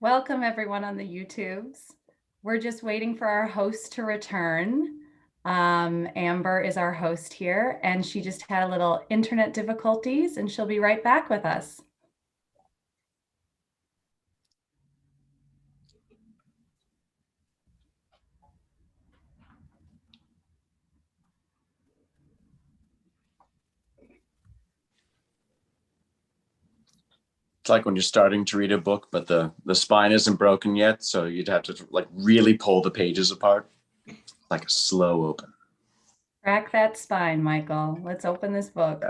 Welcome everyone on the YouTubes. We're just waiting for our host to return. Amber is our host here, and she just had a little internet difficulties, and she'll be right back with us. It's like when you're starting to read a book, but the spine isn't broken yet, so you'd have to like really pull the pages apart, like a slow open. Crack that spine, Michael. Let's open this book.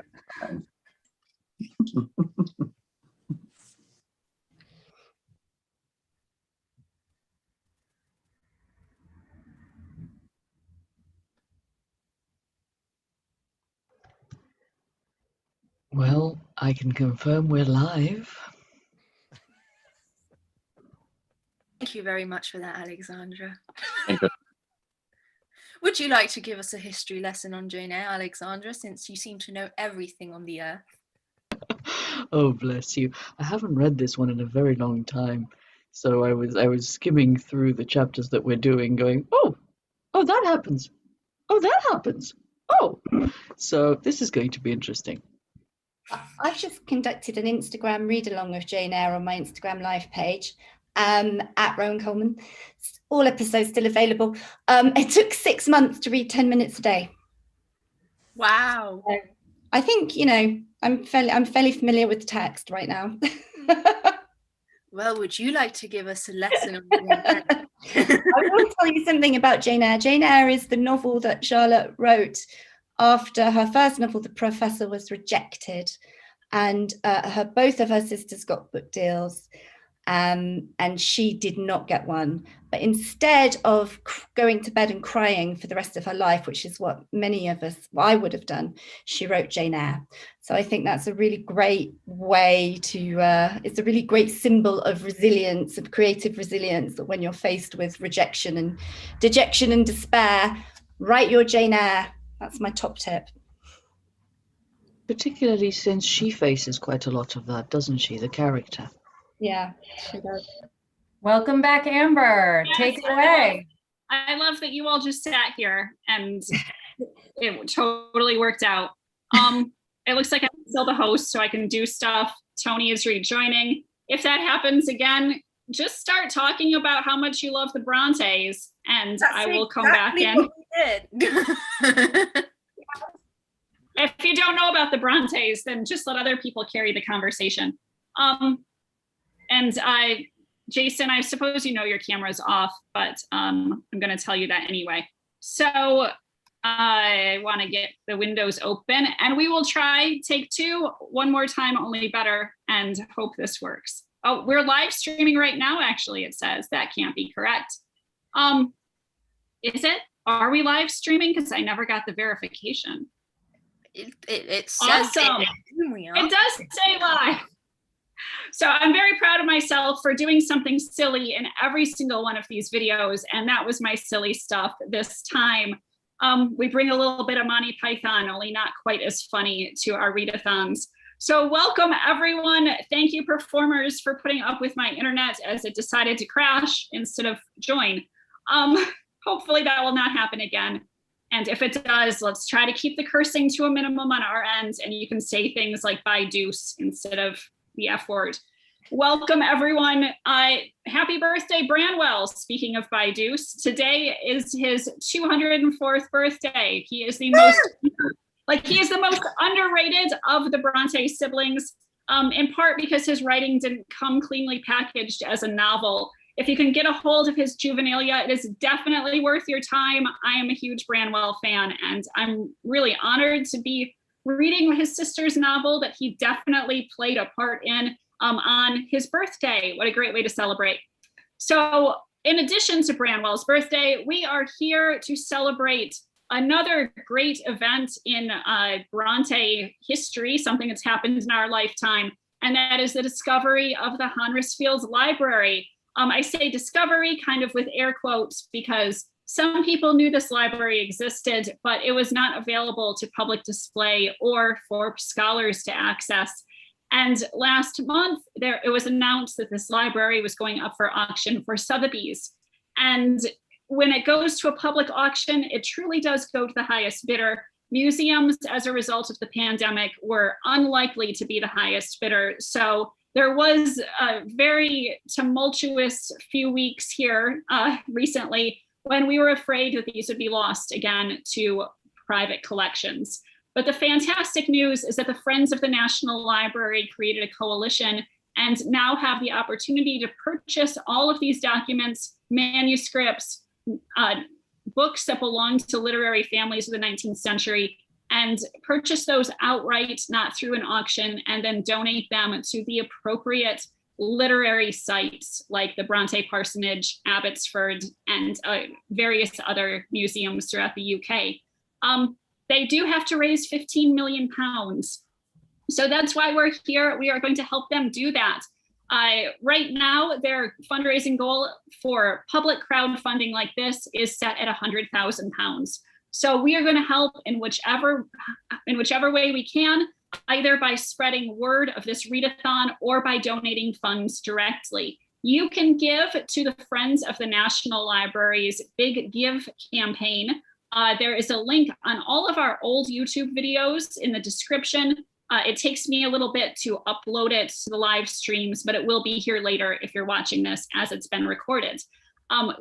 Well, I can confirm we're live. Thank you very much for that, Alexandra. Thank you. Would you like to give us a history lesson on Jane Eyre, Alexandra, since you seem to know everything on the earth? Oh, bless you. I haven't read this one in a very long time. So I was skimming through the chapters that we're doing going, oh, that happens. Oh, that happens. Oh. So this is going to be interesting. I've just conducted an Instagram read along of Jane Eyre on my Instagram live page at Rowan Coleman. All episodes still available. It took 6 months to read 10 minutes a day. Wow. So I think, you know, I'm fairly familiar with the text right now. Well, would you like to give us a lesson on Jane Eyre? I will tell you something about Jane Eyre. Jane Eyre is the novel that Charlotte wrote after her first novel, The Professor, was rejected, and both of her sisters got book deals, and she did not get one. But instead of going to bed and crying for the rest of her life, which is what many of us, I would have done, she wrote Jane Eyre. So I think that's a really great way to, it's a really great symbol of resilience, of creative resilience, that when you're faced with rejection and dejection and despair, write your Jane Eyre. That's my top tip. Particularly since she faces quite a lot of that, doesn't she, the character? Yeah, she does. Welcome back, Amber. Yes, Take it away. I love that you all just sat here and it totally worked out. It looks like I'm still the host, so I can do stuff. Tony is rejoining. If that happens again, just start talking about how much you love the Brontes, and I will come back in. What we did. If you don't know about the Brontes, then just let other people carry the conversation. And Jason, I suppose you know your camera's off, but I'm going to tell you that anyway. So I want to get the windows open, and we will try take two one more time, only better, and hope this works. Oh, we're live streaming right now, actually, it says. That can't be correct. Is it? Are we live streaming? Because I never got the verification. It says Awesome. It does say live. So I'm very proud of myself for doing something silly in every single one of these videos, and that was my silly stuff this time. We bring a little bit of Monty Python, only not quite as funny, to our readathons. So welcome everyone. Thank you performers for putting up with my internet as it decided to crash instead of join. Hopefully that will not happen again. And if it does, let's try to keep the cursing to a minimum on our end, and you can say things like "bye deuce" instead of the F word. Welcome everyone. Happy birthday, Branwell. Speaking of bye deuce, today is his 204th birthday. He is the most, he is the most underrated of the Bronte siblings, in part because his writing didn't come cleanly packaged as a novel. If you can get a hold of his juvenilia, it is definitely worth your time. I am a huge Branwell fan, and I'm really honored to be reading his sister's novel that he definitely played a part in on his birthday. What a great way to celebrate. So in addition to Branwell's birthday, we are here to celebrate another great event in Bronte history, something that's happened in our lifetime, and that is the discovery of the Honrisfield Library. I say discovery kind of with air quotes because some people knew this library existed, but it was not available to public display or for scholars to access. And last month, it was announced that this library was going up for auction for Sotheby's. And when it goes to a public auction, it truly does go to the highest bidder. Museums, as a result of the pandemic, were unlikely to be the highest bidder. So there was a very tumultuous few weeks here recently when we were afraid that these would be lost again to private collections. But the fantastic news is that the Friends of the National Library created a coalition and now have the opportunity to purchase all of these documents, manuscripts, books that belong to literary families of the 19th century, and purchase those outright, not through an auction, and then donate them to the appropriate literary sites like the Bronte Parsonage, Abbotsford, and various other museums throughout the UK. They do have to raise £15 million. So that's why we're here. We are going to help them do that. Right now, their fundraising goal for public crowdfunding like this is set at £100,000. So we are going to help in whichever way we can, either by spreading word of this readathon or by donating funds directly. You can give to the Friends of the National Library's Big Give campaign. There is a link on all of our old YouTube videos in the description. It takes me a little bit to upload it to the live streams, but it will be here later if you're watching this as it's been recorded.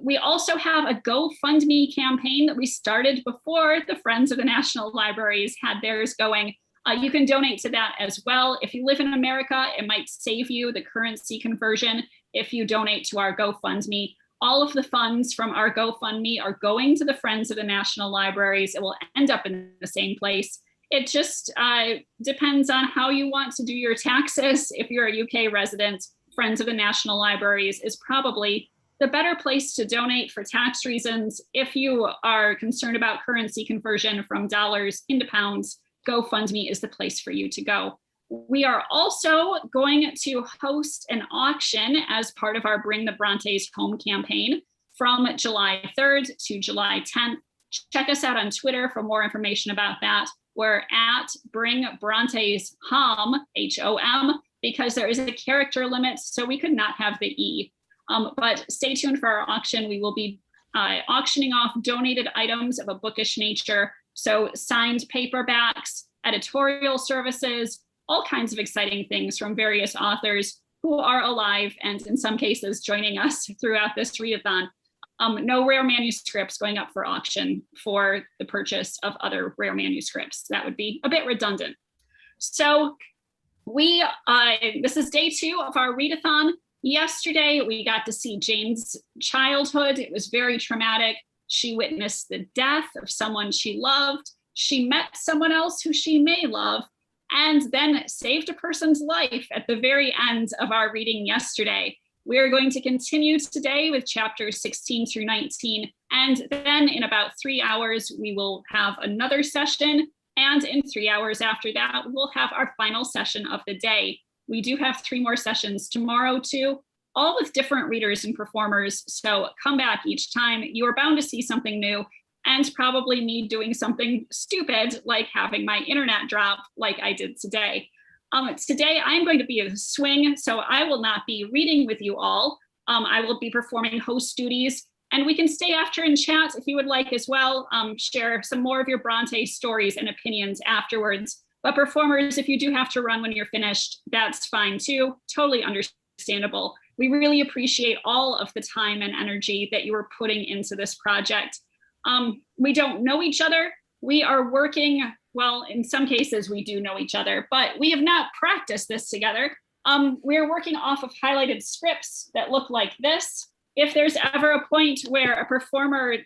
We also have a GoFundMe campaign that we started before the Friends of the National Libraries had theirs going. You can donate to that as well. If you live in America, it might save you the currency conversion if you donate to our GoFundMe. All of the funds from our GoFundMe are going to the Friends of the National Libraries. It will end up in the same place. It just depends on how you want to do your taxes. If you're a UK resident, Friends of the National Libraries is probably the better place to donate for tax reasons. If you are concerned about currency conversion from dollars into pounds, GoFundMe is the place for you to go. We are also going to host an auction as part of our Bring the Brontes Home campaign from July 3rd to July 10th. Check us out on Twitter for more information about that. We're at Bring Brontes Hom, H-O-M, because there is a character limit, so we could not have the E. But stay tuned for our auction. We will be auctioning off donated items of a bookish nature. So signed paperbacks, editorial services, all kinds of exciting things from various authors who are alive and in some cases joining us throughout this readathon. No rare manuscripts going up for auction for the purchase of other rare manuscripts. That would be a bit redundant. So this is day 2 of our readathon. Yesterday, we got to see Jane's childhood. It was very traumatic. She witnessed the death of someone she loved. She met someone else who she may love, and then saved a person's life at the very end of our reading yesterday. We are going to continue today with chapters 16 through 19, and then in about 3 hours, we will have another session, and in 3 hours after that, we'll have our final session of the day. We do have 3 more sessions tomorrow too, all with different readers and performers, so come back each time. You are bound to see something new, and probably me doing something stupid like having my internet drop like I did today. Today I'm going to be a swing, so I will not be reading with you all. I will be performing host duties, and we can stay after and chat if you would like as well. Share some more of your Bronte stories and opinions afterwards. But performers, if you do have to run when you're finished, that's fine too, totally understandable. We really appreciate all of the time and energy that you are putting into this project. We don't know each other. We are working, well, in some cases we do know each other, but we have not practiced this together. We're working off of highlighted scripts that look like this. If there's ever a point where a performer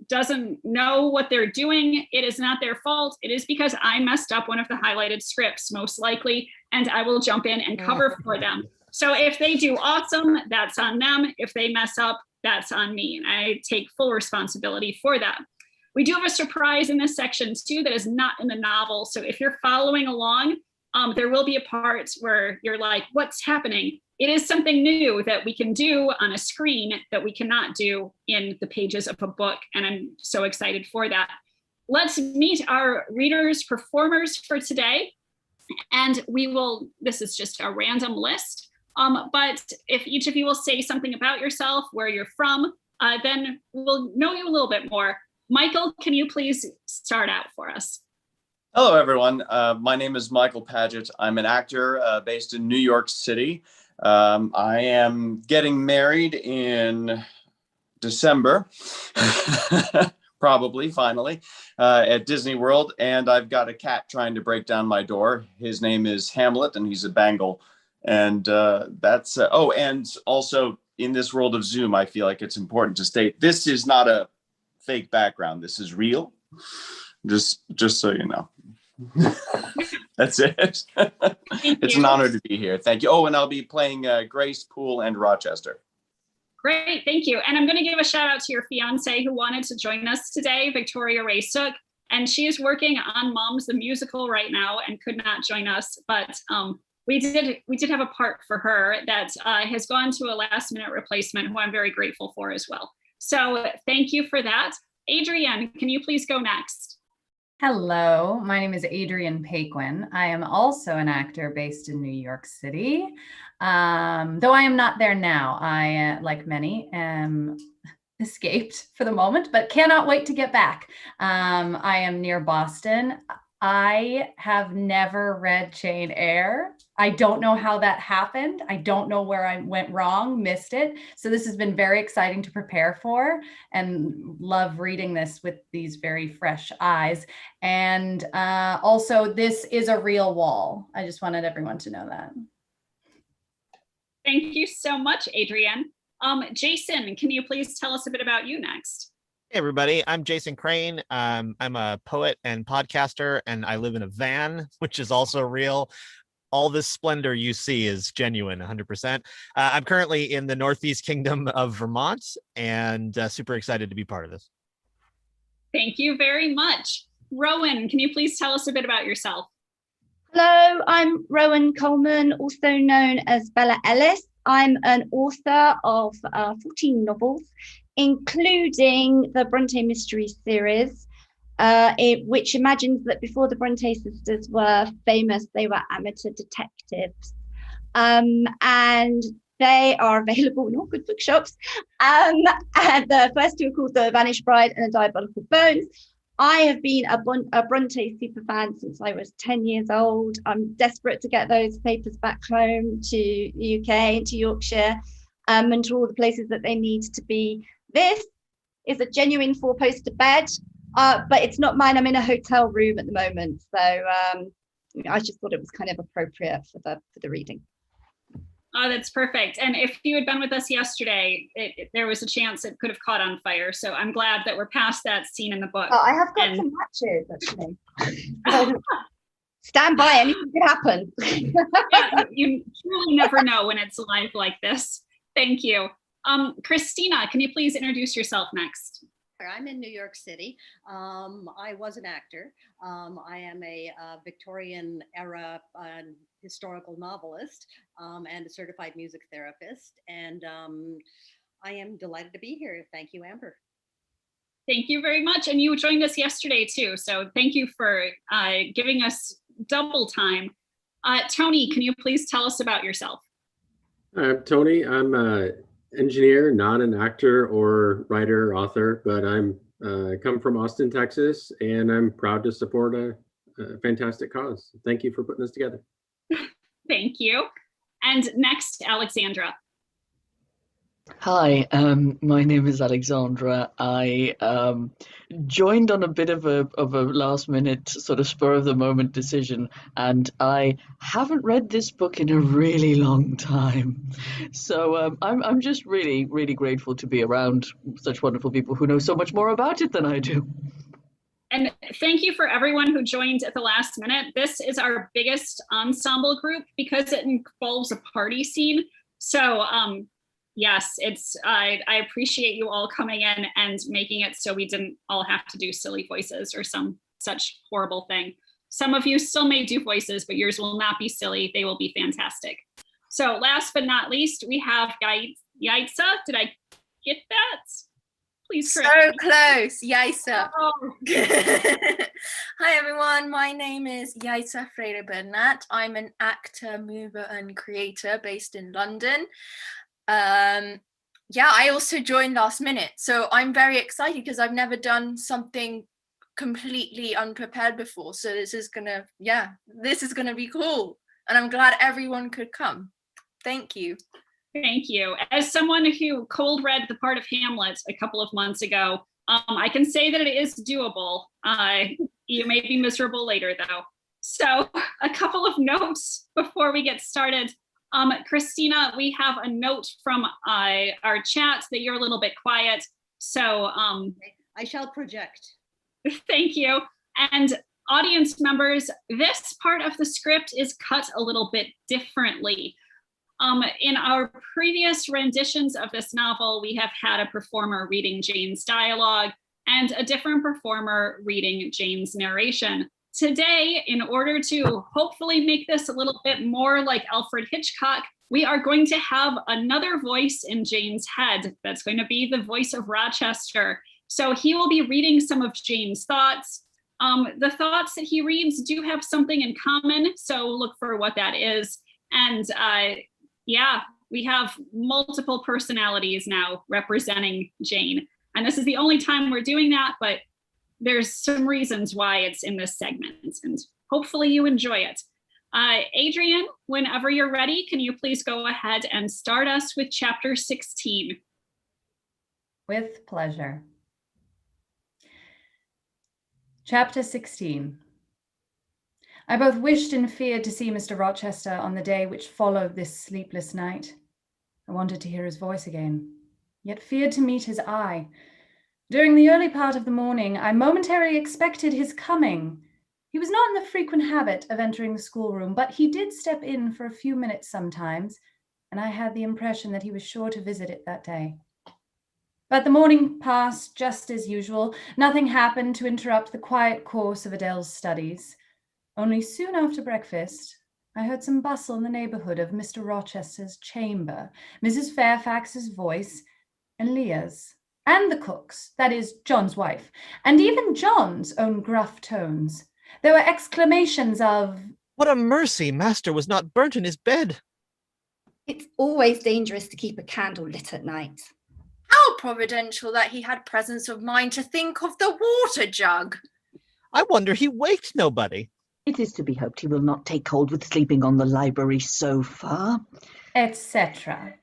doesn't know what they're doing, it is not their fault. It is because I messed up one of the highlighted scripts, most likely, and I will jump in and cover for them. So if they do awesome, that's on them. If they mess up, that's on me, and I take full responsibility for that. We do have a surprise in this section too that is not in the novel. So if you're following along, there will be a part where you're like, what's happening? It is something new that we can do on a screen that we cannot do in the pages of a book, and I'm so excited for that. Let's meet our readers, performers for today. And this is just a random list, but if each of you will say something about yourself, where you're from, then we'll know you a little bit more. Michael, can you please start out for us? Hello, everyone. My name is Michael Paget. I'm an actor based in New York City. I am getting married in December, probably, finally, at Disney World. And I've got a cat trying to break down my door. His name is Hamlet, and he's a Bengal. And that's, and also in this world of Zoom, I feel like it's important to state, this is not a fake background. This is real. Just so you know. That's it. It's an honor to be here. Thank you. Oh, and I'll be playing Grace, Poole, and Rochester. Great, thank you. And I'm going to give a shout out to your fiance who wanted to join us today, Victoria Raysook, and she is working on Moms the Musical right now and could not join us, but we did have a part for her that has gone to a last minute replacement, who I'm very grateful for as well. So thank you for that. Adrienne, can you please go next? Hello, my name is Adrienne Paquin. I am also an actor based in New York City. Though I am not there now. I, like many, am escaped for the moment, but cannot wait to get back. I am near Boston. I have never read Jane Eyre. I don't know how that happened. I don't know where I went wrong, missed it. So this has been very exciting to prepare for, and love reading this with these very fresh eyes. And also, this is a real wall. I just wanted everyone to know that. Thank you so much, Adrienne. Jason, can you please tell us a bit about you next? Hey everybody, I'm Jason Crane. I'm a poet and podcaster, and I live in a van, which is also real. All this splendor you see is genuine, 100%. I'm currently in the Northeast Kingdom of Vermont, and super excited to be part of this. Thank you very much. Rowan, can you please tell us a bit about yourself? Hello, I'm Rowan Coleman, also known as Bella Ellis. I'm an author of 14 novels, including the Bronte Mystery Series, which imagines that before the Bronte sisters were famous, they were amateur detectives. And they are available in all good bookshops. And the first two are called The Vanished Bride and The Diabolical Bones. I have been a Bronte superfan since I was 10 years old. I'm desperate to get those papers back home to the UK and to Yorkshire, and to all the places that they need to be. This is a genuine 4-poster bed, but it's not mine. I'm in a hotel room at the moment. So I just thought it was kind of appropriate for the reading. Oh, that's perfect. And if you had been with us yesterday, there was a chance it could have caught on fire. So I'm glad that we're past that scene in the book. Oh, I have got some matches, actually. Stand by, anything could happen. Yeah, you truly never know when it's live like this. Thank you. Christina, can you please introduce yourself next? I'm in New York City. I was an actor. I am a Victorian era historical novelist and a certified music therapist. And I am delighted to be here. Thank you, Amber. Thank you very much. And you joined us yesterday too. So thank you for giving us double time. Tony, can you please tell us about yourself? I'm Tony. I'm an engineer, not an actor or writer, author, but I come from Austin, Texas, and I'm proud to support a fantastic cause. Thank you for putting this together. Thank you. And next, Alexandra. Hi, my name is Alexandra. I joined on a bit of a last minute sort of spur of the moment decision, and I haven't read this book in a really long time. So I'm just really, really grateful to be around such wonderful people who know so much more about it than I do. And thank you for everyone who joined at the last minute. This is our biggest ensemble group because it involves a party scene. So yes, I appreciate you all coming in and making it so we didn't all have to do silly voices or some such horrible thing. Some of you still may do voices, but yours will not be silly. They will be fantastic. So last but not least, we have Yaitza. Did I get that? Please So correct. close, Yaisa. Oh, Hi everyone, my name is Yaisa Freire Bernat. I'm an actor, mover and creator based in London. Yeah, I also joined last minute, so I'm very excited because I've never done something completely unprepared before. So this is gonna be cool. And I'm glad everyone could come. Thank you. thank you. As someone who cold read the part of Hamlet a couple of months ago, I can say that it is doable. You may be miserable later though. So a couple of notes before we get started. Christina, we have a note from our chat that you're a little bit quiet. So I shall project. thank you. And audience members, this part of the script is cut a little bit differently. In our previous renditions of this novel, we have had a performer reading Jane's dialogue and a different performer reading Jane's narration. Today, in order to hopefully make this a little bit more like Alfred Hitchcock, we are going to have another voice in Jane's head. That's going to be the voice of Rochester. So he will be reading some of Jane's thoughts. The thoughts that he reads do have something in common, so look for what that is. And yeah, we have multiple personalities now representing Jane. And this is the only time we're doing that, but there's some reasons why it's in this segment, and hopefully you enjoy it. Adrian, whenever you're ready, can you please go ahead and start us with chapter 16? With pleasure. Chapter 16. I both wished and feared to see Mr. Rochester on the day which followed this sleepless night. I wanted to hear his voice again, yet feared to meet his eye. During the early part of the morning, I momentarily expected his coming. He was not in the frequent habit of entering the schoolroom, but he did step in for a few minutes sometimes, and I had the impression that he was sure to visit it that day. But the morning passed just as usual. Nothing happened to interrupt the quiet course of Adele's studies. Only soon after breakfast, I heard some bustle in the neighborhood of Mr. Rochester's chamber, Mrs. Fairfax's voice, and Leah's, and the cook's, that is, John's wife, and even John's own gruff tones. There were exclamations of, "What a mercy, master was not burnt in his bed." It's always dangerous to keep a candle lit at night. How providential that he had presence of mind to think of the water jug. I wonder he waked nobody. It is to be hoped he will not take cold with sleeping on the library sofa, etc.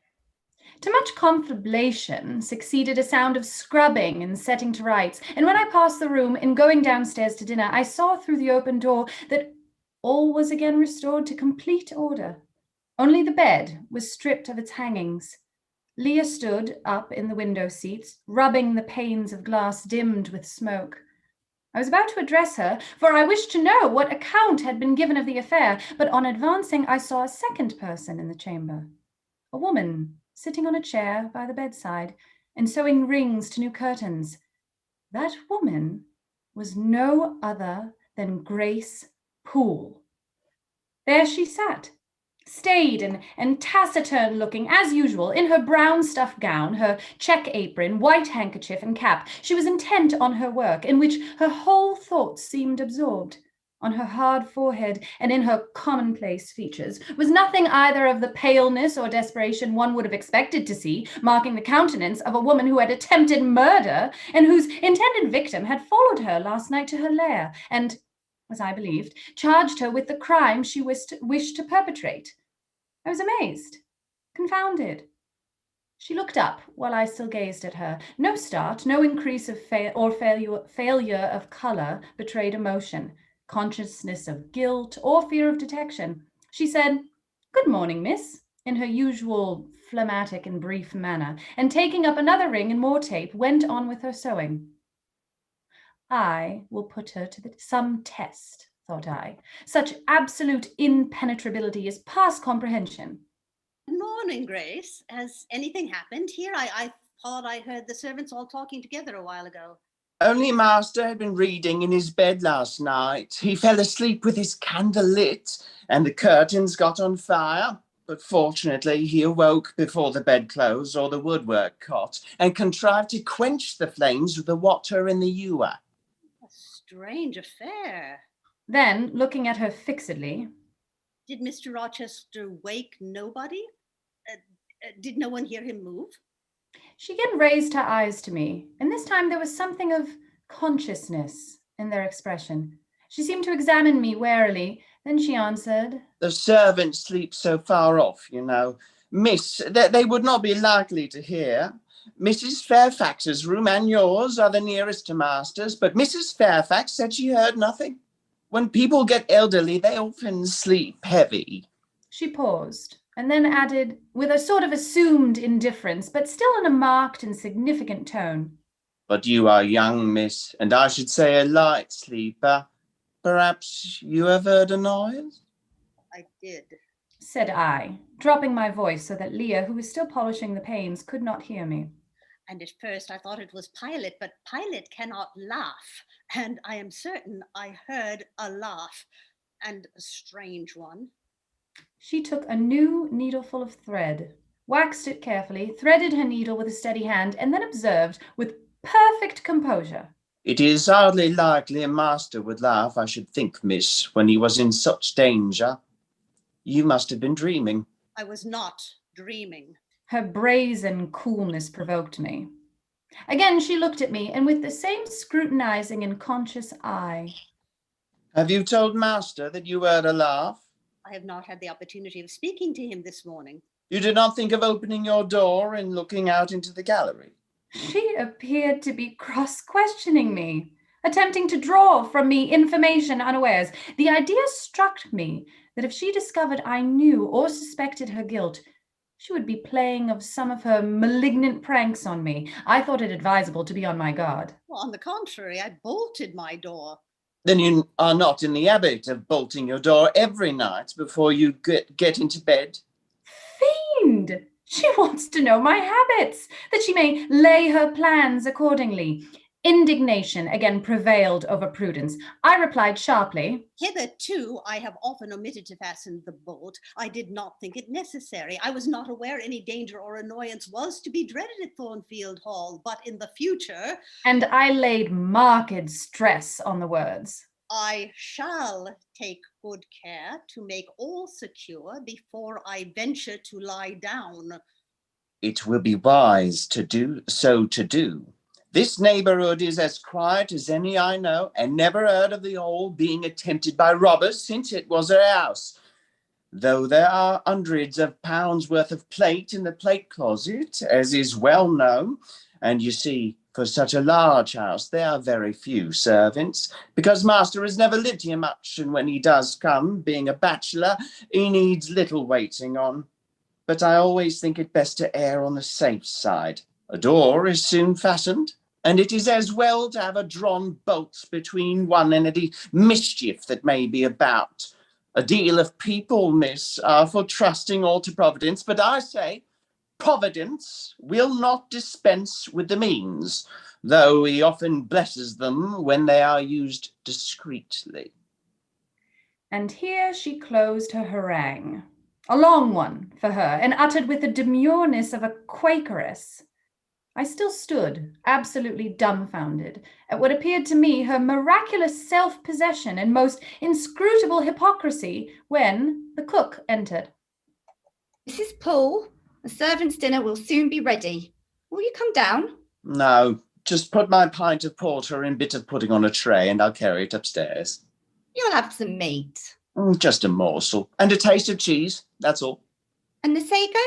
To much confabulation succeeded a sound of scrubbing and setting to rights, and when I passed the room in going downstairs to dinner, I saw through the open door that all was again restored to complete order. Only the bed was stripped of its hangings. Leah stood up in the window seat, rubbing the panes of glass dimmed with smoke. I was about to address her, for I wished to know what account had been given of the affair, but on advancing, I saw a second person in the chamber, a woman sitting on a chair by the bedside and sewing rings to new curtains. That woman was no other than Grace Poole. There she sat, staid and taciturn looking as usual, in her brown stuff gown, her check apron, white handkerchief and cap. She was intent on her work, in which her whole thoughts seemed absorbed. On her hard forehead and in her commonplace features was nothing either of the paleness or desperation one would have expected to see, marking the countenance of a woman who had attempted murder and whose intended victim had followed her last night to her lair and, as I believed, charged her with the crime she wished to perpetrate. I was amazed, confounded. She looked up while I still gazed at her. No start, no increase of failure of colour betrayed emotion, consciousness of guilt, or fear of detection. She said, "Good morning, miss," in her usual phlegmatic and brief manner, and taking up another ring and more tape, went on with her sewing. I will put her to some test, thought I. Such absolute impenetrability is past comprehension. Good morning, Grace. Has anything happened here? I thought I heard the servants all talking together a while ago. Only master had been reading in his bed last night. He fell asleep with his candle lit and the curtains got on fire. But fortunately, he awoke before the bedclothes or the woodwork cot, and contrived to quench the flames with the water in the ewer. A strange affair. Then, looking at her fixedly, Did Mr. Rochester wake nobody? Did no one hear him move? she again raised her eyes to me, and this time there was something of consciousness in their expression. She seemed to examine me warily. Then she answered, The servants sleep so far off, you know. Miss, that they would not be likely to hear. Mrs. Fairfax's room and yours are the nearest to master's, but Mrs. Fairfax said she heard nothing. When people get elderly, they often sleep heavy. She paused, and then added, with a sort of assumed indifference, but still in a marked and significant tone, But you are young, miss, and I should say a light sleeper. Perhaps you have heard a noise? I did. said I, dropping my voice so that Leah, who was still polishing the panes, could not hear me. And at first I thought it was Pilot, but Pilot cannot laugh. And I am certain I heard a laugh, and a strange one. She took a new needleful of thread, waxed it carefully, threaded her needle with a steady hand, and then observed with perfect composure, It is hardly likely a master would laugh, I should think, miss, when he was in such danger. You must have been dreaming. I was not dreaming. Her brazen coolness provoked me. Again she looked at me, and with the same scrutinizing and conscious eye. Have you told master that you heard a laugh? I have not had the opportunity of speaking to him this morning. You did not think of opening your door and looking out into the gallery? She appeared to be cross-questioning me, attempting to draw from me information unawares. The idea struck me that if she discovered I knew or suspected her guilt, she would be playing of some of her malignant pranks on me. I thought it advisable to be on my guard. Well, on the contrary, I bolted my door. Then you are not in the habit of bolting your door every night before you get into bed? Fiend! She wants to know my habits, that she may lay her plans accordingly. Indignation again prevailed over prudence. I replied sharply, Hitherto, I have often omitted to fasten the bolt. I did not think it necessary. I was not aware any danger or annoyance was to be dreaded at Thornfield Hall, but in the future... And I laid marked stress on the words. I shall take good care to make all secure before I venture to lie down. It will be wise to do. This neighborhood is as quiet as any I know, and never heard of the hall being attempted by robbers since it was a house. Though there are hundreds of pounds worth of plate in the plate closet, as is well known, and you see, for such a large house, there are very few servants, because master has never lived here much, and when he does come, being a bachelor, he needs little waiting on. But I always think it best to err on the safe side. A door is soon fastened, and it is as well to have a drawn bolt between one and any mischief that may be about. A deal of people, miss, are for trusting all to Providence, but I say, Providence will not dispense with the means, though he often blesses them when they are used discreetly. And here she closed her harangue, a long one for her, and uttered with the demureness of a Quakeress. I still stood, absolutely dumbfounded, at what appeared to me her miraculous self-possession and most inscrutable hypocrisy, when the cook entered. Mrs. Poole, the servants' dinner will soon be ready. Will you come down? No, just put my pint of porter and bit of pudding on a tray, and I'll carry it upstairs. You'll have some meat. Just a morsel, and a taste of cheese, that's all. And the sago?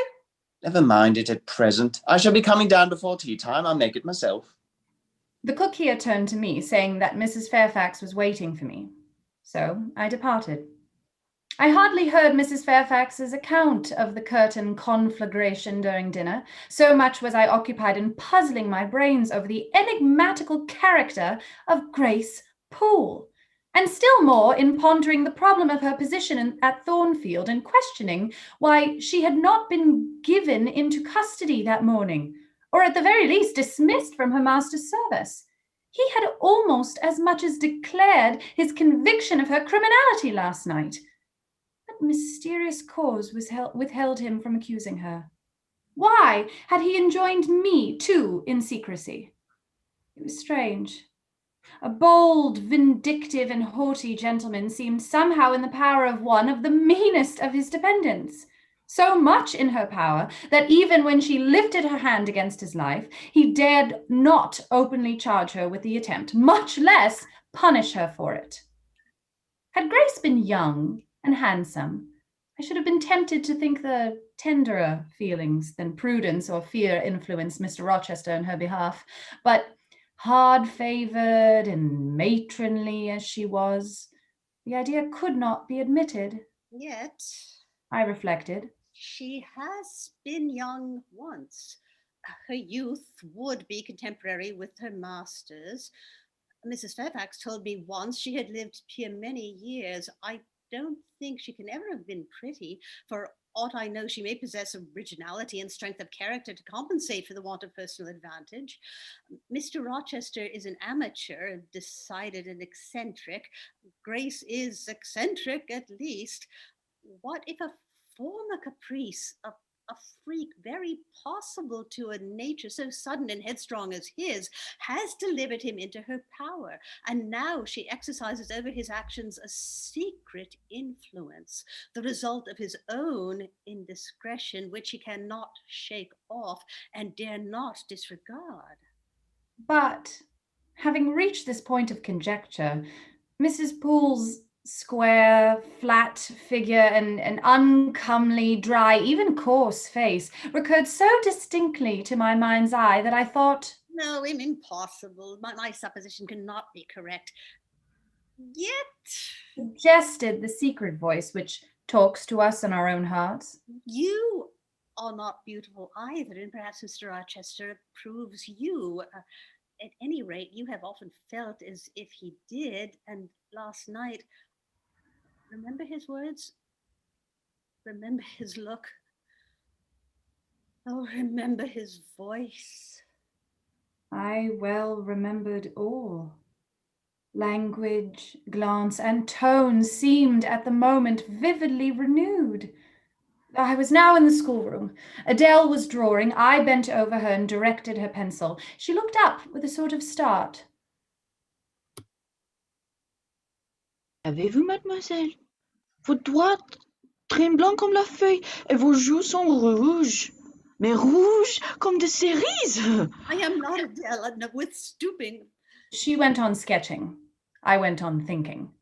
Never mind it at present. I shall be coming down before tea time. I'll make it myself. The cook here turned to me, saying that Mrs. Fairfax was waiting for me. So I departed. I hardly heard Mrs. Fairfax's account of the Curtain conflagration during dinner. So much was I occupied in puzzling my brains over the enigmatical character of Grace Poole, and still more in pondering the problem of her position at Thornfield and questioning why she had not been given into custody that morning, or at the very least dismissed from her master's service. He had almost as much as declared his conviction of her criminality last night. But what mysterious cause withheld him from accusing her? Why had he enjoined me, too, in secrecy? It was strange. A bold, vindictive, and haughty gentleman seemed somehow in the power of one of the meanest of his dependents. So much in her power that even when she lifted her hand against his life, he dared not openly charge her with the attempt, much less punish her for it. Had Grace been young and handsome, I should have been tempted to think the tenderer feelings than prudence or fear influenced Mr. Rochester in her behalf. But hard-favoured and matronly as she was, the idea could not be admitted. Yet, I reflected. she has been young once. Her youth would be contemporary with her master's. Mrs. Fairfax told me once she had lived here many years. I don't think she can ever have been pretty. For aught I know, she may possess originality and strength of character to compensate for the want of personal advantage. Mr. Rochester is an amateur, decided and eccentric. Grace is eccentric, at least. What if a former caprice, a freak very possible to a nature so sudden and headstrong as his, has delivered him into her power, and now she exercises over his actions a secret influence, the result of his own indiscretion, which he cannot shake off and dare not disregard. But, having reached this point of conjecture, Mrs. Poole's square, flat figure and uncomely, dry, even coarse face recurred so distinctly to my mind's eye that I thought, no, impossible. My supposition cannot be correct. Yet, suggested the secret voice which talks to us in our own hearts. You are not beautiful either, and perhaps Mr. Rochester approves you. At any rate, you have often felt as if he did, and last night, remember his words? Remember his look? Oh, remember his voice? I well remembered all. Language, glance, and tone seemed at the moment vividly renewed. I was now in the schoolroom. Adele was drawing. I bent over her and directed her pencil. She looked up with a sort of start. Avez-vous, mademoiselle? Vos doigts tremblants comme la feuille et vos joues sont rouges, mais rouges comme des cerises. I am not Adele, and with stooping. She went on sketching. I went on thinking.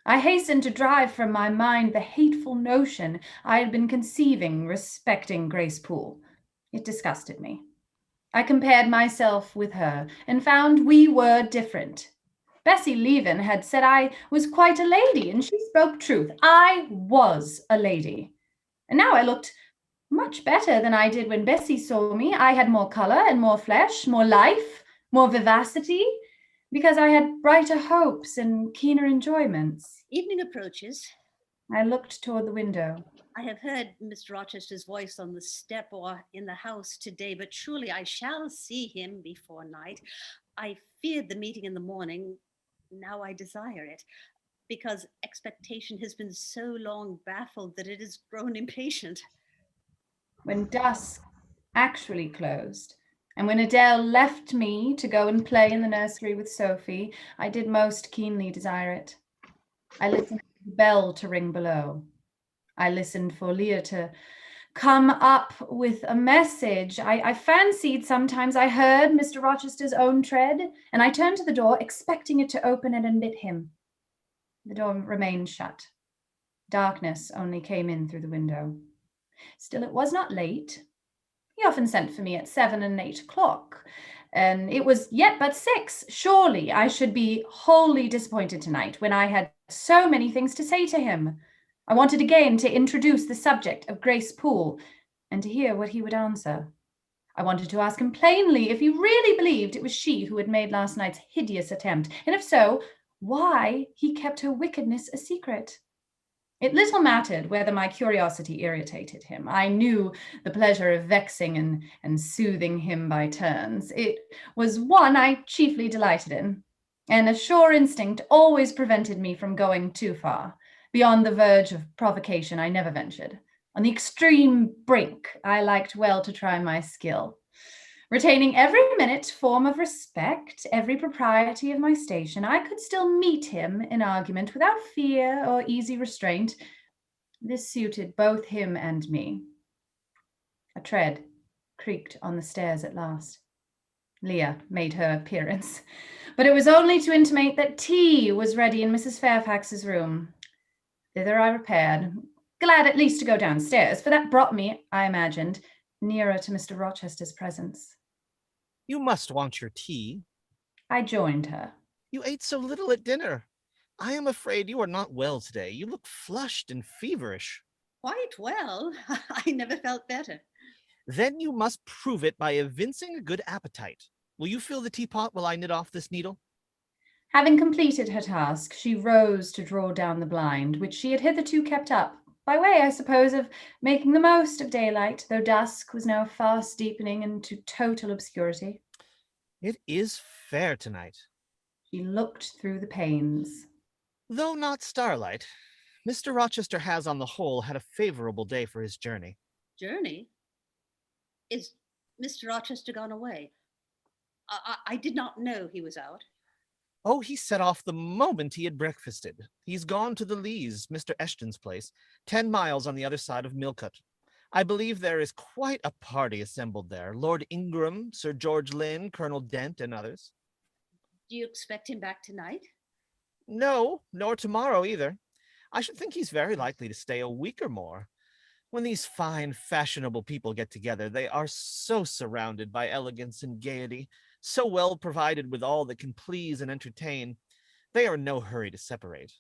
I hastened to drive from my mind the hateful notion I had been conceiving respecting Grace Poole. It disgusted me. I compared myself with her and found we were different. Bessie Leaven had said I was quite a lady, and she spoke truth. I was a lady. And now I looked much better than I did when Bessie saw me. I had more colour and more flesh, more life, more vivacity, because I had brighter hopes and keener enjoyments. Evening approaches. I looked toward the window. I have heard Mr. Rochester's voice on the step or in the house today, but surely I shall see him before night. I feared the meeting in the morning. Now I desire it, because expectation has been so long baffled that it has grown impatient. When dusk actually closed, and when Adele left me to go and play in the nursery with Sophie, I did most keenly desire it. I listened for the bell to ring below. I listened for Leah to come up with a message. I fancied sometimes I heard Mr. Rochester's own tread, and I turned to the door, expecting it to open and admit him. The door remained shut. Darkness only came in through the window. Still, it was not late. He often sent for me at 7 and 8 o'clock, and it was yet but 6. Surely I should be wholly disappointed tonight when I had so many things to say to him. I wanted again to introduce the subject of Grace Poole and to hear what he would answer. I wanted to ask him plainly if he really believed it was she who had made last night's hideous attempt, and if so, why he kept her wickedness a secret. It little mattered whether my curiosity irritated him. I knew the pleasure of vexing and soothing him by turns. It was one I chiefly delighted in, and a sure instinct always prevented me from going too far. Beyond the verge of provocation, I never ventured. On the extreme brink, I liked well to try my skill. Retaining every minute form of respect, every propriety of my station, I could still meet him in argument without fear or easy restraint. This suited both him and me. A tread creaked on the stairs at last. Leah made her appearance, but it was only to intimate that tea was ready in Mrs. Fairfax's room. Thither I repaired, glad at least to go downstairs, for that brought me, I imagined, nearer to Mr. Rochester's presence. You must want your tea. I joined her. You ate so little at dinner. I am afraid you are not well today. You look flushed and feverish. Quite well. I never felt better. Then you must prove it by evincing a good appetite. Will you fill the teapot while I knit off this needle? Having completed her task, she rose to draw down the blind, which she had hitherto kept up, by way, I suppose, of making the most of daylight, though dusk was now fast deepening into total obscurity. It is fair tonight. She looked through the panes. Though not starlight, Mr. Rochester has on the whole had a favorable day for his journey. Journey? Is Mr. Rochester gone away? I did not know he was out. Oh, he set off the moment he had breakfasted. He's gone to the Lees, Mr. Eshton's place, 10 miles on the other side of Millcote. I believe there is quite a party assembled there. Lord Ingram, Sir George Lynn, Colonel Dent, and others. Do you expect him back tonight? No, nor tomorrow either. I should think he's very likely to stay a week or more. When these fine, fashionable people get together, they are so surrounded by elegance and gaiety, so well provided with all that can please and entertain, they are in no hurry to separate.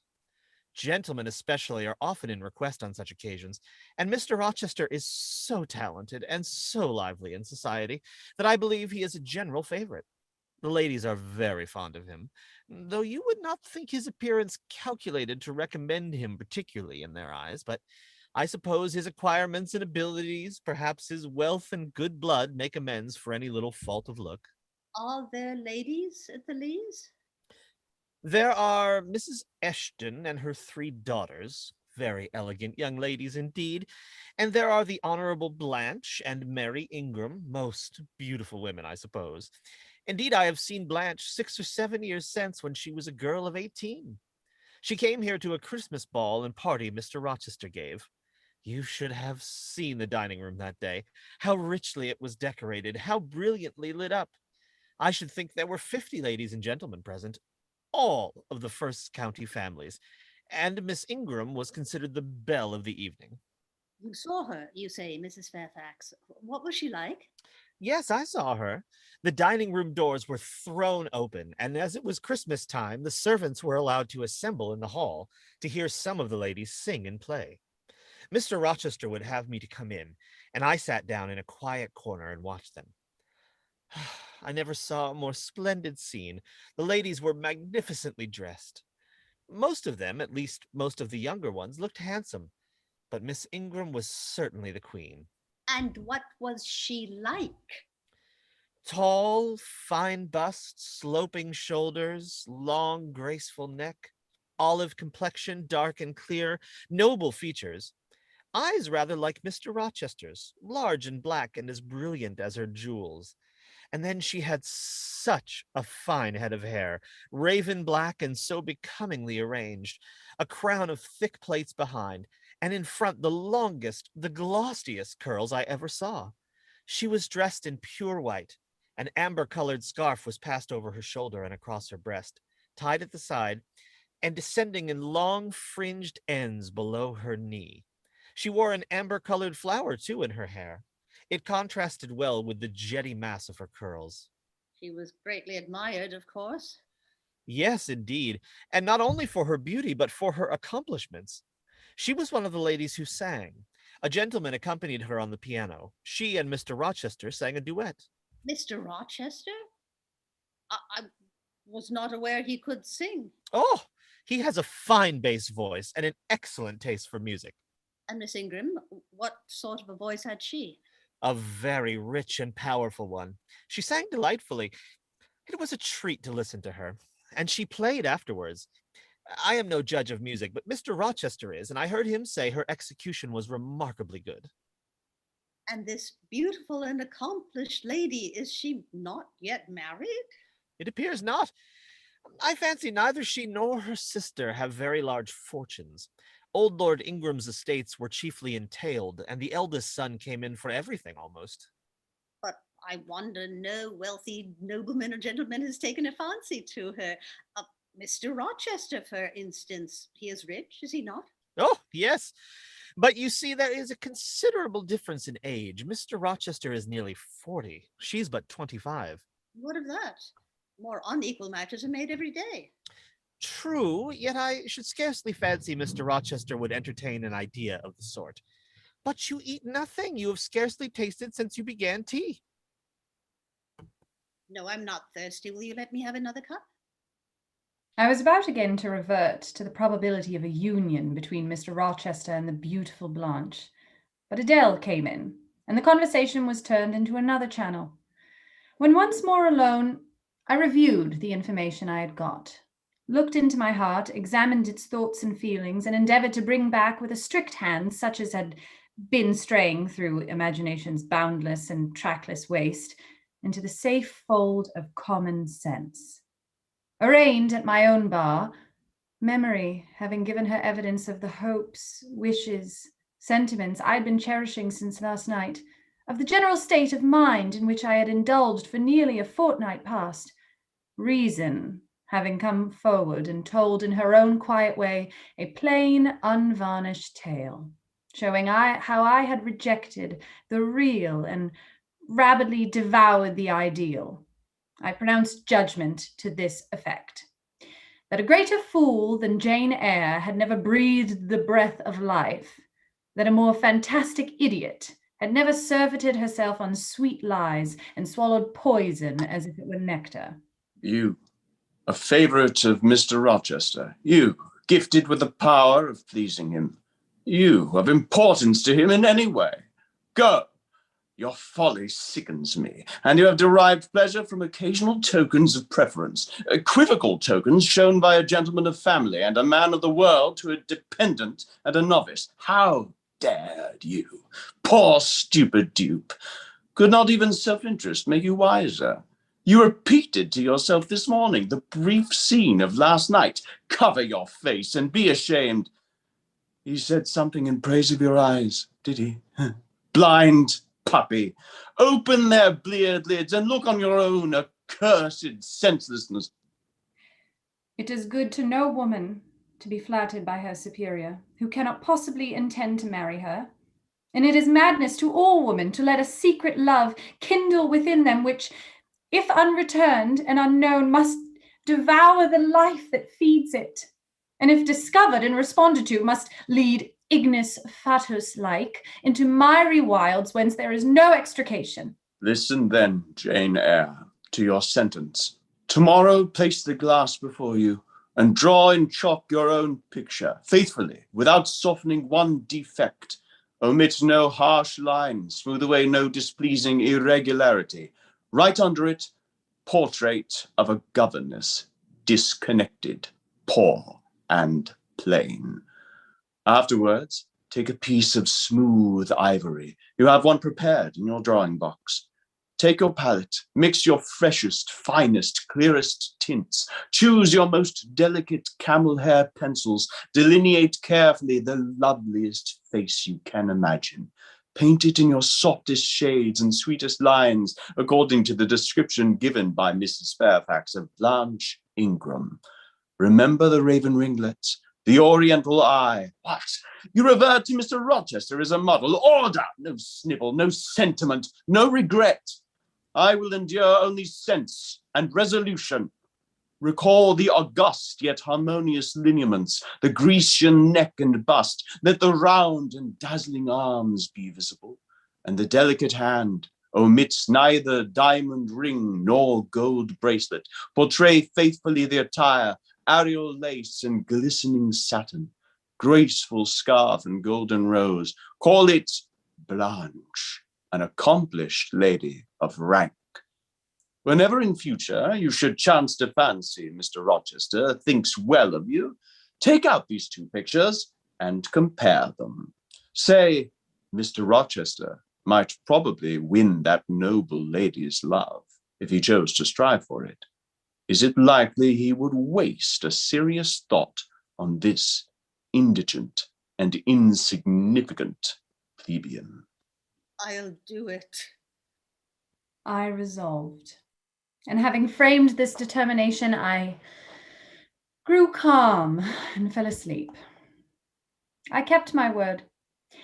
Gentlemen especially are often in request on such occasions, and Mr. Rochester is so talented and so lively in society that I believe he is a general favorite. The ladies are very fond of him, though you would not think his appearance calculated to recommend him particularly in their eyes, but I suppose his acquirements and abilities, perhaps his wealth and good blood, make amends for any little fault of look. Are there ladies at the Lees? There are Mrs. Eshton and her 3 daughters, very elegant young ladies indeed, and there are the Honorable Blanche and Mary Ingram, most beautiful women, I suppose. Indeed, I have seen Blanche 6 or 7 years since when she was a girl of 18. She came here to a Christmas ball and party Mr. Rochester gave. You should have seen the dining room that day, how richly it was decorated, how brilliantly lit up. I should think there were 50 ladies and gentlemen present, all of the first county families, and Miss Ingram was considered the belle of the evening. You saw her, you say, Mrs. Fairfax. What was she like? Yes, I saw her. The dining room doors were thrown open, and as it was Christmas time, the servants were allowed to assemble in the hall to hear some of the ladies sing and play. Mr. Rochester would have me to come in, and I sat down in a quiet corner and watched them. I never saw a more splendid scene. The ladies were magnificently dressed. Most of them, at least most of the younger ones, looked handsome, but Miss Ingram was certainly the queen. And what was she like? Tall, fine bust, sloping shoulders, long, graceful neck, olive complexion, dark and clear, noble features. Eyes rather like Mr. Rochester's, large and black and as brilliant as her jewels. And then she had such a fine head of hair, raven black and so becomingly arranged, a crown of thick plaits behind, and in front the longest, the glossiest curls I ever saw. She was dressed in pure white. An amber-colored scarf was passed over her shoulder and across her breast, tied at the side, and descending in long fringed ends below her knee. She wore an amber-colored flower, too, in her hair. It contrasted well with the jetty mass of her curls. She was greatly admired, of course. Yes, indeed, and not only for her beauty, but for her accomplishments. She was one of the ladies who sang. A gentleman accompanied her on the piano. She and Mr. Rochester sang a duet. Mr. Rochester? I was not aware he could sing. Oh, he has a fine bass voice and an excellent taste for music. And Miss Ingram, what sort of a voice had she? A very rich and powerful one. She sang delightfully. It was a treat to listen to her, and she played afterwards. I am no judge of music, but Mr. Rochester is, and I heard him say her execution was remarkably good. And this beautiful and accomplished lady, is she not yet married? It appears not. I fancy neither she nor her sister have very large fortunes. Old Lord Ingram's estates were chiefly entailed, and the eldest son came in for everything almost. But I wonder no wealthy nobleman or gentleman has taken a fancy to her. Mr. Rochester, for instance, he is rich, is he not? Oh, yes. But you see, there is a considerable difference in age. Mr. Rochester is nearly 40. She's but 25. What of that? More unequal matches are made every day. True, yet I should scarcely fancy Mr. Rochester would entertain an idea of the sort. But you eat nothing. You have scarcely tasted since you began tea. No, I'm not thirsty. Will you let me have another cup? I was about again to revert to the probability of a union between Mr. Rochester and the beautiful Blanche, but Adele came in, and the conversation was turned into another channel. When once more alone, I reviewed the information I had got, looked into my heart, examined its thoughts and feelings, and endeavored to bring back with a strict hand such as had been straying through imagination's boundless and trackless waste into the safe fold of common sense. Arraigned at my own bar, memory having given her evidence of the hopes, wishes, sentiments I'd been cherishing since last night, of the general state of mind in which I had indulged for nearly a fortnight past, reason having come forward and told in her own quiet way a plain, unvarnished tale, showing how I had rejected the real and rabidly devoured the ideal, I pronounced judgment to this effect: that a greater fool than Jane Eyre had never breathed the breath of life, that a more fantastic idiot had never surfeited herself on sweet lies and swallowed poison as if it were nectar. You, a favourite of Mr. Rochester, you, gifted with the power of pleasing him, you, of importance to him in any way, go. Your folly sickens me, and you have derived pleasure from occasional tokens of preference, equivocal tokens shown by a gentleman of family and a man of the world to a dependent and a novice. How dared you? Poor stupid dupe. Could not even self-interest make you wiser? You repeated to yourself this morning the brief scene of last night. Cover your face and be ashamed. He said something in praise of your eyes, did he? Blind puppy, open their bleared lids and look on your own accursed senselessness. It is good to no woman to be flattered by her superior, who cannot possibly intend to marry her. And it is madness to all women to let a secret love kindle within them, which, if unreturned and unknown, must devour the life that feeds it, and if discovered and responded to, must lead ignis fatuus-like into miry wilds whence there is no extrication. Listen then, Jane Eyre, to your sentence. Tomorrow place the glass before you and draw in chalk your own picture, faithfully, without softening one defect. Omit no harsh line, smooth away no displeasing irregularity. Write under it, portrait of a governess, disconnected, poor, and plain. Afterwards, take a piece of smooth ivory. You have one prepared in your drawing box. Take your palette, mix your freshest, finest, clearest tints. Choose your most delicate camel hair pencils. Delineate carefully the loveliest face you can imagine. Paint it in your softest shades and sweetest lines, according to the description given by Mrs. Fairfax of Blanche Ingram. Remember the raven ringlets, the oriental eye. What? You revert to Mr. Rochester as a model. Order! No snivel, no sentiment, no regret. I will endure only sense and resolution. Recall the august yet harmonious lineaments, the Grecian neck and bust. Let the round and dazzling arms be visible, and the delicate hand omits neither diamond ring nor gold bracelet. Portray faithfully the attire, aerial lace and glistening satin, graceful scarf and golden rose. Call it Blanche, an accomplished lady of rank. Whenever in future you should chance to fancy Mr. Rochester thinks well of you, Take out these two pictures and compare them. Say, Mr. Rochester might probably win that noble lady's love if he chose to strive for it. Is it likely he would waste a serious thought on this indigent and insignificant plebeian? I'll do it. I resolved. And having framed this determination, I grew calm and fell asleep. I kept my word.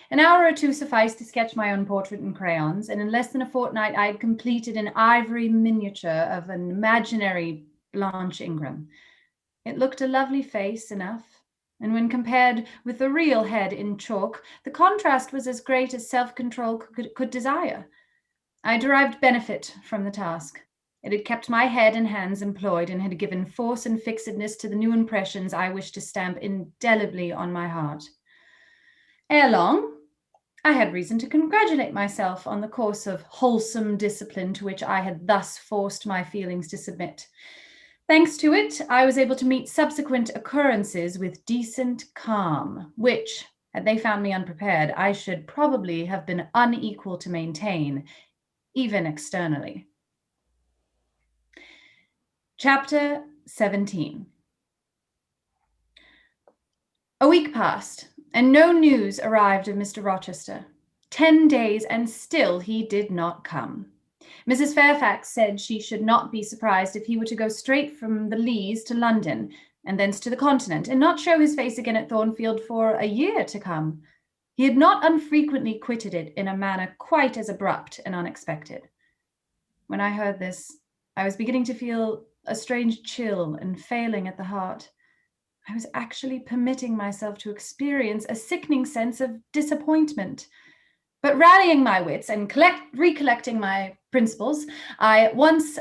An hour or two sufficed to sketch my own portrait in crayons, and in less than a fortnight I had completed an ivory miniature of an imaginary Blanche Ingram. It looked a lovely face enough, and when compared with the real head in chalk, the contrast was as great as self-control could desire. I derived benefit from the task. It had kept my head and hands employed and had given force and fixedness to the new impressions I wished to stamp indelibly on my heart. Ere long, I had reason to congratulate myself on the course of wholesome discipline to which I had thus forced my feelings to submit. Thanks to it, I was able to meet subsequent occurrences with decent calm, which, had they found me unprepared, I should probably have been unequal to maintain, even externally. Chapter 17. A week passed, and no news arrived of Mr. Rochester. 10 days, and still he did not come. Mrs. Fairfax said she should not be surprised if he were to go straight from the Leas to London, and thence to the Continent, and not show his face again at Thornfield for a year to come. He had not unfrequently quitted it in a manner quite as abrupt and unexpected. When I heard this, I was beginning to feel a strange chill and failing at the heart. I was actually permitting myself to experience a sickening sense of disappointment. But rallying my wits and recollecting my principles, I at once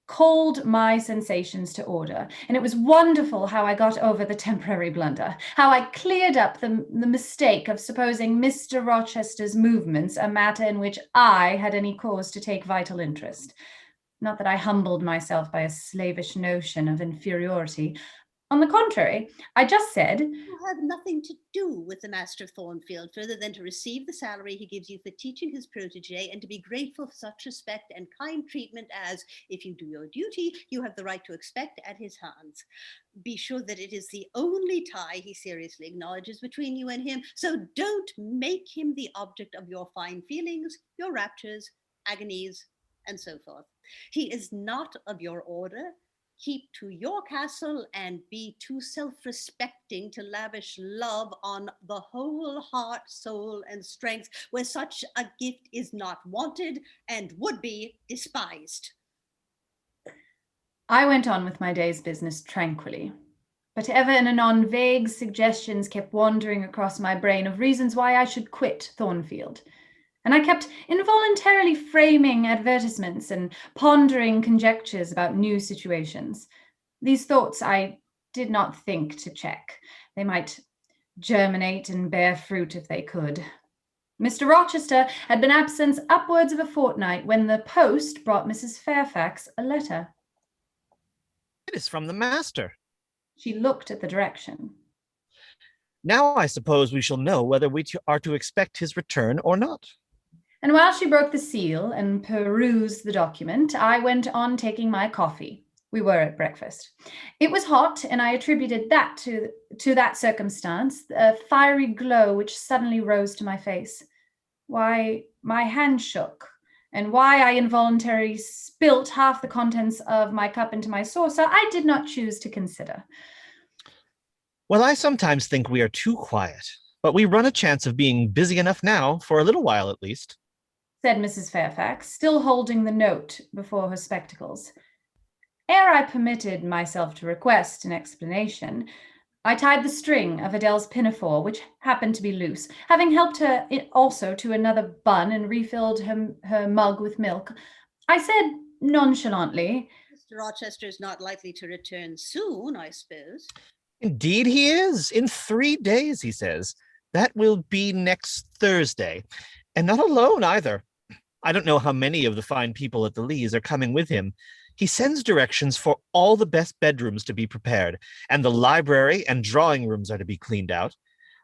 called my sensations to order, and it was wonderful how I got over the temporary blunder, how I cleared up the mistake of supposing Mr. Rochester's movements a matter in which I had any cause to take vital interest. Not that I humbled myself by a slavish notion of inferiority. On the contrary, I just said, You have nothing to do with the Master of Thornfield further than to receive the salary he gives you for teaching his protege and to be grateful for such respect and kind treatment as, if you do your duty, you have the right to expect at his hands. Be sure that it is the only tie he seriously acknowledges between you and him, so don't make him the object of your fine feelings, your raptures, agonies, and so forth. He is not of your order. Keep to your castle and be too self-respecting to lavish love on the whole heart, soul, and strength, where such a gift is not wanted and would be despised. I went on with my day's business tranquilly, but ever and anon vague suggestions kept wandering across my brain of reasons why I should quit Thornfield. And I kept involuntarily framing advertisements and pondering conjectures about new situations. These thoughts I did not think to check. They might germinate and bear fruit if they could. Mr. Rochester had been absent upwards of a fortnight when the post brought Mrs. Fairfax a letter. It is from the master. She looked at the direction. Now I suppose we shall know whether we are to expect his return or not. And while she broke the seal and perused the document, I went on taking my coffee. We were at breakfast. It was hot, and I attributed that to that circumstance, the fiery glow which suddenly rose to my face. Why my hand shook, and why I involuntarily spilt half the contents of my cup into my saucer, I did not choose to consider. Well, I sometimes think we are too quiet, but we run a chance of being busy enough now, for a little while at least, said Mrs. Fairfax, still holding the note before her spectacles. Ere I permitted myself to request an explanation, I tied the string of Adele's pinafore, which happened to be loose. Having helped her also to another bun and refilled her mug with milk, I said nonchalantly, Mr. Rochester is not likely to return soon, I suppose. Indeed he is. In 3 days, he says. That will be next Thursday. And not alone either. I don't know how many of the fine people at the Leas are coming with him. He sends directions for all the best bedrooms to be prepared, and the library and drawing rooms are to be cleaned out.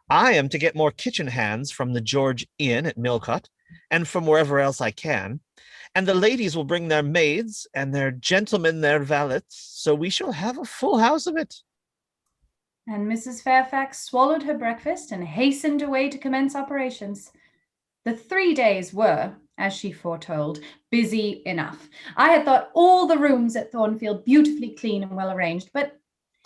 I am to get more kitchen hands from the George Inn at Millcote, and from wherever else I can. And the ladies will bring their maids, and their gentlemen their valets, so we shall have a full house of it. And Mrs. Fairfax swallowed her breakfast and hastened away to commence operations. The 3 days were, as she foretold, busy enough. I had thought all the rooms at Thornfield beautifully clean and well arranged, but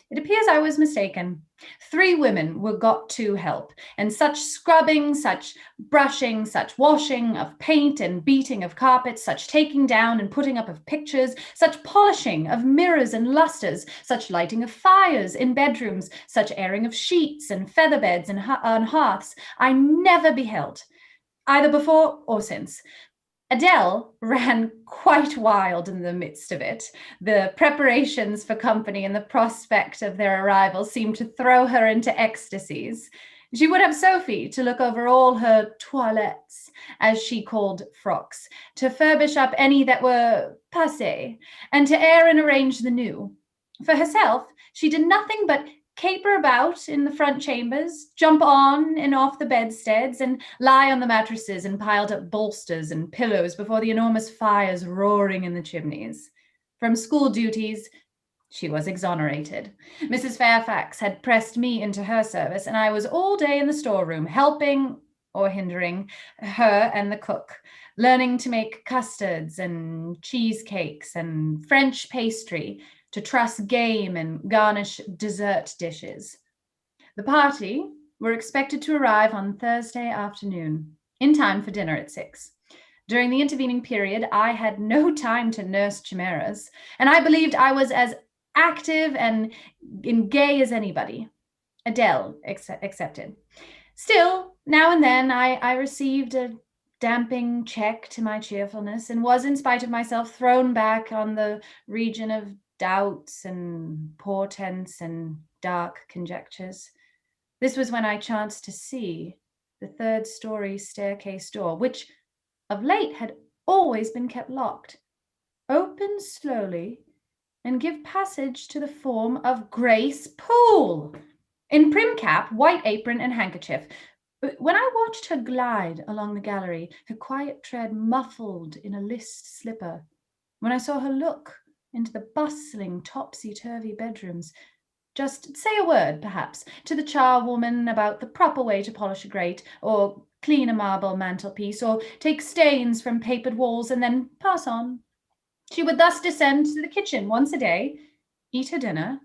it appears I was mistaken. 3 women were got to help, and such scrubbing, such brushing, such washing of paint and beating of carpets, such taking down and putting up of pictures, such polishing of mirrors and lustres, such lighting of fires in bedrooms, such airing of sheets and feather beds and on hearths, I never beheld, either before or since. Adele ran quite wild in the midst of it. The preparations for company and the prospect of their arrival seemed to throw her into ecstasies. She would have Sophie to look over all her toilettes, as she called frocks, to furbish up any that were passé, and to air and arrange the new. For herself, she did nothing but caper about in the front chambers, jump on and off the bedsteads, and lie on the mattresses and piled up bolsters and pillows before the enormous fires roaring in the chimneys. From school duties, she was exonerated. Mrs. Fairfax had pressed me into her service, and I was all day in the storeroom, helping or hindering her and the cook, learning to make custards and cheesecakes and French pastry, to truss game and garnish dessert dishes. The party were expected to arrive on Thursday afternoon, in time for dinner at 6. During the intervening period, I had no time to nurse chimeras, and I believed I was as active and gay as anybody, Adele excepted. Still, now and then I received a damping check to my cheerfulness, and was, in spite of myself, thrown back on the region of doubts and portents and dark conjectures. This was when I chanced to see the 3rd-story staircase door, which of late had always been kept locked, open slowly and give passage to the form of Grace Poole, in prim cap, white apron, and handkerchief. But when I watched her glide along the gallery, her quiet tread muffled in a list slipper, when I saw her look into the bustling, topsy-turvy bedrooms, just say a word, perhaps, to the charwoman about the proper way to polish a grate, or clean a marble mantelpiece, or take stains from papered walls, and then pass on. She would thus descend to the kitchen once a day, eat her dinner,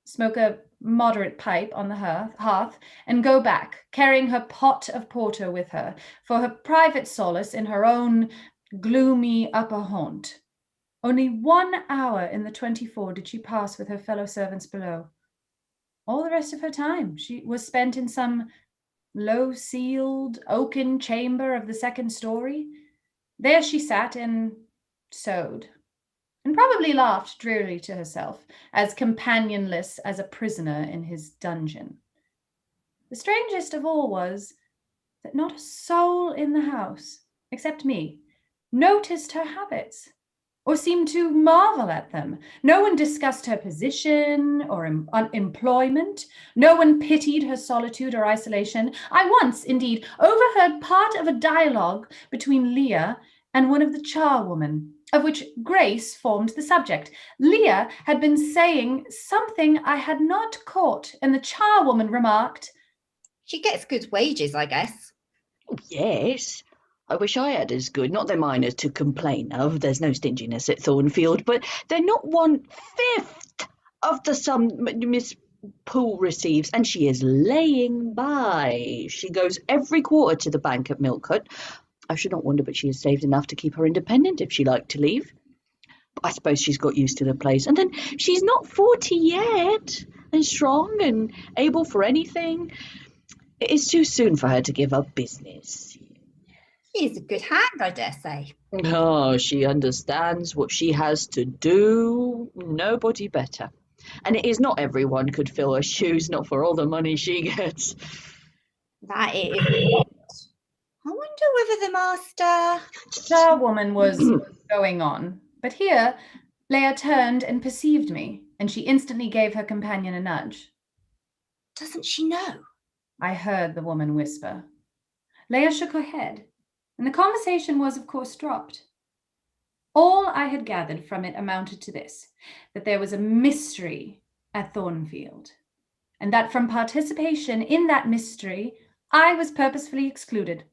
smoke a moderate pipe on the hearth, and go back, carrying her pot of porter with her, for her private solace in her own gloomy upper haunt. Only 1 hour in the 24 did she pass with her fellow servants below. All the rest of her time she was spent in some low-ceiled oaken chamber of the 2nd story. There she sat and sewed, and probably laughed drearily to herself, as companionless as a prisoner in his dungeon. The strangest of all was that not a soul in the house, except me, noticed her habits, or seemed to marvel at them. No one discussed her position or employment. No one pitied her solitude or isolation. I once, indeed, overheard part of a dialogue between Leah and one of the charwomen, of which Grace formed the subject. Leah had been saying something I had not caught, and the charwoman remarked, She gets good wages, I guess. Oh, yes. I wish I had as good. Not that mine are to complain of. There's no stinginess at Thornfield, but they're not 1/5 of the sum Miss Poole receives, and she is laying by. She goes every quarter to the bank at Millcote. I should not wonder but she has saved enough to keep her independent if she liked to leave. But I suppose she's got used to the place. And then she's not 40 yet, and strong and able for anything. It is too soon for her to give up business. She's a good hand, I dare say. Oh, she understands what she has to do. Nobody better. And it is not everyone could fill her shoes, not for all the money she gets. That is. I wonder whether the master. The charwoman was going on, but here Leia turned and perceived me, and she instantly gave her companion a nudge. Doesn't she know? I heard the woman whisper. Leia shook her head, and the conversation was, of course, dropped. All I had gathered from it amounted to this, that there was a mystery at Thornfield, and that from participation in that mystery, I was purposefully excluded.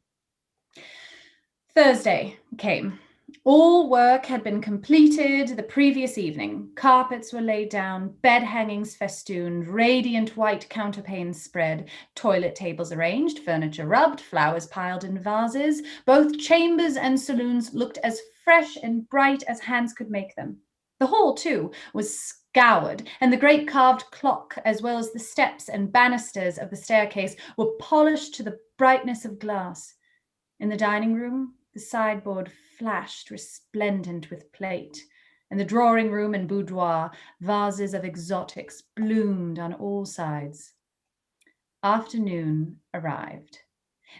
Thursday came. All work had been completed the previous evening. Carpets were laid down, bed hangings festooned, radiant white counterpanes spread, toilet tables arranged, furniture rubbed, flowers piled in vases. Both chambers and saloons looked as fresh and bright as hands could make them. The hall, too, was scoured, and the great carved clock, as well as the steps and banisters of the staircase, were polished to the brightness of glass. In the dining room, the sideboard flashed resplendent with plate, and the drawing room and boudoir, vases of exotics bloomed on all sides. Afternoon arrived.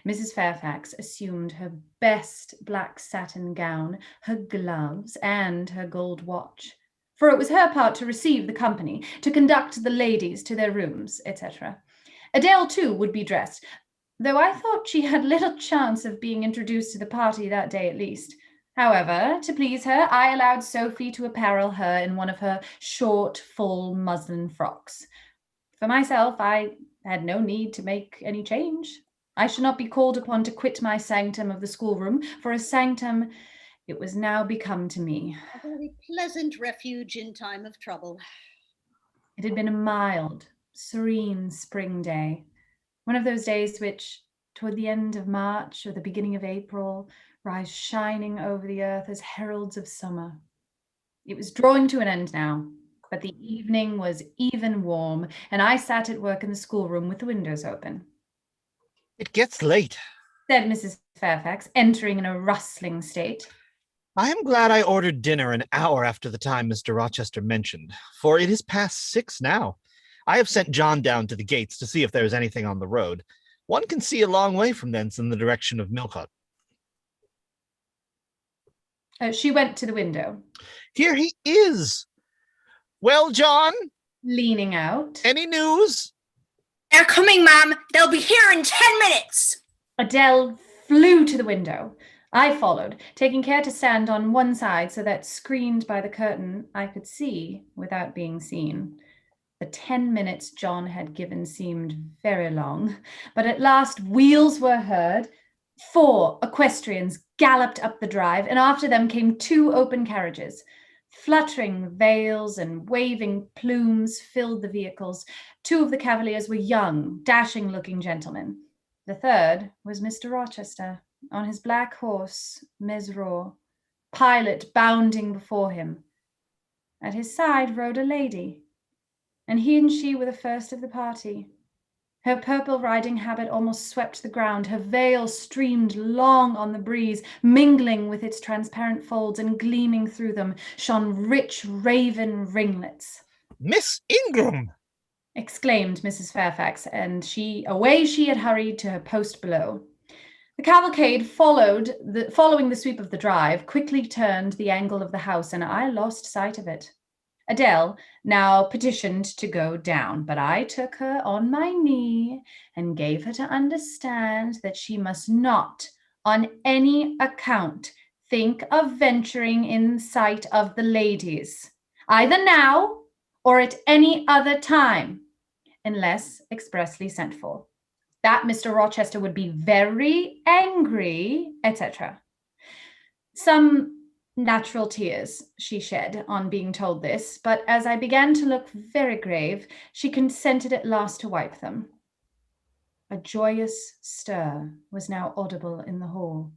Mrs. Fairfax assumed her best black satin gown, her gloves, and her gold watch, for it was her part to receive the company, to conduct the ladies to their rooms, etc. Adele, too, would be dressed, though I thought she had little chance of being introduced to the party that day at least. However, to please her, I allowed Sophie to apparel her in one of her short, full muslin frocks. For myself, I had no need to make any change. I should not be called upon to quit my sanctum of the schoolroom, for a sanctum it was now become to me. A very pleasant refuge in time of trouble. It had been a mild, serene spring day, one of those days which, toward the end of March or the beginning of April, rise shining over the earth as heralds of summer. It was drawing to an end now, but the evening was even warm, and I sat at work in the schoolroom with the windows open. It gets late, said Mrs. Fairfax, entering in a rustling state. I am glad I ordered dinner an hour after the time Mr. Rochester mentioned, for it is past 6 now. I have sent John down to the gates to see if there is anything on the road. One can see a long way from thence in the direction of Millcote. She went to the window. Here he is. Well, John? Leaning out. Any news? They're coming, ma'am. They'll be here in 10 minutes. Adele flew to the window. I followed, taking care to stand on one side so that, screened by the curtain, I could see without being seen. The 10 minutes John had given seemed very long, but at last wheels were heard. 4 equestrians galloped up the drive, and after them came 2 open carriages. Fluttering veils and waving plumes filled the vehicles. 2 of the cavaliers were young, dashing-looking gentlemen. The third was Mr. Rochester, on his black horse, Mesrour, Pilot bounding before him. At his side rode a lady, and he and she were the first of the party. Her purple riding habit almost swept the ground. Her veil streamed long on the breeze, mingling with its transparent folds, and gleaming through them shone rich raven ringlets. Miss Ingram! Exclaimed Mrs. Fairfax, and away she had hurried to her post below. The cavalcade, following the sweep of the drive, quickly turned the angle of the house, and I lost sight of it. Adele now petitioned to go down, but I took her on my knee and gave her to understand that she must not, on any account, think of venturing in sight of the ladies, either now or at any other time, unless expressly sent for. That Mr. Rochester would be very angry, etc. Some natural tears she shed on being told this, but as I began to look very grave, she consented at last to wipe them. A joyous stir was now audible in the hall.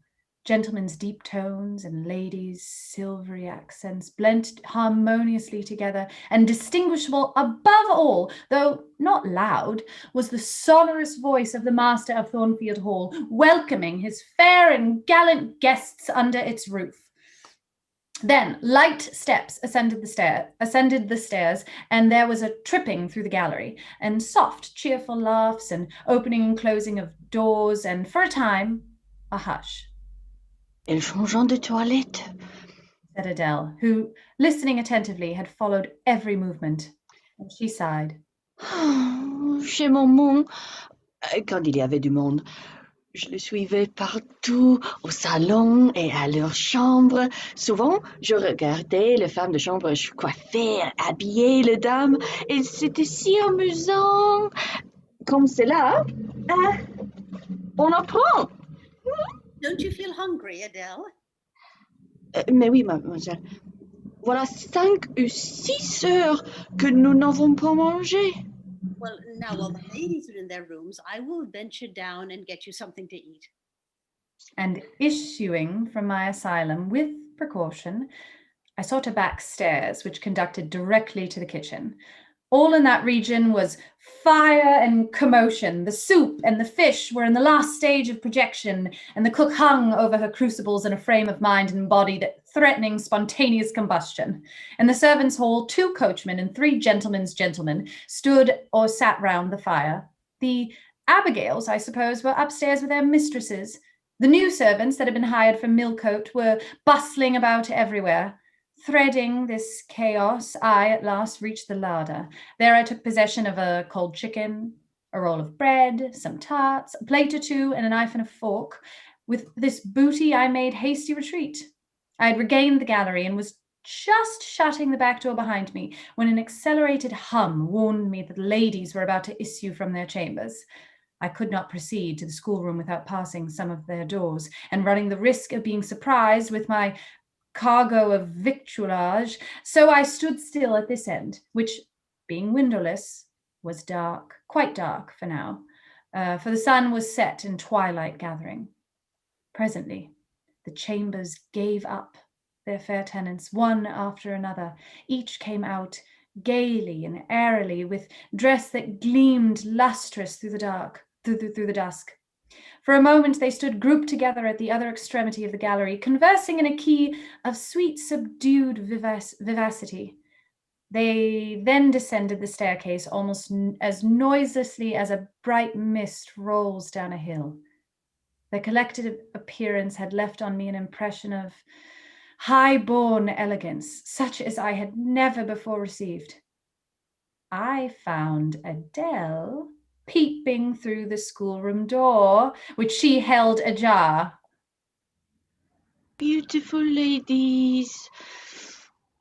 Gentlemen's deep tones and ladies' silvery accents blent harmoniously together, and distinguishable above all, though not loud, was the sonorous voice of the master of Thornfield Hall, welcoming his fair and gallant guests under its roof. Then light steps ascended the stairs, and there was a tripping through the gallery, and soft, cheerful laughs, and opening and closing of doors, and for a time, a hush. Elle changeant de toilette, said Adele, who, listening attentively, had followed every movement. And she sighed. Chez Maman, quand il y avait du monde, je le suivais partout, au salon et à leur chambre. Souvent, je regardais les femmes de chambre coiffer, habiller les dames, et c'était si amusant. Comme cela, on apprend. Don't you feel hungry, Adele? Mais oui, mademoiselle. Voilà 5 ou 6 heures que nous n'avons pas mangé. Well, now while the ladies are in their rooms, I will venture down and get you something to eat. And issuing from my asylum with precaution, I sought a back stairs which conducted directly to the kitchen. All in that region was fire and commotion. The soup and the fish were in the last stage of projection, and the cook hung over her crucibles in a frame of mind and body that threatening spontaneous combustion. In the servants' hall, 2 coachmen and 3 gentlemen's gentlemen stood or sat round the fire. The Abigails, I suppose, were upstairs with their mistresses. The new servants that had been hired for Millcote were bustling about everywhere. Threading this chaos, I at last reached the larder. There I took possession of a cold chicken, a roll of bread, some tarts, a plate or 2, and a knife and a fork. With this booty, I made hasty retreat. I had regained the gallery and was just shutting the back door behind me when an accelerated hum warned me that the ladies were about to issue from their chambers. I could not proceed to the schoolroom without passing some of their doors and running the risk of being surprised with my cargo of victuallage, so I stood still at this end, which, being windowless, was dark, quite dark for now, for the sun was set and twilight gathering. Presently, the chambers gave up their fair tenants, one after another. Each came out gaily and airily, with dress that gleamed lustrous through the dusk. For a moment they stood grouped together at the other extremity of the gallery, conversing in a key of sweet, subdued vivacity. They then descended the staircase almost as noiselessly as a bright mist rolls down a hill. Their collective appearance had left on me an impression of high-born elegance, such as I had never before received. I found Adele peeping through the schoolroom door, which she held ajar. Beautiful ladies.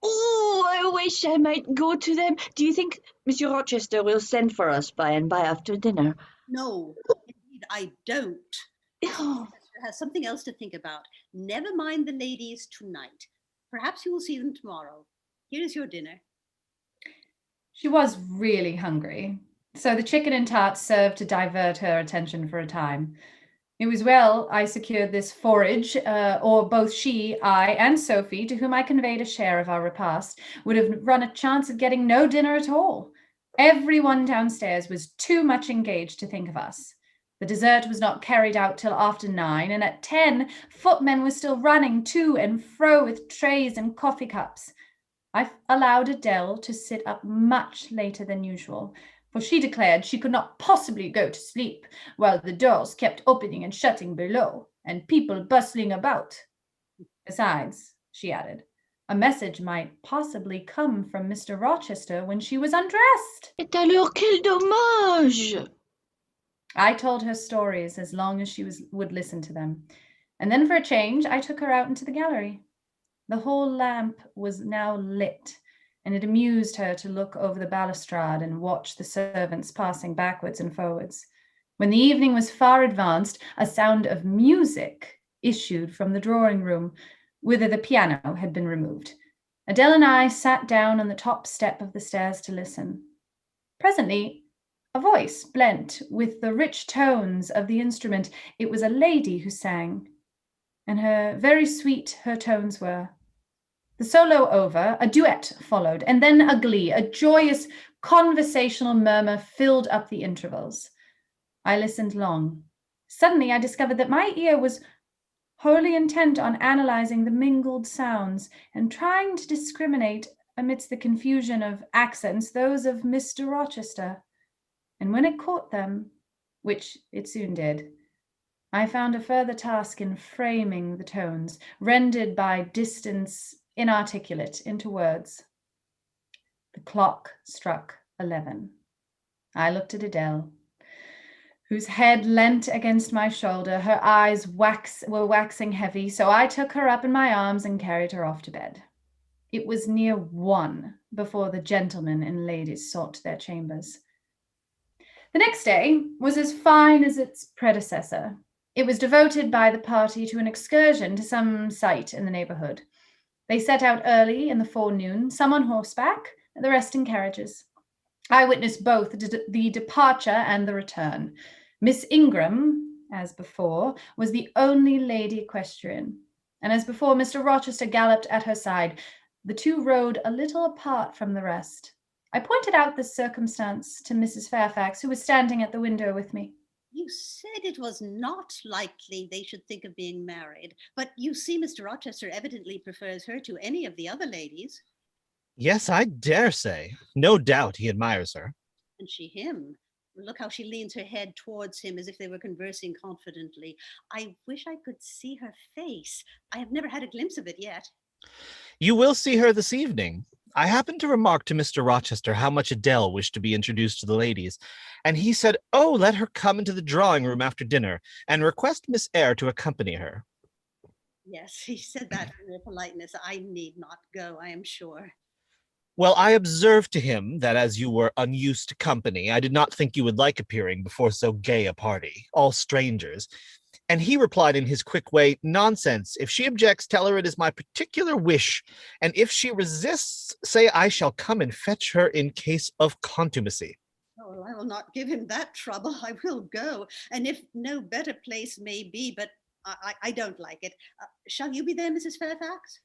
Oh, I wish I might go to them. Do you think Monsieur Rochester will send for us by and by after dinner? No, indeed, I don't. Oh, Rochester has something else to think about. Never mind the ladies tonight. Perhaps you will see them tomorrow. Here is your dinner. She was really hungry, so the chicken and tarts served to divert her attention for a time. It was well I secured this forage, or both she, I, and Sophie, to whom I conveyed a share of our repast, would have run a chance of getting no dinner at all. Everyone downstairs was too much engaged to think of us. The dessert was not carried out till after 9, and at 10, footmen were still running to and fro with trays and coffee cups. I allowed Adele to sit up much later than usual, for she declared she could not possibly go to sleep while the doors kept opening and shutting below, and people bustling about. Besides, she added, a message might possibly come from Mr. Rochester when she was undressed. et alors quel dommage! I told her stories as long as she would listen to them, and then for a change I took her out into the gallery. The hall lamp was now lit, and it amused her to look over the balustrade and watch the servants passing backwards and forwards. When the evening was far advanced, a sound of music issued from the drawing room, whither the piano had been removed. Adele and I sat down on the top step of the stairs to listen. Presently, a voice blent with the rich tones of the instrument. It was a lady who sang, and very sweet her tones were. The solo over, a duet followed, and then a glee, a joyous conversational murmur filled up the intervals. I listened long. Suddenly I discovered that my ear was wholly intent on analyzing the mingled sounds and trying to discriminate amidst the confusion of accents those of Mr. Rochester. And when it caught them, which it soon did, I found a further task in framing the tones, rendered by distance inarticulate into words. The clock struck 11. I looked at Adele, whose head leant against my shoulder. Her eyes were waxing heavy, so I took her up in my arms and carried her off to bed. It was near 1 before the gentlemen and ladies sought their chambers. The next day was as fine as its predecessor. It was devoted by the party to an excursion to some site in the neighborhood. They set out early in the forenoon, some on horseback, and the rest in carriages. I witnessed both the departure and the return. Miss Ingram, as before, was the only lady equestrian, and as before, Mr. Rochester galloped at her side. The two rode a little apart from the rest. I pointed out this circumstance to Mrs. Fairfax, who was standing at the window with me. You said it was not likely they should think of being married, but you see Mr. Rochester evidently prefers her to any of the other ladies. Yes, I dare say. No doubt he admires her. And she him. Look how she leans her head towards him as if they were conversing confidently. I wish I could see her face. I have never had a glimpse of it yet. You will see her this evening. I happened to remark to Mr. Rochester how much Adele wished to be introduced to the ladies, and he said, "Oh, let her come into the drawing room after dinner, and request Miss Eyre to accompany her." Yes, he said that in all politeness. I need not go, I am sure. Well, I observed to him that as you were unused to company, I did not think you would like appearing before so gay a party, all strangers. And he replied in his quick way, "Nonsense. If she objects, tell her it is my particular wish. And if she resists, say I shall come and fetch her in case of contumacy." Oh, I will not give him that trouble. I will go. And if no better place may be, but I don't like it. Shall you be there, Mrs. Fairfax?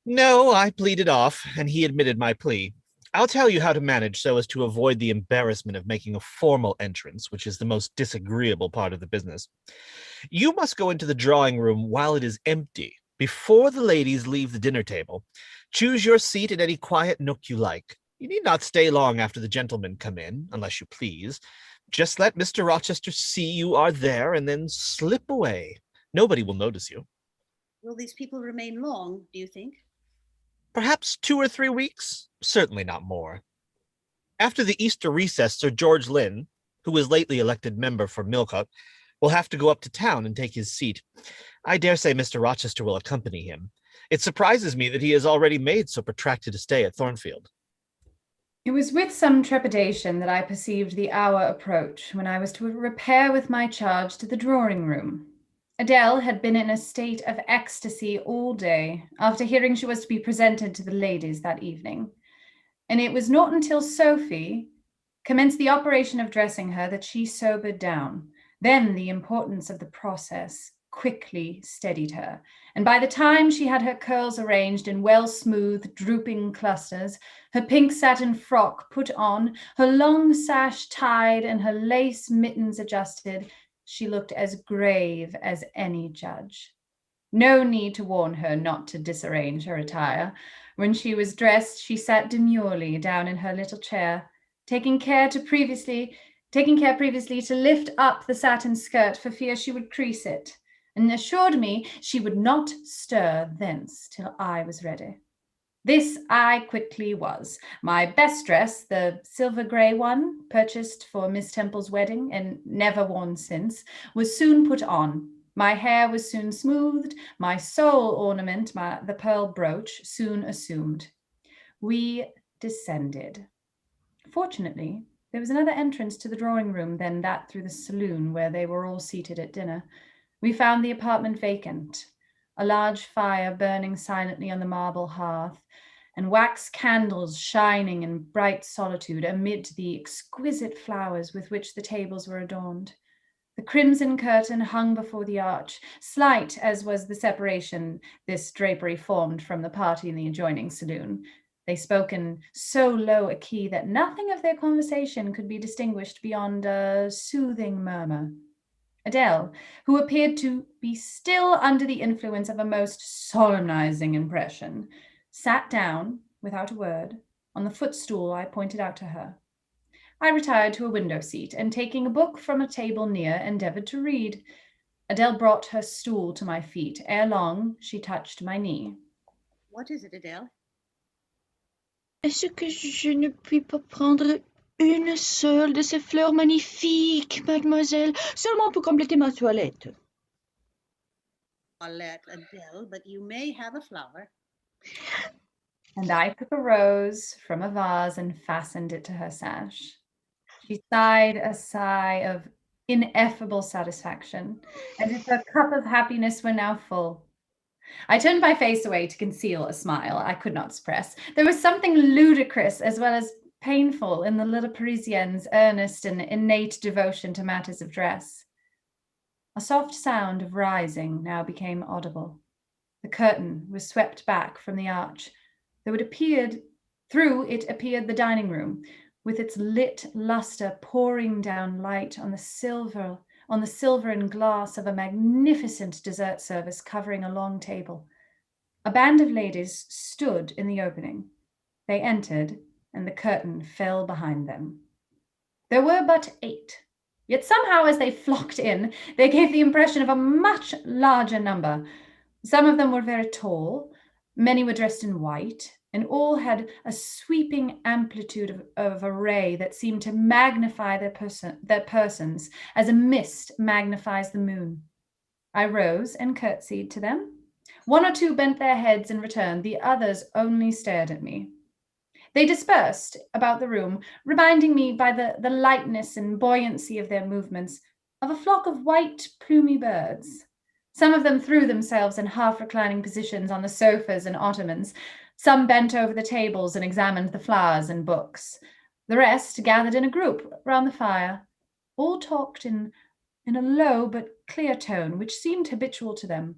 No, I pleaded off, and he admitted my plea. I'll tell you how to manage so as to avoid the embarrassment of making a formal entrance, which is the most disagreeable part of the business. You must go into the drawing room while it is empty, before the ladies leave the dinner table. Choose your seat in any quiet nook you like. You need not stay long after the gentlemen come in, unless you please. Just let Mr. Rochester see you are there, and then slip away. Nobody will notice you. Will these people remain long, do you think? Perhaps 2 or 3 weeks, certainly not more. After the Easter recess, Sir George Lynn, who was lately elected member for Millcote, will have to go up to town and take his seat. I dare say Mr. Rochester will accompany him. It surprises me that he has already made so protracted a stay at Thornfield. It was with some trepidation that I perceived the hour approach when I was to repair with my charge to the drawing room. Adele had been in a state of ecstasy all day after hearing she was to be presented to the ladies that evening, and it was not until Sophie commenced the operation of dressing her that she sobered down. Then the importance of the process quickly steadied her, and by the time she had her curls arranged in well-smoothed, drooping clusters, her pink satin frock put on, her long sash tied, and her lace mittens adjusted, she looked as grave as any judge. No need to warn her not to disarrange her attire. When she was dressed, she sat demurely down in her little chair, taking care previously to lift up the satin skirt for fear she would crease it, and assured me she would not stir thence till I was ready. This I quickly was. My best dress, the silver grey one, purchased for Miss Temple's wedding and never worn since, was soon put on. My hair was soon smoothed, my sole ornament, the pearl brooch, soon assumed. We descended. Fortunately, there was another entrance to the drawing room than that through the saloon where they were all seated at dinner. We found the apartment vacant, a large fire burning silently on the marble hearth, and wax candles shining in bright solitude amid the exquisite flowers with which the tables were adorned. The crimson curtain hung before the arch. Slight as was the separation this drapery formed from the party in the adjoining saloon, they spoke in so low a key that nothing of their conversation could be distinguished beyond a soothing murmur. Adele, who appeared to be still under the influence of a most solemnizing impression, sat down, without a word, on the footstool I pointed out to her. I retired to a window seat, and taking a book from a table near, endeavored to read. Adele brought her stool to my feet. Ere long, she touched my knee. What is it, Adele? Est-ce que je ne puis pas prendre une seule de ces fleurs magnifiques, mademoiselle, seulement pour compléter ma toilette? Paulette, Adele, but you may have a flower. And I took a rose from a vase and fastened it to her sash. She sighed a sigh of ineffable satisfaction, as if her cup of happiness were now full. I turned my face away to conceal a smile I could not suppress. There was something ludicrous as well as painful in the little Parisienne's earnest and innate devotion to matters of dress. A soft sound of rising now became audible. The curtain was swept back from the arch. Through it appeared the dining room, with its lit luster pouring down light on the silver and glass of a magnificent dessert service covering a long table. A band of ladies stood in the opening. They entered, and the curtain fell behind them. There were but 8, yet somehow as they flocked in, they gave the impression of a much larger number. Some of them were very tall, many were dressed in white, and all had a sweeping amplitude of array that seemed to magnify their persons as a mist magnifies the moon. I rose and curtsied to them. 1 or 2 bent their heads in return. The others only stared at me. They dispersed about the room, reminding me by the lightness and buoyancy of their movements of a flock of white, plumy birds. Some of them threw themselves in half-reclining positions on the sofas and ottomans. Some bent over the tables and examined the flowers and books. The rest gathered in a group round the fire. All talked in a low but clear tone, which seemed habitual to them.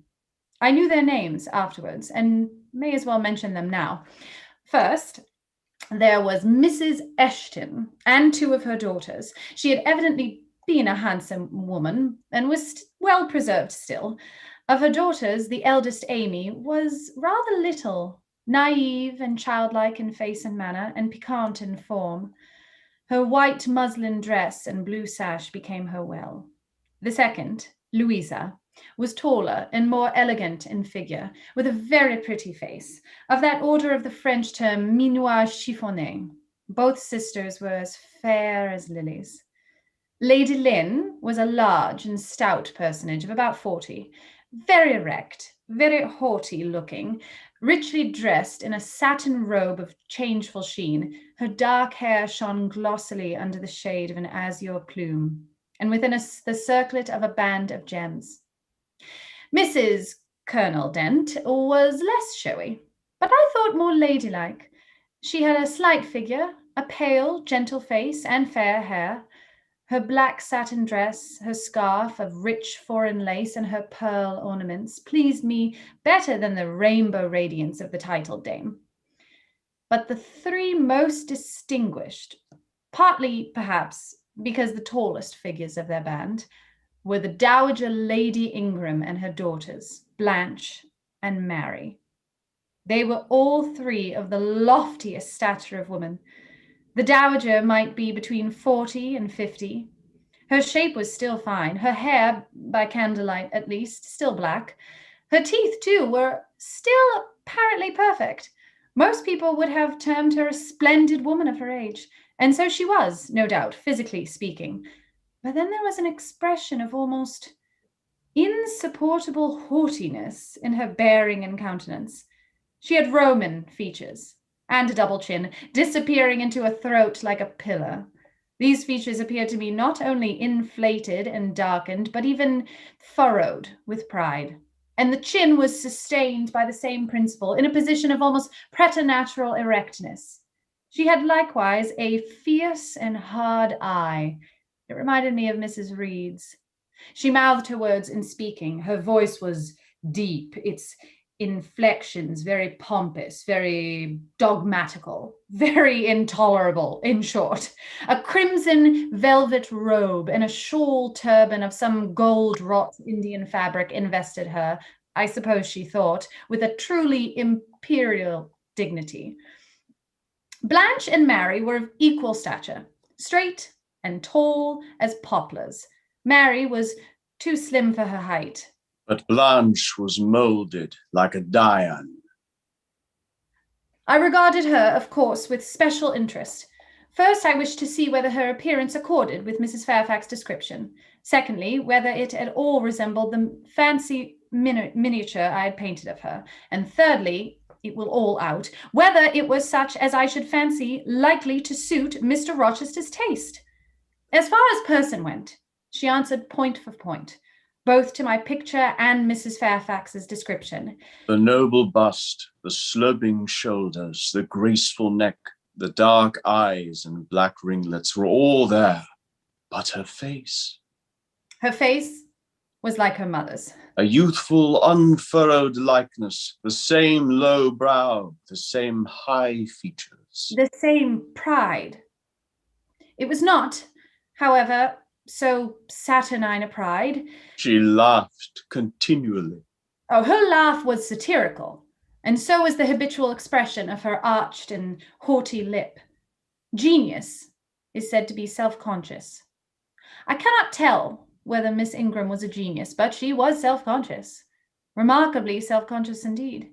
I knew their names afterwards, and may as well mention them now. First, there was Mrs. Eshton and 2 of her daughters. She had evidently been a handsome woman and was well preserved still. Of her daughters, the eldest, Amy, was rather little, naive and childlike in face and manner, and piquant in form. Her white muslin dress and blue sash became her well. The second, Louisa, was taller and more elegant in figure, with a very pretty face, of that order of the French term minois chiffonné. Both sisters were as fair as lilies. Lady Lynn was a large and stout personage of about 40, very erect, very haughty looking, richly dressed in a satin robe of changeful sheen. Her dark hair shone glossily under the shade of an azure plume, and within the circlet of a band of gems. Mrs. Colonel Dent was less showy, but I thought more ladylike. She had a slight figure, a pale, gentle face, and fair hair. Her black satin dress, her scarf of rich foreign lace, and her pearl ornaments pleased me better than the rainbow radiance of the titled dame. But the 3 most distinguished, partly perhaps because the tallest figures of their band, were the Dowager Lady Ingram and her daughters, Blanche and Mary. They were all 3 of the loftiest stature of woman. The Dowager might be between 40 and 50. Her shape was still fine, her hair, by candlelight at least, still black. Her teeth, too, were still apparently perfect. Most people would have termed her a splendid woman of her age, and so she was, no doubt, physically speaking. But then there was an expression of almost insupportable haughtiness in her bearing and countenance. She had Roman features and a double chin, disappearing into a throat like a pillar. These features appeared to me not only inflated and darkened, but even furrowed with pride. And the chin was sustained by the same principle in a position of almost preternatural erectness. She had likewise a fierce and hard eye. It reminded me of Mrs. Reed's. She mouthed her words in speaking. Her voice was deep, its inflections very pompous, very dogmatical, very intolerable, in short. A crimson velvet robe and a shawl turban of some gold-wrought Indian fabric invested her, I suppose she thought, with a truly imperial dignity. Blanche and Mary were of equal stature, straight and tall as poplars. Mary was too slim for her height. But Blanche was molded like a Dian. I regarded her, of course, with special interest. First, I wished to see whether her appearance accorded with Mrs. Fairfax's description. Secondly, whether it at all resembled the fancy miniature I had painted of her. And thirdly, it will all out, whether it was such as I should fancy likely to suit Mr. Rochester's taste. As far as person went, she answered point for point, both to my picture and Mrs. Fairfax's description. The noble bust, the sloping shoulders, the graceful neck, the dark eyes and black ringlets were all there, but her face. Her face was like her mother's. A youthful, unfurrowed likeness, the same low brow, the same high features. The same pride. It was not, however, so saturnine a pride. She laughed continually. Oh, her laugh was satirical, and so was the habitual expression of her arched and haughty lip. Genius is said to be self-conscious. I cannot tell whether Miss Ingram was a genius, but she was self-conscious, remarkably self-conscious indeed.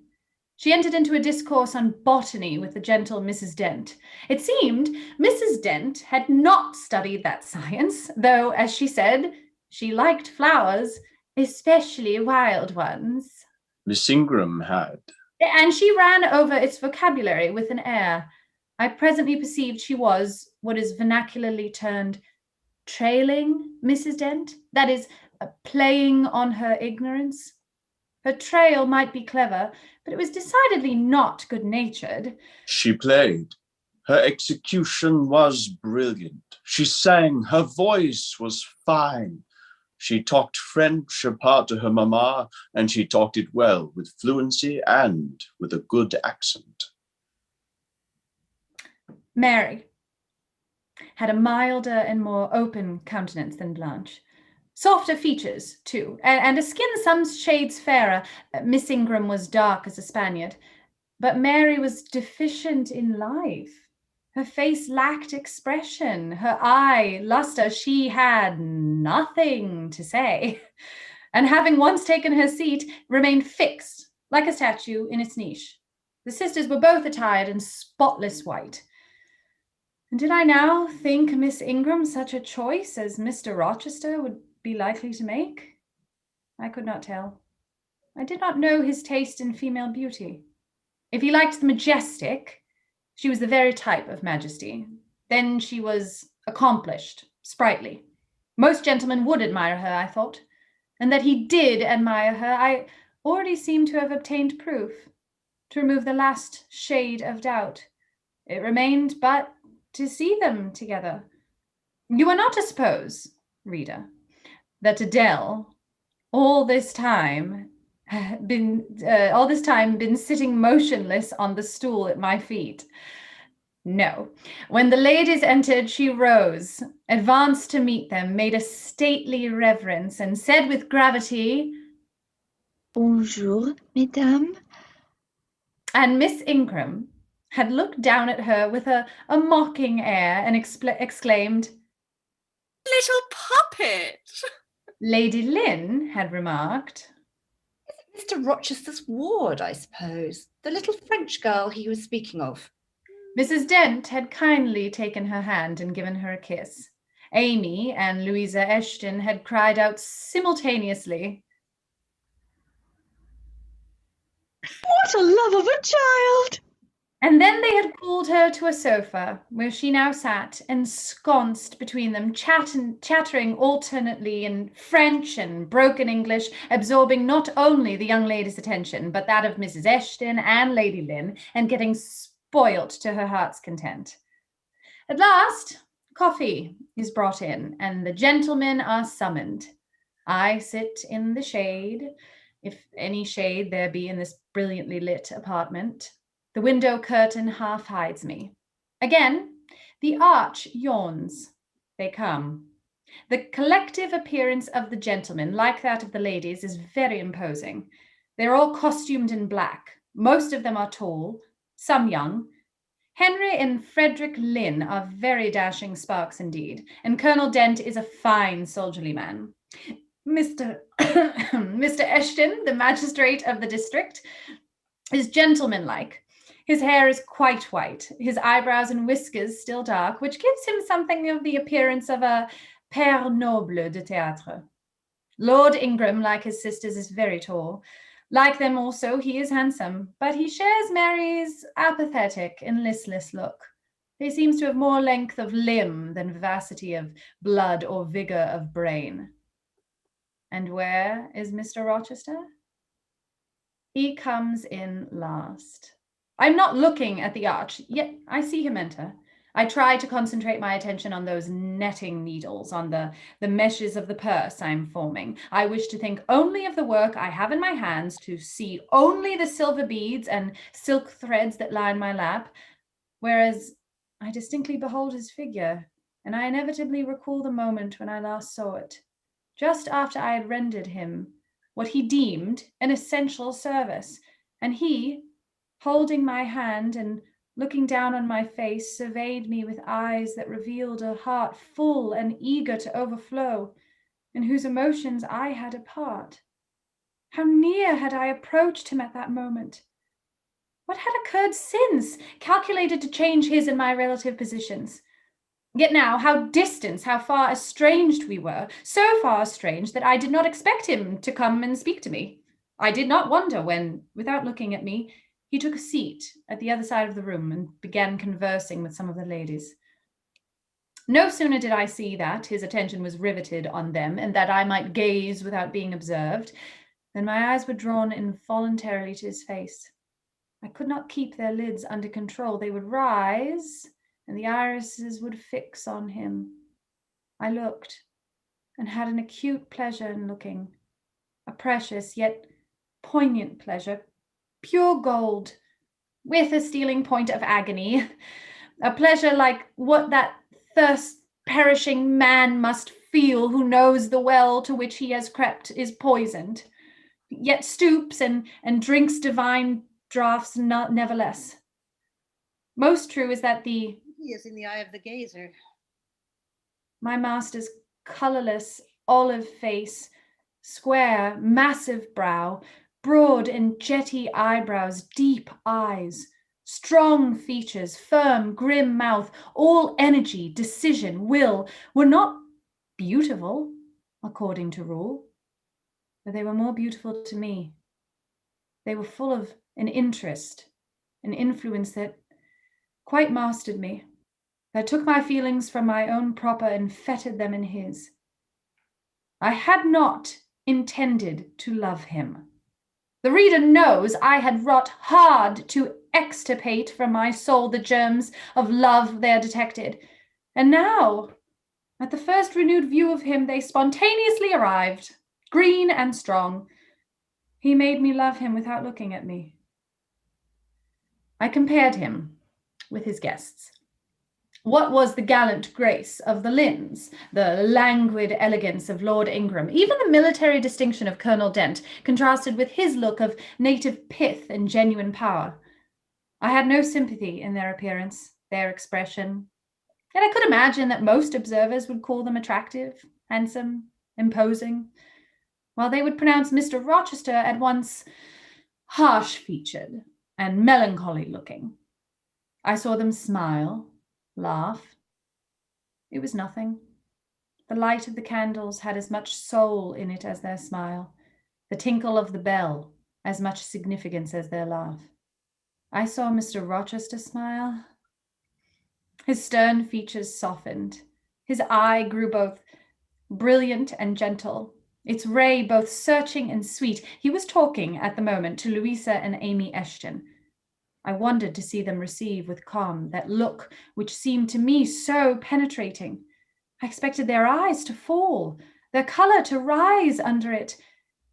She entered into a discourse on botany with the gentle Mrs. Dent. It seemed Mrs. Dent had not studied that science, though, as she said, she liked flowers, especially wild ones. Miss Ingram had. And she ran over its vocabulary with an air. I presently perceived she was what is vernacularly termed trailing Mrs. Dent, that is, playing on her ignorance. Her trail might be clever, but it was decidedly not good-natured. She played. Her execution was brilliant. She sang. Her voice was fine. She talked French apart to her mamma, and she talked it well, with fluency and with a good accent. Mary had a milder and more open countenance than Blanche. Softer features, too, and a skin some shades fairer. Miss Ingram was dark as a Spaniard, but Mary was deficient in life. Her face lacked expression, her eye luster. She had nothing to say, and having once taken her seat, remained fixed, like a statue, in its niche. The sisters were both attired in spotless white. And did I now think Miss Ingram such a choice as Mr. Rochester would be likely to make? I could not tell. I did not know his taste in female beauty. If he liked the majestic, she was the very type of majesty. Then she was accomplished, sprightly. Most gentlemen would admire her, I thought. And that he did admire her, I already seemed to have obtained proof, to remove the last shade of doubt. It remained but to see them together. You are not to suppose, reader, that Adele, all this time been sitting motionless on the stool at my feet. No. When the ladies entered, she rose, advanced to meet them, made a stately reverence, and said with gravity, "Bonjour, mesdames." And Miss Ingram had looked down at her with a mocking air and exclaimed, "Little puppet!" Lady Lynn had remarked, Mr. Rochester's ward, I suppose. The little French girl he was speaking of. Mrs. Dent had kindly taken her hand and given her a kiss. Amy and Louisa Eshton had cried out simultaneously, What a love of a child! And then they had pulled her to a sofa, where she now sat, ensconced between them, chattering alternately in French and broken English, absorbing not only the young lady's attention, but that of Mrs. Eshton and Lady Lynn, and getting spoilt to her heart's content. At last, coffee is brought in, and the gentlemen are summoned. I sit in the shade, if any shade there be in this brilliantly lit apartment. The window curtain half hides me. Again, the arch yawns. They come. The collective appearance of the gentlemen, like that of the ladies, is very imposing. They're all costumed in black. Most of them are tall, some young. Henry and Frederick Lynn are very dashing sparks indeed, and Colonel Dent is a fine soldierly man. Mr. Eshton, the magistrate of the district, is gentlemanlike. His hair is quite white, his eyebrows and whiskers still dark, which gives him something of the appearance of a père noble de théâtre. Lord Ingram, like his sisters, is very tall. Like them also, he is handsome, but he shares Mary's apathetic and listless look. He seems to have more length of limb than vivacity of blood or vigor of brain. And where is Mr. Rochester? He comes in last. I'm not looking at the arch, yet I see him enter. I try to concentrate my attention on those netting needles, on the meshes of the purse I'm forming. I wish to think only of the work I have in my hands, to see only the silver beads and silk threads that line my lap, whereas I distinctly behold his figure, and I inevitably recall the moment when I last saw it, just after I had rendered him what he deemed an essential service, and he, holding my hand and looking down on my face, surveyed me with eyes that revealed a heart full and eager to overflow, in whose emotions I had a part. How near had I approached him at that moment? What had occurred since, calculated to change his and my relative positions? Yet now, how distant, how far estranged we were, so far estranged that I did not expect him to come and speak to me. I did not wonder when, without looking at me, he took a seat at the other side of the room and began conversing with some of the ladies. No sooner did I see that his attention was riveted on them and that I might gaze without being observed, than my eyes were drawn involuntarily to his face. I could not keep their lids under control. They would rise, and the irises would fix on him. I looked, and had an acute pleasure in looking, a precious yet poignant pleasure, pure gold, with a stealing point of agony, a pleasure like what that thirst-perishing man must feel who knows the well to which he has crept is poisoned, yet stoops and drinks divine draughts nevertheless. Most true is that He is in the eye of the gazer. my master's colorless olive face, square, massive brow, broad and jetty eyebrows, deep eyes, strong features, firm, grim mouth, all energy, decision, will, were not beautiful, according to rule, but they were more beautiful to me. They were full of an interest, an influence that quite mastered me, that took my feelings from my own proper and fettered them in his. I had not intended to love him. The reader knows I had wrought hard to extirpate from my soul the germs of love there detected, and now, at the first renewed view of him, they spontaneously arrived, green and strong. He made me love him without looking at me. I compared him with his guests. What was the gallant grace of the Lynns, the languid elegance of Lord Ingram, even the military distinction of Colonel Dent, contrasted with his look of native pith and genuine power? I had no sympathy in their appearance, their expression, yet I could imagine that most observers would call them attractive, handsome, imposing, while they would pronounce Mr. Rochester at once harsh-featured and melancholy-looking. I saw them smile, laugh. It was nothing. The light of the candles had as much soul in it as their smile, the tinkle of the bell as much significance as their laugh. I saw Mr. Rochester smile. His stern features softened. His eye grew both brilliant and gentle, its ray both searching and sweet. He was talking at the moment to Louisa and Amy Eshton. I wondered to see them receive with calm that look which seemed to me so penetrating. I expected their eyes to fall, their color to rise under it,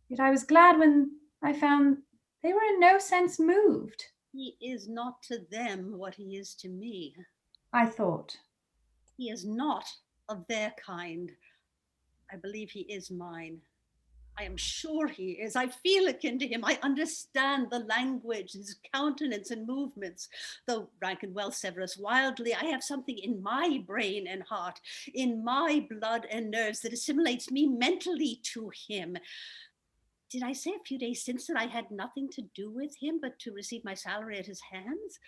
yet I was glad when I found they were in no sense moved. He is not to them what he is to me. I thought. He is not of their kind. I believe he is mine. I am sure he is. I feel akin to him. I understand the language, his countenance and movements. Though rank and wealth sever us wildly, I have something in my brain and heart, in my blood and nerves that assimilates me mentally to him. Did I say a few days since that I had nothing to do with him but to receive my salary at his hands?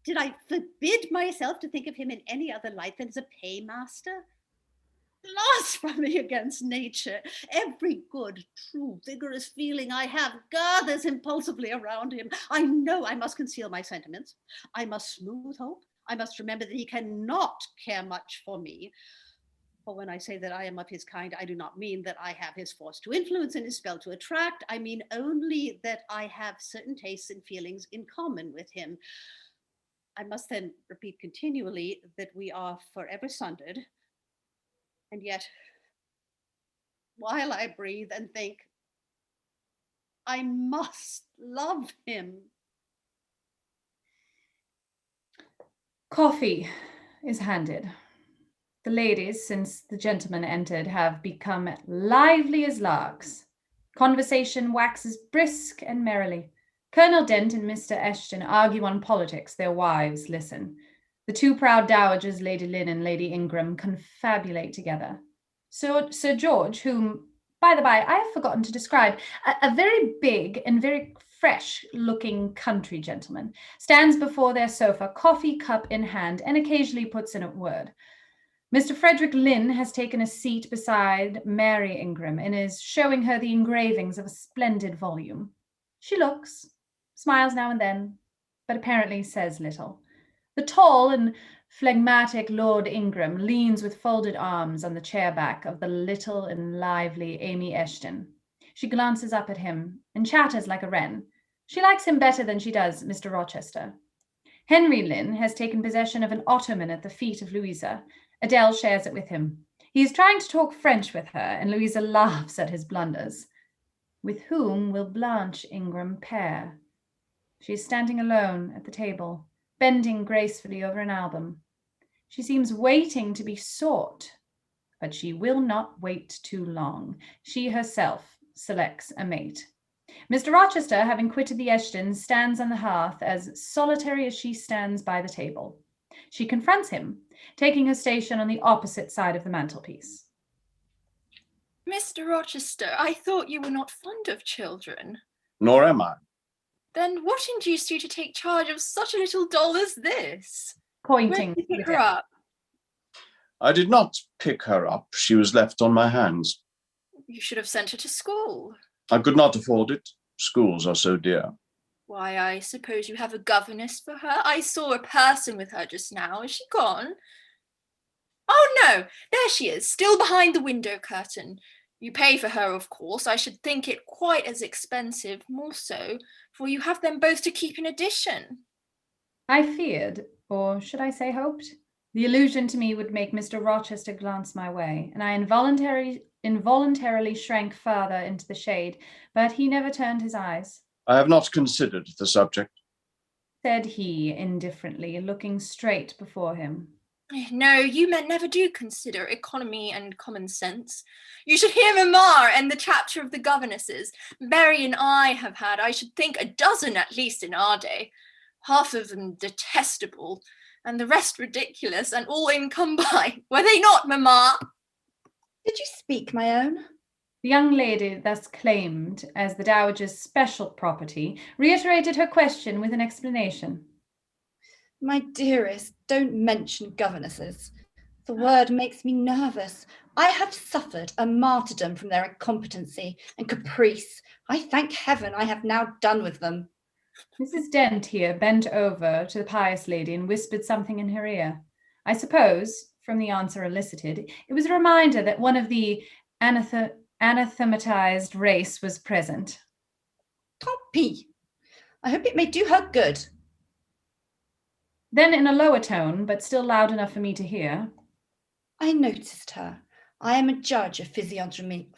Did I forbid myself to think of him in any other light than as a paymaster? Blasphemy against nature. Every good, true, vigorous feeling I have gathers impulsively around him. I know I must conceal my sentiments. I must smooth hope. I must remember that he cannot care much for me. For when I say that I am of his kind, I do not mean that I have his force to influence and his spell to attract. I mean only that I have certain tastes and feelings in common with him. I must then repeat continually that we are forever sundered. And yet, while I breathe and think, I must love him. Coffee is handed. The ladies, since the gentlemen entered, have become lively as larks. Conversation waxes brisk and merrily. Colonel Dent and Mr. Eshton argue on politics, their wives listen. The two proud dowagers, Lady Lynn and Lady Ingram, confabulate together. Sir George, whom, by the by, I have forgotten to describe, a very big and very fresh-looking country gentleman, stands before their sofa, coffee cup in hand, and occasionally puts in a word. Mr. Frederick Lynn has taken a seat beside Mary Ingram and is showing her the engravings of a splendid volume. She looks, smiles now and then, but apparently says little. The tall and phlegmatic Lord Ingram leans with folded arms on the chair back of the little and lively Amy Eshton. She glances up at him and chatters like a wren. She likes him better than she does Mr. Rochester. Henry Lynn has taken possession of an ottoman at the feet of Louisa. Adele shares it with him. He is trying to talk French with her, and Louisa laughs at his blunders. With whom will Blanche Ingram pair? She is standing alone at the table, bending gracefully over an album. She seems waiting to be sought, but she will not wait too long. She herself selects a mate. Mr. Rochester, having quitted the Eshtons, stands on the hearth as solitary as she stands by the table. She confronts him, taking her station on the opposite side of the mantelpiece. Mr. Rochester, I thought you were not fond of children. Nor am I. Then what induced you to take charge of such a little doll as this? Pointing Where did you to pick her up? I did not pick her up. She was left on my hands. You should have sent her to school. I could not afford it. Schools are so dear. Why, I suppose you have a governess for her. I saw a person with her just now. Is she gone? Oh, no, there she is, still behind the window curtain. You pay for her, of course. I should think it quite as expensive, more so, for you have them both to keep in addition. I feared, or should I say hoped, the allusion to me would make Mr. Rochester glance my way, and I involuntarily shrank farther into the shade, but he never turned his eyes. I have not considered the subject, said he indifferently, looking straight before him. No, you men never do consider economy and common sense. You should hear Mamma and the chapter of the governesses. Mary and I have had, I should think, a dozen at least in our day. Half of them detestable, and the rest ridiculous, and all in combine. Were they not, Mamma? Did you speak, my own? The young lady, thus claimed as the dowager's special property, reiterated her question with an explanation. My dearest, don't mention governesses. The word makes me nervous. I have suffered a martyrdom from their incompetency and caprice. I thank heaven I have now done with them. Mrs. Dent here bent over to the pious lady and whispered something in her ear. I suppose, from the answer elicited, it was a reminder that one of the anathematized race was present. Tant pis. I hope it may do her good. Then in a lower tone, but still loud enough for me to hear. I noticed her. I am a judge of physiognomy,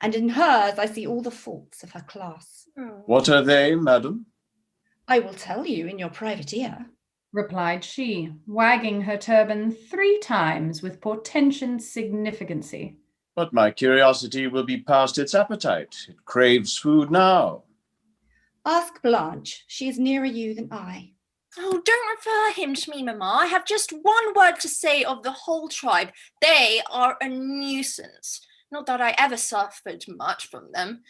and in hers I see all the faults of her class. What are they, madam? I will tell you in your private ear, replied she, wagging her turban 3 times with portentous significancy. But my curiosity will be past its appetite. It craves food now. Ask Blanche. She is nearer you than I. Oh, don't refer him to me, Mamma. I have just one word to say of the whole tribe. They are a nuisance. Not that I ever suffered much from them.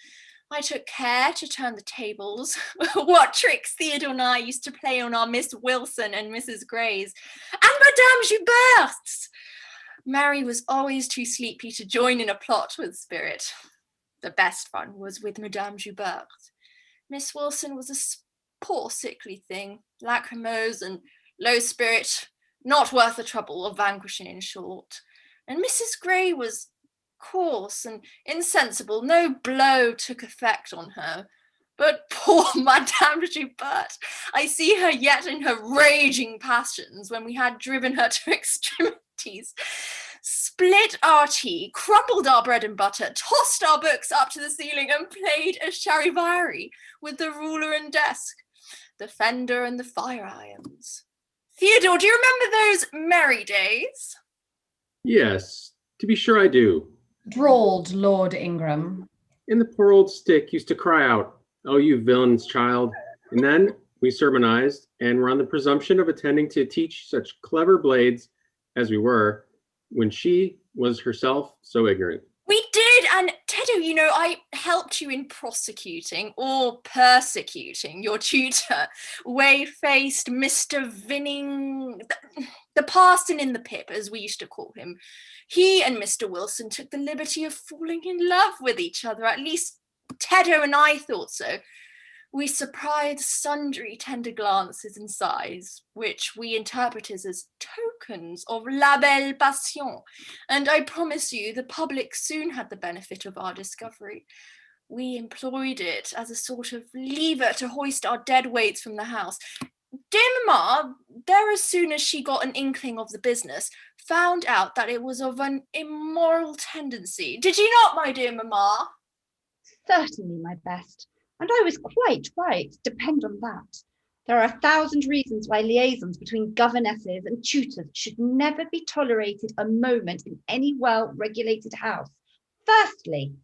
I took care to turn the tables. What tricks Theodore and I used to play on our Miss Wilson and Mrs. Greys. And Madame Joubert's! Mary was always too sleepy to join in a plot with Spirit. The best fun was with Madame Joubert. Miss Wilson was a poor sickly thing, lachrymose and low spirit, not worth the trouble of vanquishing, in short. And Mrs. Grey was coarse and insensible. No blow took effect on her. But poor Madame Joubert, I see her yet in her raging passions when we had driven her to extremities. Split our tea, crumbled our bread and butter, tossed our books up to the ceiling, and played a charivari with the ruler and desk, the fender and the fire irons. Theodore, do you remember those merry days? Yes, to be sure I do. Drawled Lord Ingram. And the poor old stick used to cry out, "Oh, you villain's child." And then we sermonized and were on the presumption of attending to teach such clever blades as we were, when she was herself so ignorant. We did, and Teddo, you know, I helped you in prosecuting or persecuting your tutor, whey-faced Mr. Vinning, the parson in the pip, as we used to call him. He and Mr. Wilson took the liberty of falling in love with each other, at least Teddo and I thought so. We surprised sundry tender glances and sighs, which we interpreted as tokens of la belle passion, and I promise you the public soon had the benefit of our discovery. We employed it as a sort of lever to hoist our dead weights from the house. Dear Mamma, there as soon as she got an inkling of the business, found out that it was of an immoral tendency. Did you not, my dear Mamma? Certainly, my best. And I was quite right, depend on that. There are 1,000 reasons why liaisons between governesses and tutors should never be tolerated a moment in any well-regulated house. Firstly,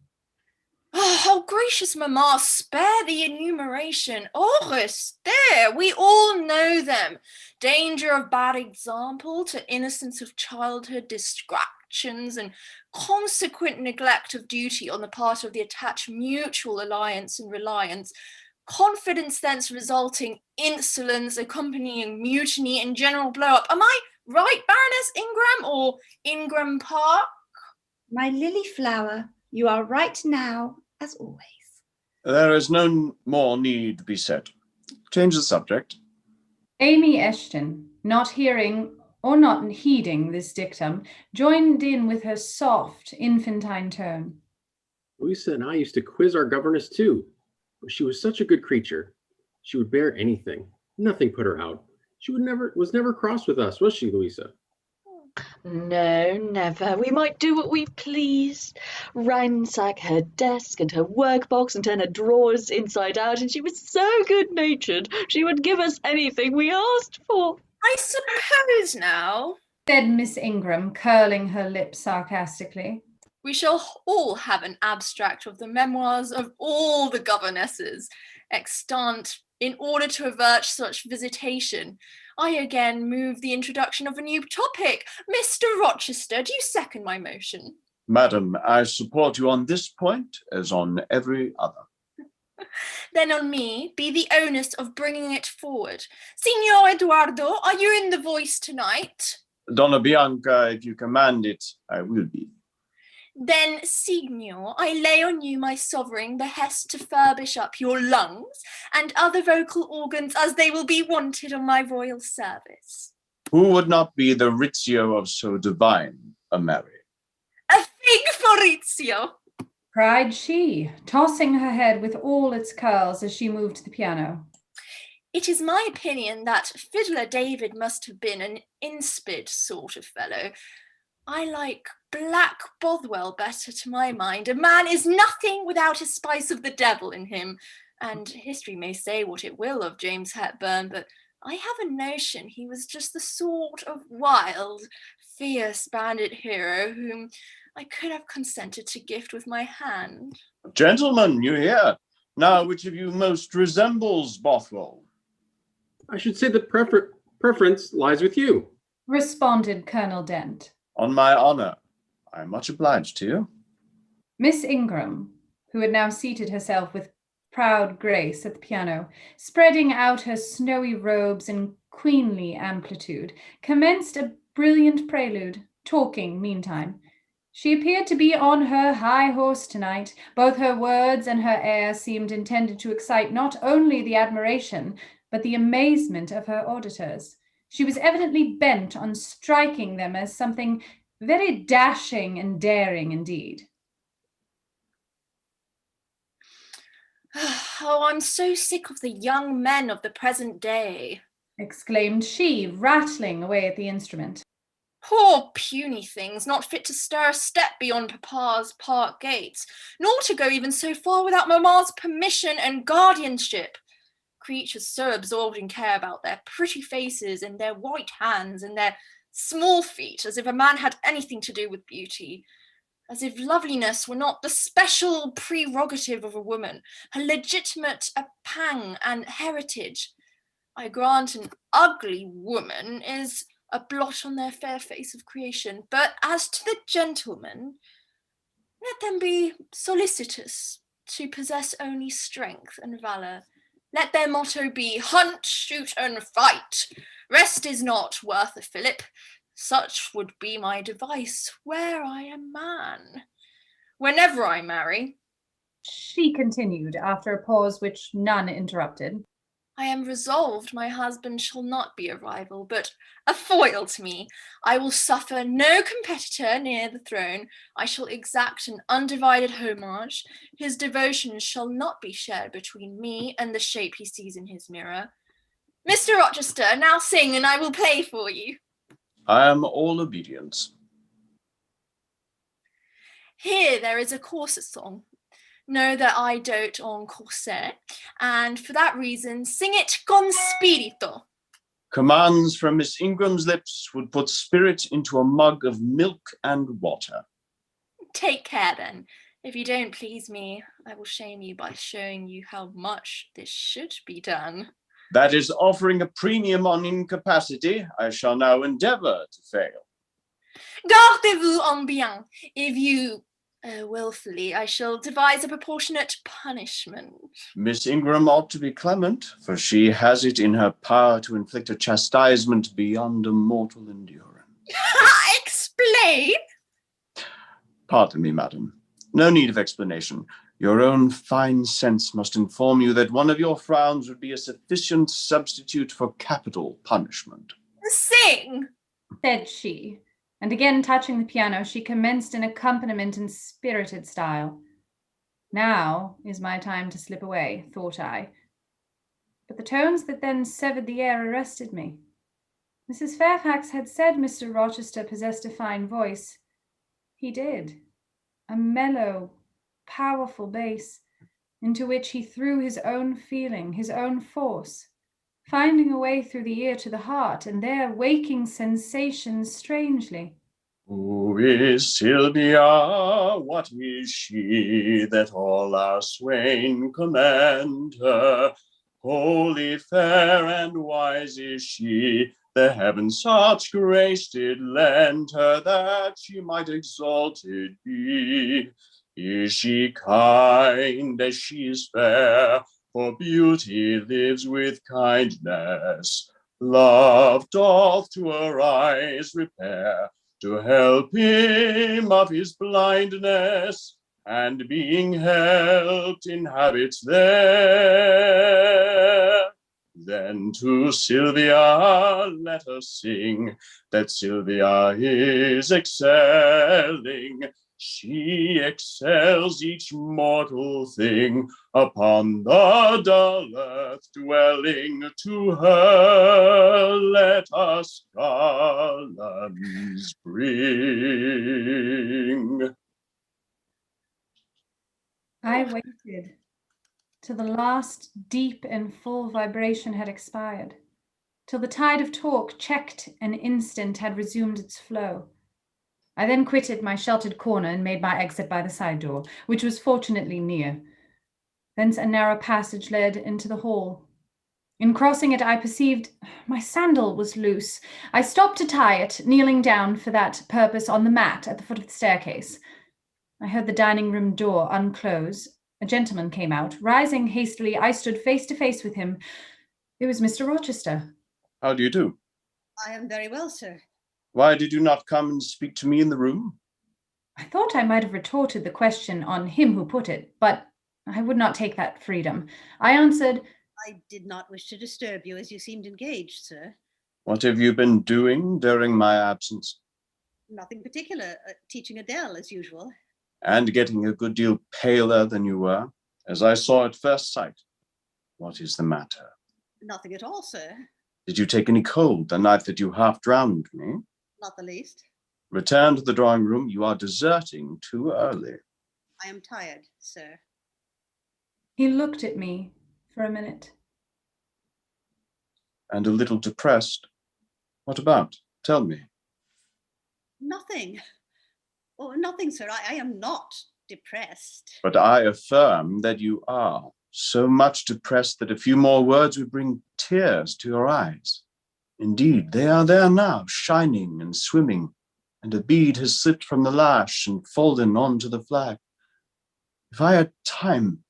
Oh, gracious Mamma, spare the enumeration. Horus, there, we all know them. Danger of bad example to innocence of childhood, distractions, and consequent neglect of duty on the part of the attached mutual alliance and reliance. Confidence thence resulting insolence, accompanying mutiny and general blow-up. Am I right, Baroness Ingram, or Ingram Park? my lily flower, you are right now, as always. There is no more need to be said. Change the subject. Amy Eshton, not hearing or not heeding this dictum, joined in with her soft, infantine tone. Louisa and I used to quiz our governess too. She was such a good creature. She would bear anything. Nothing put her out. She was never cross with us, was she, Louisa? No, never. We might do what we pleased. Ransack her desk and her workbox and turn her drawers inside out, and she was so good-natured. She would give us anything we asked for. I suppose now, Said Miss Ingram, curling her lip sarcastically. we shall all have an abstract of the memoirs of all the governesses extant in order to avert such visitation. I again move the introduction of a new topic. Mr. Rochester, do you second my motion? Madam, I support you on this point as on every other. Then on me be the onus of bringing it forward. Signor Eduardo, are you in the voice tonight? Donna Bianca, if you command it, I will be. Then, Signor, I lay on you my sovereign behest to furbish up your lungs and other vocal organs as they will be wanted on my royal service. Who would not be the Rizzio of so divine a Mary? A fig for Rizzio! Cried she, tossing her head with all its curls as she moved to the piano. It is my opinion that Fiddler David must have been an inspid sort of fellow. I like Black Bothwell better to my mind. A man is nothing without a spice of the devil in him. And history may say what it will of James Hepburn, but I have a notion he was just the sort of wild, fierce bandit hero whom I could have consented to gift with my hand. Gentlemen, you hear? Now, which of you most resembles Bothwell? I should say the preference lies with you. Responded Colonel Dent. On my honor, I'm much obliged to you. Miss Ingram, who had now seated herself with proud grace at the piano, spreading out her snowy robes in queenly amplitude, commenced a brilliant prelude, talking meantime. She appeared to be on her high horse tonight. Both her words and her air seemed intended to excite not only the admiration, but the amazement of her auditors. She was evidently bent on striking them as something very dashing and daring indeed. Oh, I'm so sick of the young men of the present day, Exclaimed she, rattling away at the instrument. Poor puny things, not fit to stir a step beyond papa's park gates, nor to go even so far without mamma's permission and guardianship. Creatures so absorbed in care about their pretty faces and their white hands and their small feet, as if a man had anything to do with beauty, as if loveliness were not the special prerogative of a woman, her legitimate pang and heritage. I grant an ugly woman is a blot on their fair face of creation, but as to the gentlemen, let them be solicitous to possess only strength and valour. Let their motto be hunt, shoot, and fight. Rest is not worth a fillip. Such would be my device were I a man. Whenever I marry, She continued after a pause which none interrupted. I am resolved my husband shall not be a rival, but a foil to me. I will suffer no competitor near the throne. I shall exact an undivided homage. His devotion shall not be shared between me and the shape he sees in his mirror. Mr. Rochester, now sing, and I will play for you. I am all obedience. Here there is a corset song. Know that I dote on corset, and for that reason sing it con spirito. Commands from Miss Ingram's lips would put spirit into a mug of milk and water. Take care then. If you don't please me, I will shame you by showing you how much this should be done. That is offering a premium on incapacity. I shall now endeavour to fail. Gardez-vous en bien. If you willfully, I shall devise a proportionate punishment. Miss Ingram ought to be clement, for she has it in her power to inflict a chastisement beyond a mortal endurance. Explain. Pardon me, madam. No need of explanation. Your own fine sense must inform you that one of your frowns would be a sufficient substitute for capital punishment. Sing, said she, and again touching the piano, she commenced an accompaniment in spirited style. Now is my time to slip away, thought I. But the tones that then severed the air arrested me. Mrs. Fairfax had said Mr. Rochester possessed a fine voice. He did. A mellow, powerful bass, into which he threw his own feeling, his own force, finding a way through the ear to the heart, and there waking sensations strangely. Who is Sylvia? What is she that all our swain commend her? Holy, fair, and wise is she. The heavens such grace did lend her that she might exalted be. Is she kind as she is fair? For beauty lives with kindness. Love doth to her eyes repair, to help him of his blindness, and being helped inhabits there. Then to Sylvia let us sing, that Sylvia is excelling. She excels each mortal thing, upon the dull earth dwelling. To her let us garlands bring. I waited till the last deep and full vibration had expired, till the tide of talk, checked an instant, had resumed its flow. I then quitted my sheltered corner and made my exit by the side door, which was fortunately near. Thence a narrow passage led into the hall. In crossing it, I perceived my sandal was loose. I stopped to tie it, kneeling down for that purpose on the mat at the foot of the staircase. I heard the dining room door unclose. A gentleman came out. Rising hastily, I stood face to face with him. It was Mr. Rochester. How do you do? I am very well, sir. Why did you not come and speak to me in the room? I thought I might have retorted the question on him who put it, but I would not take that freedom. I answered, I did not wish to disturb you as you seemed engaged, sir. What have you been doing during my absence? Nothing particular. Teaching Adele as usual. And getting a good deal paler than you were, as I saw at first sight. What is the matter? Nothing at all, sir. Did you take any cold the night that you half drowned me? Not the least. Return to the drawing room. You are deserting too early. I am tired, sir. He looked at me for a minute. And a little depressed. What about? Tell me. Nothing. Oh, nothing, sir. I am not depressed. But I affirm that you are so much depressed that a few more words would bring tears to your eyes. Indeed, they are there now, shining and swimming, and a bead has slipped from the lash and fallen onto the flag. If I had time,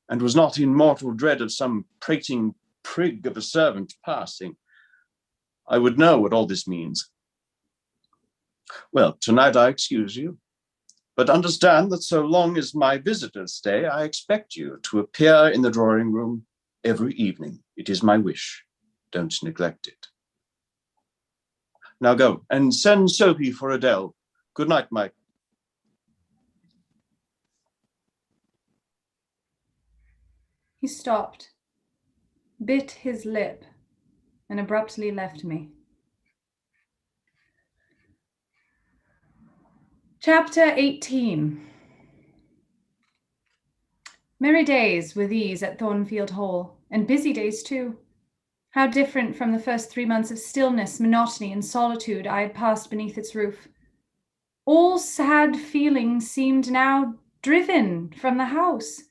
and was not in mortal dread of some prating prig of a servant passing, I would know what all this means. Well, tonight I excuse you, but understand that so long as my visitors stay, I expect you to appear in the drawing room every evening. It is my wish. Don't neglect it. Now go and send Soapy for Adele. Good night, Mike. He stopped, bit his lip, and abruptly left me. Chapter 18. Merry days were these at Thornfield Hall, and busy days too. How different from the first 3 months of stillness, monotony, and solitude I had passed beneath its roof. All sad feelings seemed now driven from the house,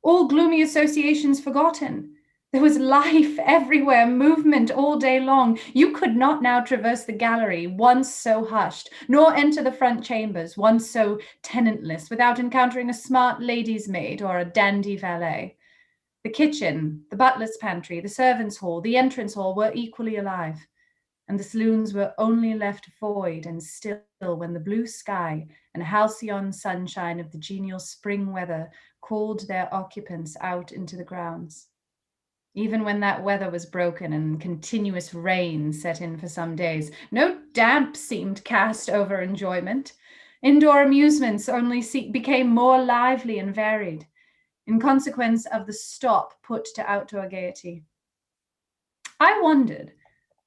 all gloomy associations forgotten. There was life everywhere, movement all day long. You could not now traverse the gallery, once so hushed, nor enter the front chambers, once so tenantless, without encountering a smart lady's maid or a dandy valet. The kitchen, the butler's pantry, the servants' hall, the entrance hall were equally alive, and the saloons were only left void and still when the blue sky and halcyon sunshine of the genial spring weather called their occupants out into the grounds. Even when that weather was broken and continuous rain set in for some days, no damp seemed cast over enjoyment. Indoor amusements only became more lively and varied, in consequence of the stop put to outdoor gaiety. I wondered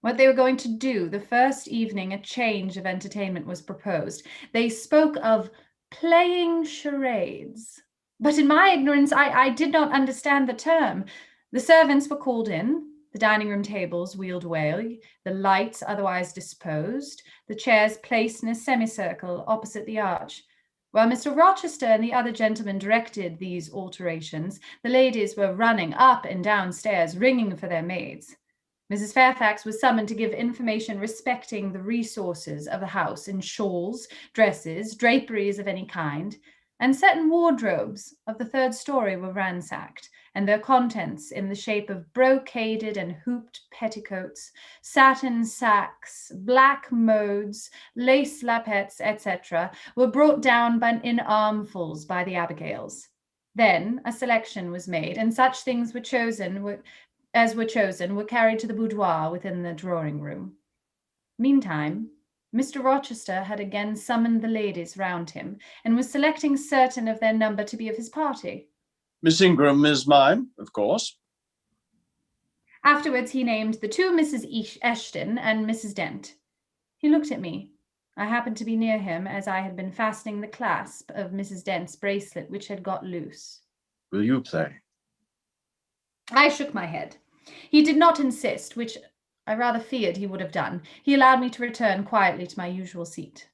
what they were going to do the first evening a change of entertainment was proposed. They spoke of playing charades, but in my ignorance, I did not understand the term. The servants were called in, the dining room tables wheeled away, the lights otherwise disposed, the chairs placed in a semicircle opposite the arch. While Mr. Rochester and the other gentlemen directed these alterations, the ladies were running up and down stairs, ringing for their maids. Mrs. Fairfax was summoned to give information respecting the resources of the house in shawls, dresses, draperies of any kind, and certain wardrobes of the third story were ransacked, and their contents in the shape of brocaded and hooped petticoats, satin sacks, black modes, lace lappets, etc., were brought down in armfuls by the Abigails. Then a selection was made, and such things were chosen were carried to the boudoir within the drawing room. Meantime, Mr. Rochester had again summoned the ladies round him, and was selecting certain of their number to be of his party. Miss Ingram is mine, of course. Afterwards he named the two Mrs. Eshton and Mrs. Dent. He looked at me. I happened to be near him, as I had been fastening the clasp of Mrs. Dent's bracelet, which had got loose. Will you play? I shook my head. He did not insist, which I rather feared he would have done. He allowed me to return quietly to my usual seat.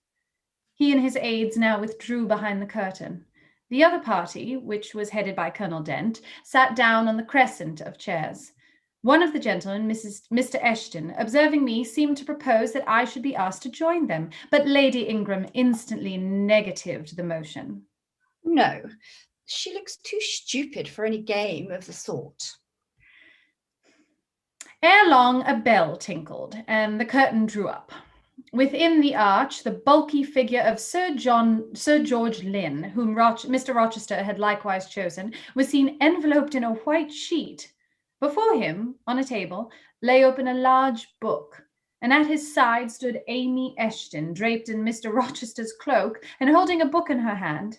He and his aides now withdrew behind the curtain. The other party, which was headed by Colonel Dent, sat down on the crescent of chairs. One of the gentlemen, Mr. Eshton, observing me, seemed to propose that I should be asked to join them, but Lady Ingram instantly negatived the motion. No, she looks too stupid for any game of the sort. Ere long, a bell tinkled, and the curtain drew up. Within the arch, the bulky figure of Sir George Lynn, whom Mr. Rochester had likewise chosen, was seen enveloped in a white sheet. Before him, on a table, lay open a large book, and at his side stood Amy Eshton, draped in Mr. Rochester's cloak and holding a book in her hand.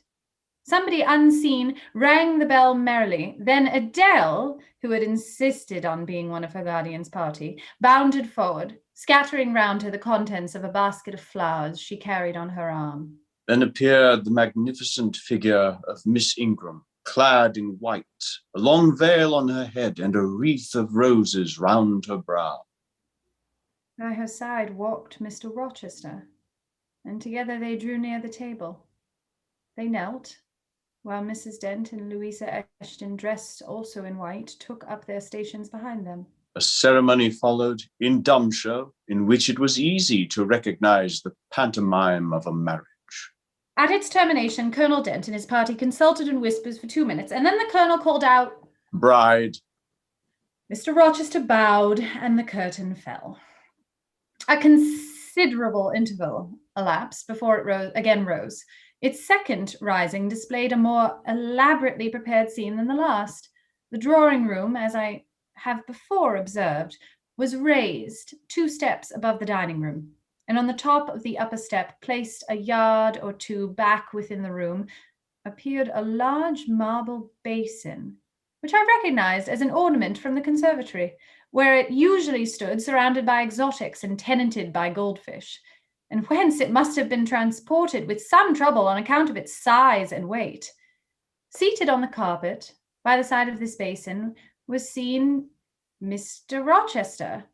Somebody unseen rang the bell merrily. Then Adele, who had insisted on being one of her guardian's party, bounded forward, scattering round her the contents of a basket of flowers she carried on her arm. Then appeared the magnificent figure of Miss Ingram, clad in white, a long veil on her head and a wreath of roses round her brow. By her side walked Mr. Rochester, and together they drew near the table. They knelt, while Mrs. Dent and Louisa Eshton, dressed also in white, took up their stations behind them. A ceremony followed in dumb show, in which it was easy to recognize the pantomime of a marriage. At its termination, Colonel Dent and his party consulted in whispers for 2 minutes, and then the colonel called out, "Bride." Mr. Rochester bowed, and the curtain fell. A considerable interval elapsed before it again rose. Its second rising displayed a more elaborately prepared scene than the last. The drawing room, as I have before observed, was raised 2 steps above the dining room, and on the top of the upper step, placed a yard or 2 back within the room, appeared a large marble basin, which I recognized as an ornament from the conservatory, where it usually stood surrounded by exotics and tenanted by goldfish, and whence it must have been transported with some trouble on account of its size and weight. Seated on the carpet by the side of this basin was seen Mr. Rochester,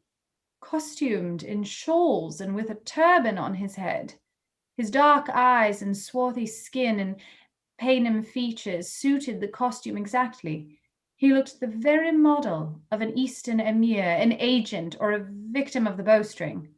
costumed in shawls and with a turban on his head. His dark eyes and swarthy skin and Paynim features suited the costume exactly. He looked the very model of an Eastern emir, an agent, or a victim of the bowstring.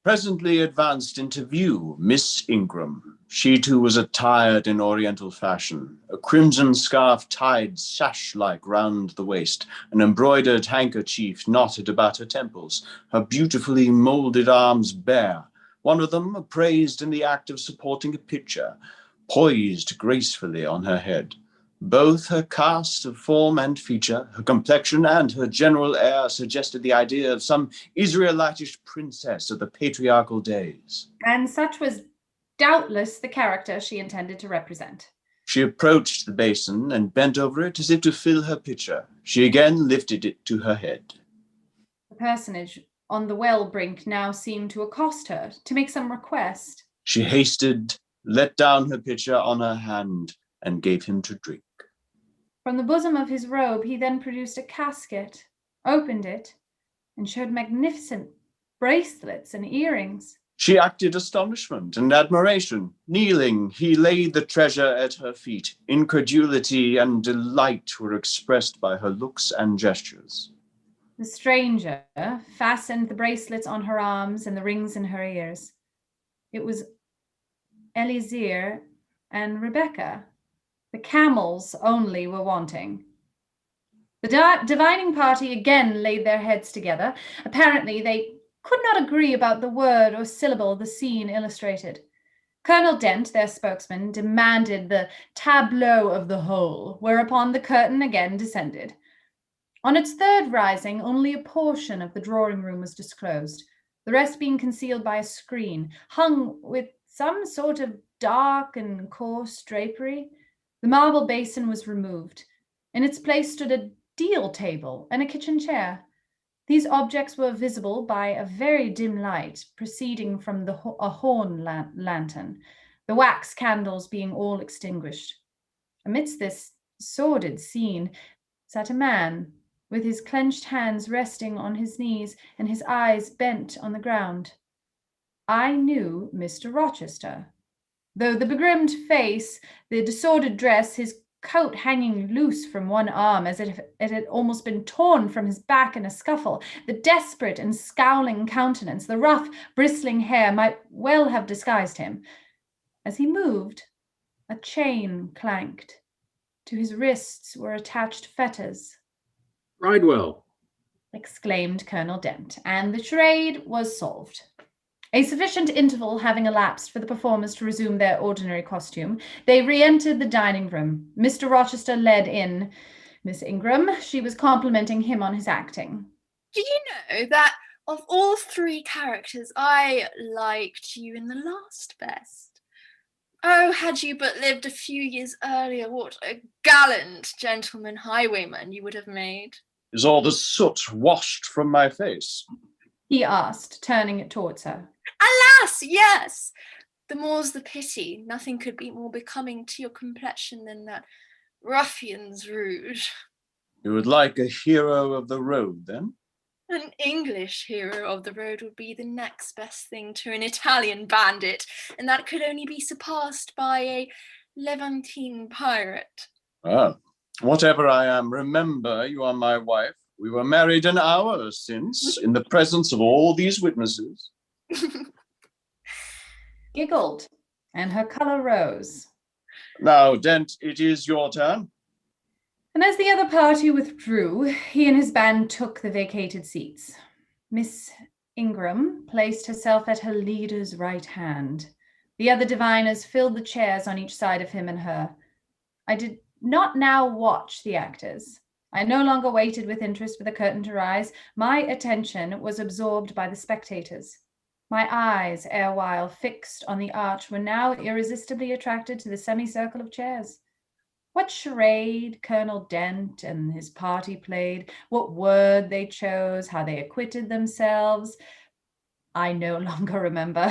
Presently advanced into view Miss Ingram. She too was attired in Oriental fashion, a crimson scarf tied sash-like round the waist, an embroidered handkerchief knotted about her temples, her beautifully moulded arms bare, one of them upraised in the act of supporting a pitcher, poised gracefully on her head. Both her cast of form and feature, her complexion and her general air suggested the idea of some Israelitish princess of the patriarchal days. And such was doubtless the character she intended to represent. She approached the basin and bent over it as if to fill her pitcher. She again lifted it to her head. The personage on the well brink now seemed to accost her, to make some request. She hasted, let down her pitcher on her hand, and gave him to drink. From the bosom of his robe, he then produced a casket, opened it, and showed magnificent bracelets and earrings. She acted astonishment and admiration. Kneeling, he laid the treasure at her feet. Incredulity and delight were expressed by her looks and gestures. The stranger fastened the bracelets on her arms and the rings in her ears. It was Elizir and Rebecca. The camels only were wanting. The divining party again laid their heads together. Apparently, they could not agree about the word or syllable the scene illustrated. Colonel Dent, their spokesman, demanded the tableau of the whole, whereupon the curtain again descended. On its third rising, only a portion of the drawing room was disclosed, the rest being concealed by a screen, hung with some sort of dark and coarse drapery. The marble basin was removed. In its place stood a deal table and a kitchen chair. These objects were visible by a very dim light proceeding from a horn lantern, the wax candles being all extinguished. Amidst this sordid scene sat a man, with his clenched hands resting on his knees and his eyes bent on the ground. I knew Mr. Rochester. Though the begrimed face, the disordered dress, his coat hanging loose from one arm as if it had almost been torn from his back in a scuffle, the desperate and scowling countenance, the rough, bristling hair might well have disguised him. As he moved, A chain clanked. To his wrists were attached fetters. Bridewell. Exclaimed Colonel Dent, and the charade was solved. A sufficient interval having elapsed for the performers to resume their ordinary costume, they re-entered the dining room. Mr. Rochester led in Miss Ingram. She was complimenting him on his acting. Do you know that of all three characters, I liked you in the last best? Oh, had you but lived a few years earlier, what a gallant gentleman highwayman you would have made. Is all the soot washed from my face? He asked, turning it towards her. Alas, yes! The more's the pity. Nothing could be more becoming to your complexion than that ruffian's rouge. You would like a hero of the road, then? An English hero of the road would be the next best thing to an Italian bandit, and that could only be surpassed by a Levantine pirate. Ah, whatever I am, remember you are my wife. We were married an hour since, in the presence of all these witnesses. Giggled, and her colour rose. Now, Dent, it is your turn. And as the other party withdrew, he and his band took the vacated seats. Miss Ingram placed herself at her leader's right hand. The other diviners filled the chairs on each side of him and her. I did not now watch the actors. I no longer waited with interest for the curtain to rise. My attention was absorbed by the spectators. My eyes, erewhile fixed on the arch, were now irresistibly attracted to the semicircle of chairs. What charade Colonel Dent and his party played, what word they chose, how they acquitted themselves, I no longer remember.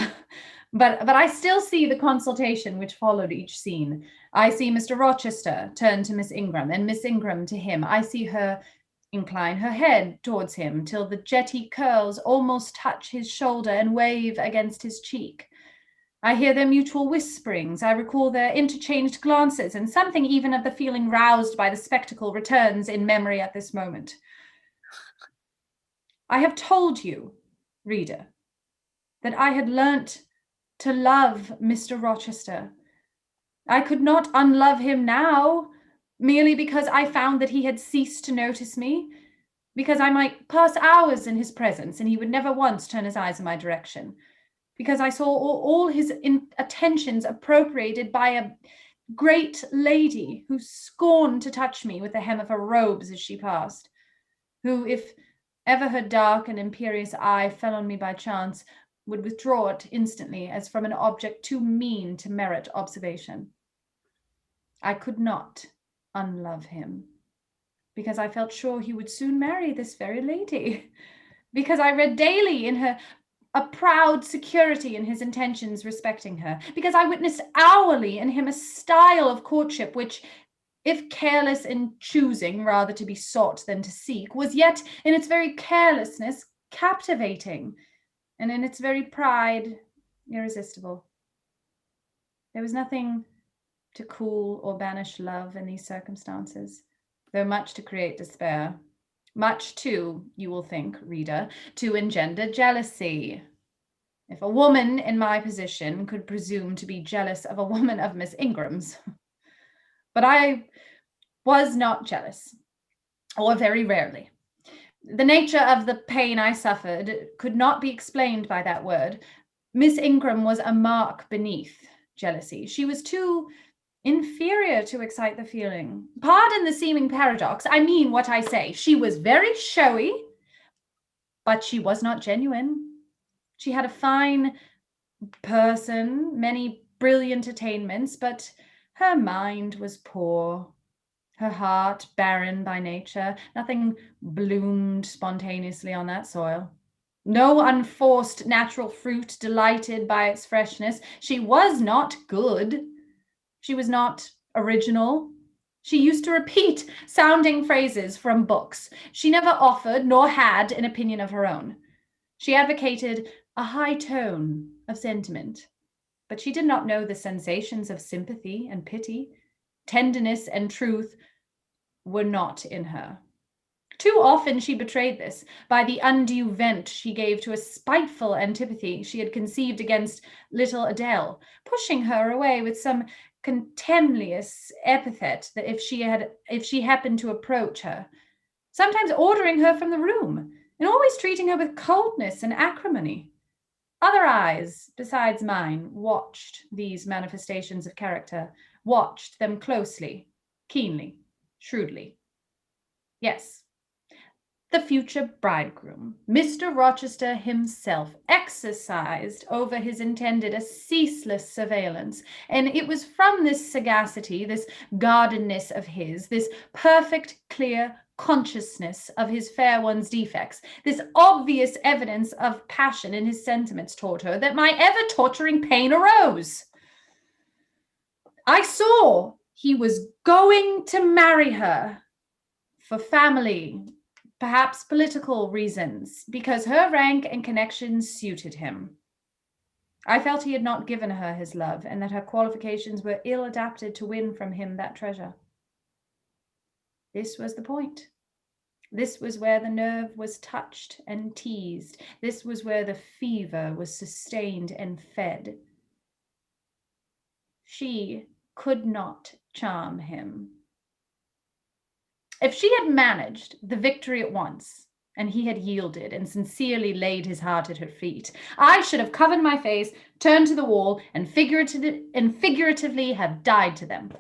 But I still see the consultation which followed each scene. I see Mr. Rochester turn to Miss Ingram, and Miss Ingram to him. I see her incline her head towards him till the jetty curls almost touch his shoulder and wave against his cheek. I hear their mutual whisperings. I recall their interchanged glances, and something even of the feeling roused by the spectacle returns in memory at this moment. I have told you, reader, that I had learnt to love Mr. Rochester. I could not unlove him now, merely because I found that he had ceased to notice me, because I might pass hours in his presence and he would never once turn his eyes in my direction, because I saw all his attentions appropriated by a great lady who scorned to touch me with the hem of her robes as she passed, who, if ever her dark and imperious eye fell on me by chance, would withdraw it instantly as from an object too mean to merit observation. I could not unlove him, because I felt sure he would soon marry this very lady, because I read daily in her a proud security in his intentions respecting her, because I witnessed hourly in him a style of courtship which, if careless in choosing rather to be sought than to seek, was yet in its very carelessness captivating, and in its very pride irresistible. There was nothing to cool or banish love in these circumstances, though much to create despair. Much, too, you will think, reader, to engender jealousy. If a woman in my position could presume to be jealous of a woman of Miss Ingram's. But I was not jealous, or very rarely. The nature of the pain I suffered could not be explained by that word. Miss Ingram was a mark beneath jealousy. She was too inferior to excite the feeling. Pardon the seeming paradox. I mean what I say. She was very showy, but she was not genuine. She had a fine person, many brilliant attainments, but her mind was poor. Her heart barren by nature. Nothing bloomed spontaneously on that soil. No unforced natural fruit delighted by its freshness. She was not good. She was not original. She used to repeat sounding phrases from books. She never offered nor had an opinion of her own. She advocated a high tone of sentiment, but she did not know the sensations of sympathy and pity. Tenderness and truth were not in her. Too often she betrayed this by the undue vent she gave to a spiteful antipathy she had conceived against little Adele, pushing her away with some contumelious epithet that if she happened to approach her, sometimes ordering her from the room, and always treating her with coldness and acrimony. Other eyes, besides mine, watched these manifestations of character, watched them closely, keenly, shrewdly. Yes, the future bridegroom, Mr. Rochester himself, exercised over his intended a ceaseless surveillance, and it was from this sagacity, this guardedness of his, this perfect, clear consciousness of his fair one's defects, this obvious evidence of passion in his sentiments toward her, that my ever-torturing pain arose. I saw he was going to marry her for family, perhaps political reasons, because her rank and connections suited him. I felt he had not given her his love, and that her qualifications were ill adapted to win from him that treasure. This was the point. This was where the nerve was touched and teased. This was where the fever was sustained and fed. She could not charm him. If she had managed the victory at once, and he had yielded and sincerely laid his heart at her feet, I should have covered my face, turned to the wall, and figuratively have died to them.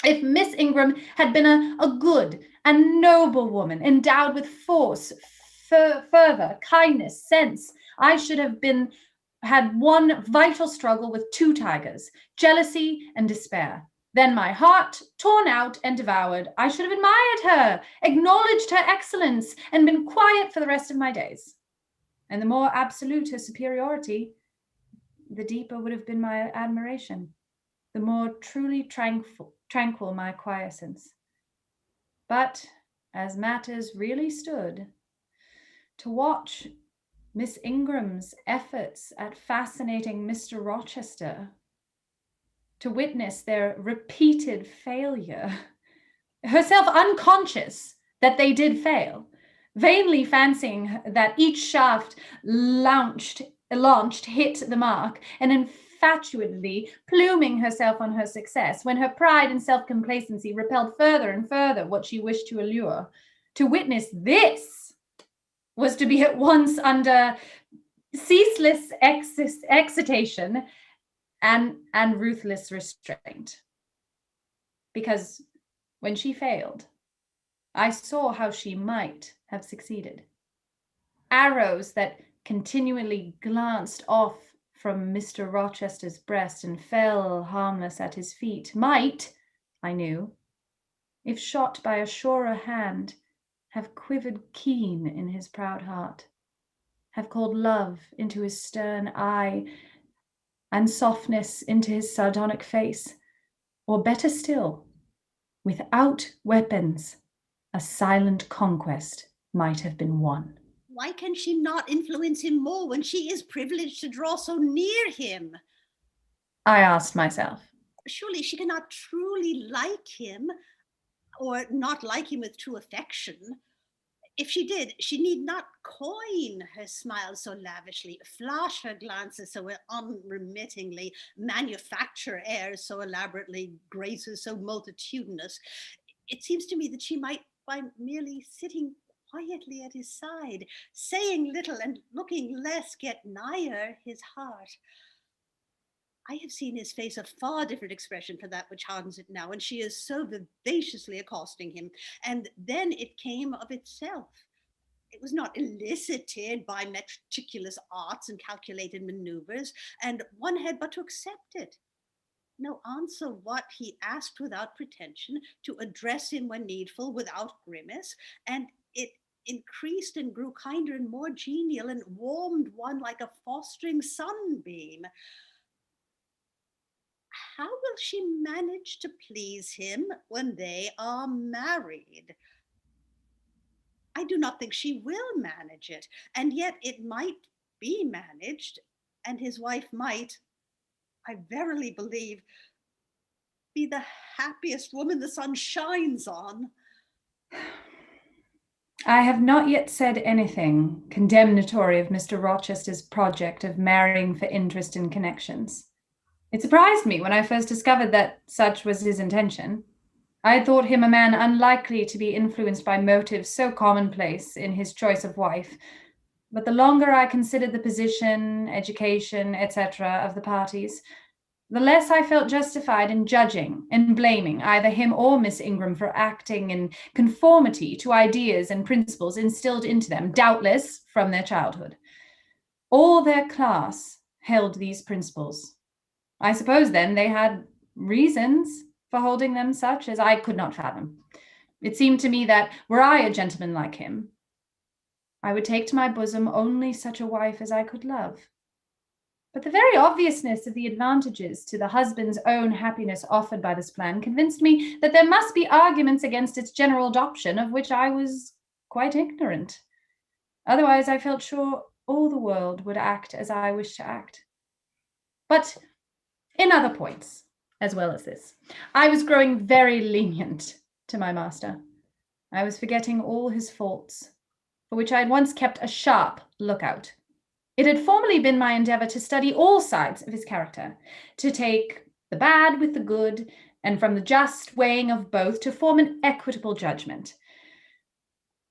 If Miss Ingram had been a good and noble woman, endowed with force, fervor, kindness, sense, I should have had one vital struggle with two tigers, jealousy and despair. Then my heart, torn out and devoured, I should have admired her, acknowledged her excellence, and been quiet for the rest of my days. And the more absolute her superiority, the deeper would have been my admiration, the more truly tranquil my quiescence. But as matters really stood, to watch Miss Ingram's efforts at fascinating Mr. Rochester, to witness their repeated failure, herself unconscious that they did fail, vainly fancying that each shaft launched hit the mark, and infatuatedly pluming herself on her success, when her pride and self-complacency repelled further and further what she wished to allure. To witness this was to be at once under ceaseless excitation and ruthless restraint. Because when she failed, I saw how she might have succeeded. Arrows that continually glanced off from Mr. Rochester's breast and fell harmless at his feet might, I knew, if shot by a surer hand, have quivered keen in his proud heart, have called love into his stern eye and softness into his sardonic face, or better still, without weapons, a silent conquest might have been won. Why can she not influence him more when she is privileged to draw so near him? I asked myself. Surely she cannot truly like him, or not like him with true affection. If she did, she need not coin her smiles so lavishly, flash her glances so unremittingly, manufacture airs so elaborately, graces so multitudinous. It seems to me that she might, by merely sitting quietly at his side, saying little and looking less, get nigher his heart. I have seen his face a far different expression for that which hardens it now, and she is so vivaciously accosting him. And then it came of itself. It was not elicited by meticulous arts and calculated maneuvers, and one had but to accept it. No, answer what he asked without pretension, to address him when needful without grimace, and it increased and grew kinder and more genial, and warmed one like a fostering sunbeam. How will she manage to please him when they are married? I do not think she will manage it, and yet it might be managed, and his wife might, I verily believe, be the happiest woman the sun shines on. I have not yet said anything condemnatory of Mr. Rochester's project of marrying for interest and connections. It surprised me when I first discovered that such was his intention. I had thought him a man unlikely to be influenced by motives so commonplace in his choice of wife, but the longer I considered the position, education, etc. of the parties, the less I felt justified in judging and blaming either him or Miss Ingram for acting in conformity to ideas and principles instilled into them, doubtless from their childhood. All their class held these principles. I suppose then they had reasons for holding them such as I could not fathom. It seemed to me that were I a gentleman like him, I would take to my bosom only such a wife as I could love. But the very obviousness of the advantages to the husband's own happiness offered by this plan convinced me that there must be arguments against its general adoption of which I was quite ignorant. Otherwise, I felt sure all the world would act as I wished to act. But in other points, as well as this, I was growing very lenient to my master. I was forgetting all his faults, for which I had once kept a sharp lookout. It had formerly been my endeavour to study all sides of his character, to take the bad with the good, and from the just weighing of both to form an equitable judgment.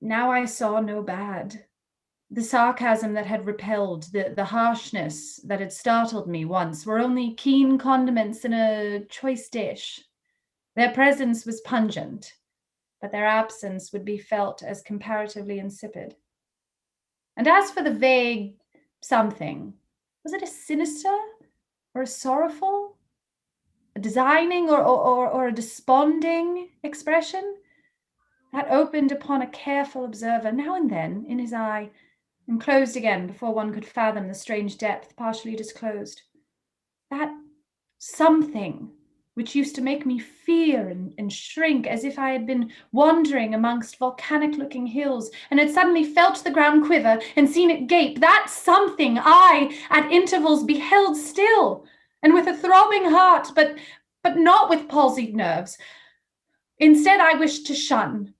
Now I saw no bad. The sarcasm that had repelled, the harshness that had startled me once were only keen condiments in a choice dish. Their presence was pungent, but their absence would be felt as comparatively insipid. And as for the vague something, was it a sinister or a sorrowful, a designing or a desponding expression that opened upon a careful observer now and then in his eye, and closed again before one could fathom the strange depth partially disclosed? That something which used to make me fear and shrink as if I had been wandering amongst volcanic-looking hills and had suddenly felt the ground quiver and seen it gape, that something I, at intervals, beheld still, and with a throbbing heart, but not with palsied nerves. Instead, I wished to shun.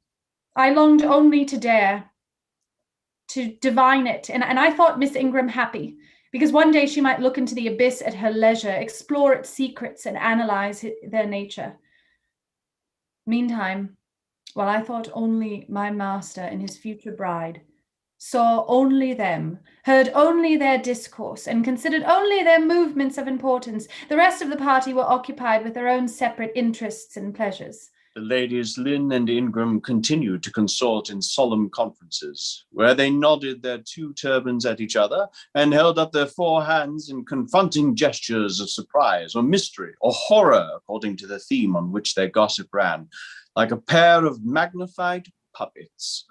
I longed only to dare, to divine it, and I thought Miss Ingram happy, because one day she might look into the abyss at her leisure, explore its secrets, and analyze their nature. Meantime, while I thought only my master and his future bride, saw only them, heard only their discourse, and considered only their movements of importance, the rest of the party were occupied with their own separate interests and pleasures. The ladies Lynn and Ingram continued to consort in solemn conferences, where they nodded their two turbans at each other and held up their four hands in confronting gestures of surprise or mystery or horror, according to the theme on which their gossip ran, like a pair of magnified puppets.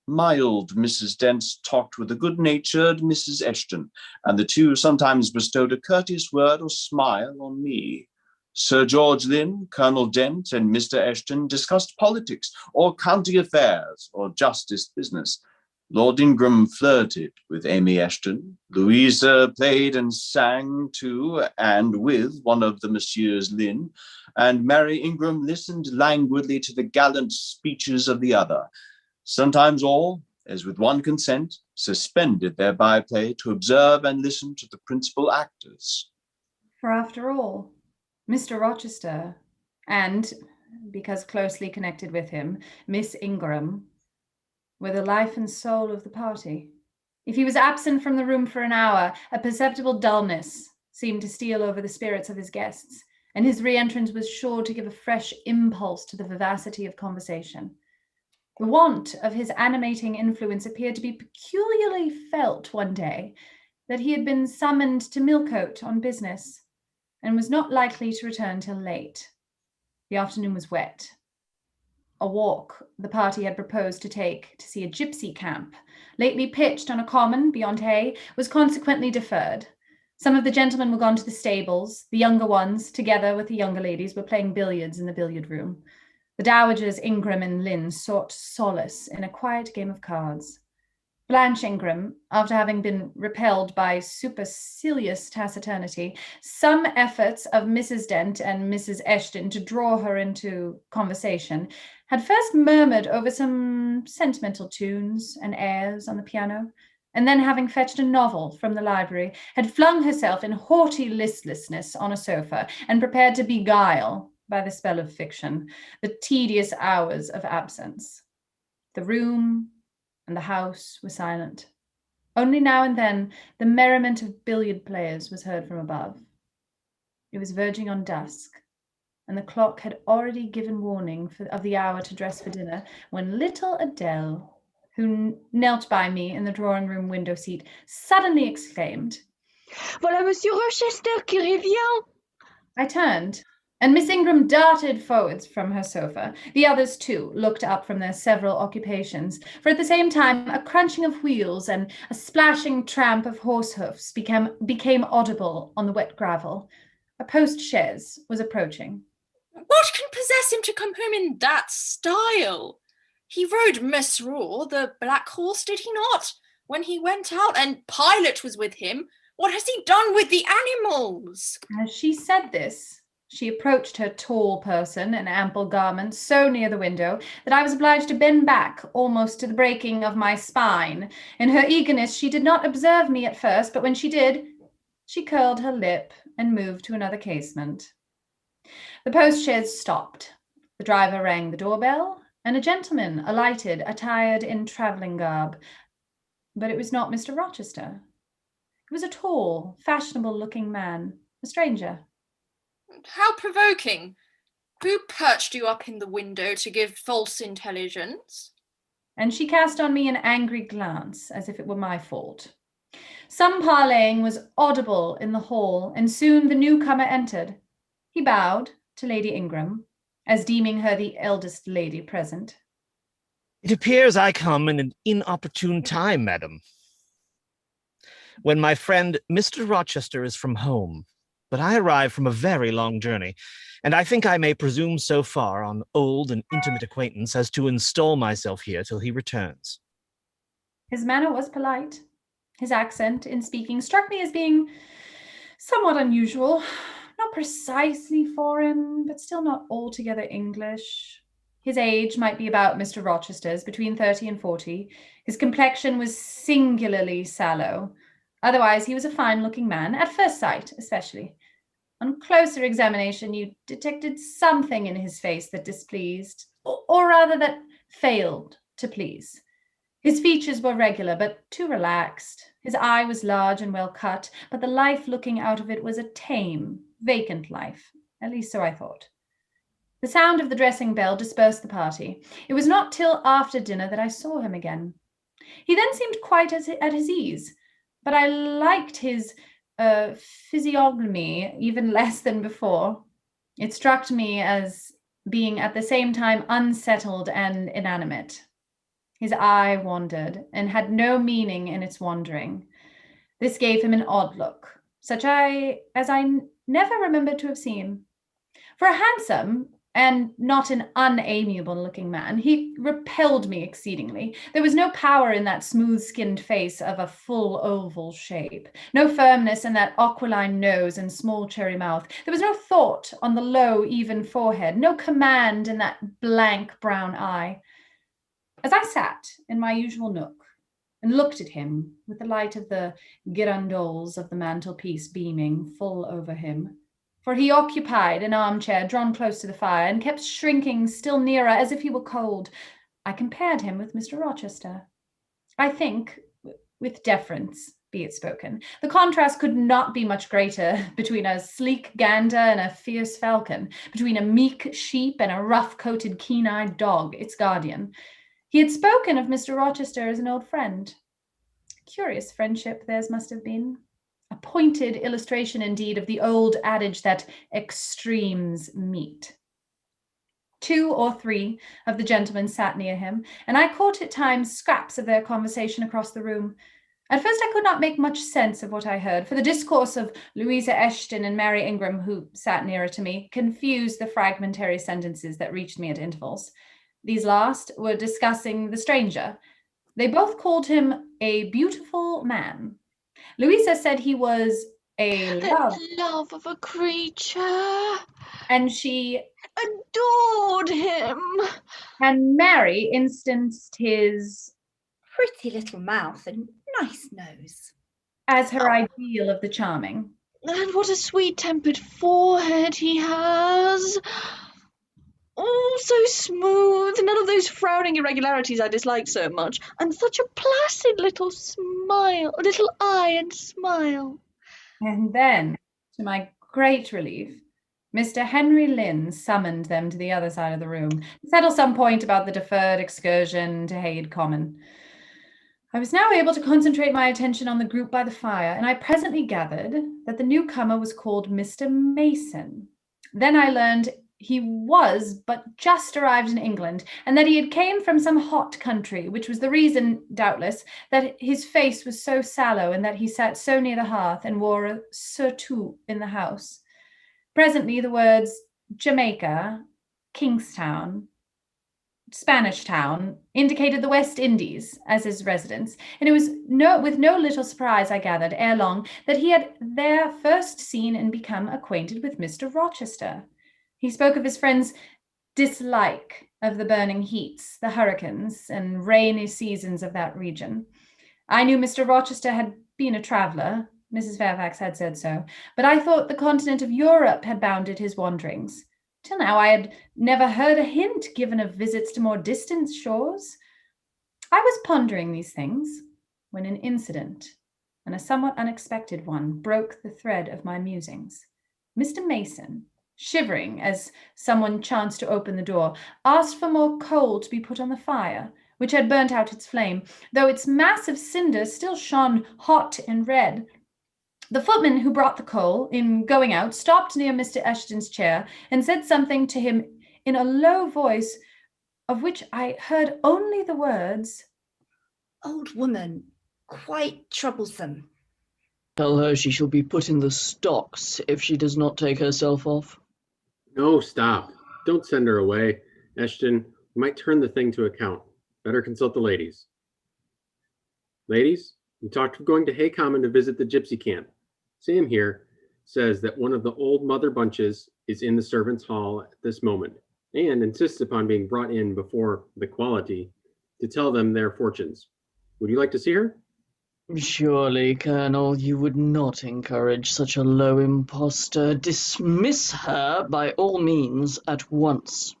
Mild Mrs. Dent talked with a good-natured Mrs. Eshton, and the two sometimes bestowed a courteous word or smile on me. Sir George Lynn, Colonel Dent, and Mr. Eshton discussed politics or county affairs or justice business. Lord Ingram flirted with Amy Eshton. Louisa played and sang to and with one of the Messieurs Lynn, and Mary Ingram listened languidly to the gallant speeches of the other. Sometimes all, as with one consent, suspended their byplay to observe and listen to the principal actors. For after all, Mr. Rochester, and, because closely connected with him, Miss Ingram, were the life and soul of the party. If he was absent from the room for an hour, a perceptible dullness seemed to steal over the spirits of his guests, and his re-entrance was sure to give a fresh impulse to the vivacity of conversation. The want of his animating influence appeared to be peculiarly felt one day, that he had been summoned to Millcote on business, and was not likely to return till late. The afternoon was wet. A walk the party had proposed to take to see a gypsy camp, lately pitched on a common beyond Hay, was consequently deferred. Some of the gentlemen were gone to the stables. The younger ones, together with the younger ladies, were playing billiards in the billiard room. The dowagers Ingram and Lynn sought solace in a quiet game of cards. Blanche Ingram, after having been repelled by supercilious taciturnity, some efforts of Mrs. Dent and Mrs. Eshton to draw her into conversation, had first murmured over some sentimental tunes and airs on the piano, and then, having fetched a novel from the library, had flung herself in haughty listlessness on a sofa and prepared to beguile, by the spell of fiction, the tedious hours of absence. The room and the house were silent. Only now and then the merriment of billiard players was heard from above. It was verging on dusk, and the clock had already given warning of the hour to dress for dinner, when little Adele, who knelt by me in the drawing-room window seat, suddenly exclaimed, "Voilà Monsieur Rochester qui revient!" I turned, and Miss Ingram darted forwards from her sofa. The others, too, looked up from their several occupations, for at the same time a crunching of wheels and a splashing tramp of horse hoofs became audible on the wet gravel. A post-chaise was approaching. What can possess him to come home in that style? He rode Mesrour, the black horse, did he not? When he went out, and Pilot was with him. What has he done with the animals? As she said this, she approached her tall person in ample garments so near the window that I was obliged to bend back almost to the breaking of my spine. In her eagerness, she did not observe me at first, but when she did, she curled her lip and moved to another casement. The post-chaise stopped. The driver rang the doorbell, and a gentleman alighted, attired in travelling garb. But it was not Mr. Rochester. It was a tall, fashionable-looking man, a stranger. How provoking. Who perched you up in the window to give false intelligence? And she cast on me an angry glance, as if it were my fault. Some parleying was audible in the hall, and soon the newcomer entered. He bowed to Lady Ingram, as deeming her the eldest lady present. It appears I come in an inopportune time, madam, when my friend Mr. Rochester is from home, but I arrive from a very long journey, and I think I may presume so far on old and intimate acquaintance as to install myself here till he returns. His manner was polite. His accent in speaking struck me as being somewhat unusual, not precisely foreign, but still not altogether English. His age might be about Mr. Rochester's, between 30 and 40. His complexion was singularly sallow. Otherwise, he was a fine-looking man, at first sight especially. On closer examination, you detected something in his face that displeased, or rather that failed to please. His features were regular, but too relaxed. His eye was large and well cut, but the life looking out of it was a tame, vacant life. At least so I thought. The sound of the dressing bell dispersed the party. It was not till after dinner that I saw him again. He then seemed quite at his ease, but I liked his physiognomy even less than before. It struck me as being at the same time unsettled and inanimate. His eye wandered, and had no meaning in its wandering. This gave him an odd look, such as I never remembered to have seen. For a handsome and not an unamiable-looking man, he repelled me exceedingly. There was no power in that smooth-skinned face of a full oval shape, no firmness in that aquiline nose and small cherry mouth. There was no thought on the low, even forehead, no command in that blank brown eye. As I sat in my usual nook and looked at him with the light of the girandoles of the mantelpiece beaming full over him, for he occupied an armchair drawn close to the fire and kept shrinking still nearer as if he were cold, I compared him with Mr. Rochester. I think, with deference be it spoken, the contrast could not be much greater between a sleek gander and a fierce falcon, between a meek sheep and a rough-coated, keen-eyed dog, its guardian. He had spoken of Mr. Rochester as an old friend. Curious friendship theirs must have been. A pointed illustration, indeed, of the old adage that extremes meet. 2 or 3 of the gentlemen sat near him, and I caught at times scraps of their conversation across the room. At first I could not make much sense of what I heard, for the discourse of Louisa Eshton and Mary Ingram, who sat nearer to me, confused the fragmentary sentences that reached me at intervals. These last were discussing the stranger. They both called him a beautiful man. Louisa said he was a The love. love of a creature. And she Adored him. and Mary instanced his Pretty little mouth and nice nose. as her ideal of the charming. And what a sweet-tempered forehead he has. Oh, so smooth. None of those frowning irregularities I dislike so much. And such a placid little smile, a little eye and smile. And then, to my great relief, Mr. Henry Lynn summoned them to the other side of the room to settle some point about the deferred excursion to Hayde Common. I was now able to concentrate my attention on the group by the fire, and I presently gathered that the newcomer was called Mr. Mason. Then I learned he was but just arrived in England, and that he had came from some hot country, which was the reason, doubtless, that his face was so sallow and that he sat so near the hearth and wore a surtout in the house. Presently the words Jamaica, Kingstown, Spanish Town indicated the West Indies as his residence, and it was with no little surprise I gathered ere long that he had there first seen and become acquainted with Mr. Rochester. He spoke of his friend's dislike of the burning heats, the hurricanes, and rainy seasons of that region. I knew Mr. Rochester had been a traveller, Mrs. Fairfax had said so, but I thought the continent of Europe had bounded his wanderings. Till now I had never heard a hint given of visits to more distant shores. I was pondering these things when an incident, and a somewhat unexpected one, broke the thread of my musings. Mr. Mason, shivering as someone chanced to open the door, asked for more coal to be put on the fire, which had burnt out its flame, though its mass of cinder still shone hot and red. The footman who brought the coal, in going out, stopped near Mr. Eshton's chair and said something to him in a low voice, of which I heard only the words, Old woman, quite troublesome. Tell her she shall be put in the stocks if she does not take herself off. No, stop. Don't send her away. Eshton, we might turn the thing to account. Better consult the ladies. Ladies, we talked of going to Hay Common to visit the gypsy camp. Sam here says that one of the old mother bunches is in the servants' hall at this moment and insists upon being brought in before the quality to tell them their fortunes. Would you like to see her? Surely, Colonel, you would not encourage such a low impostor. Dismiss her by all means at once.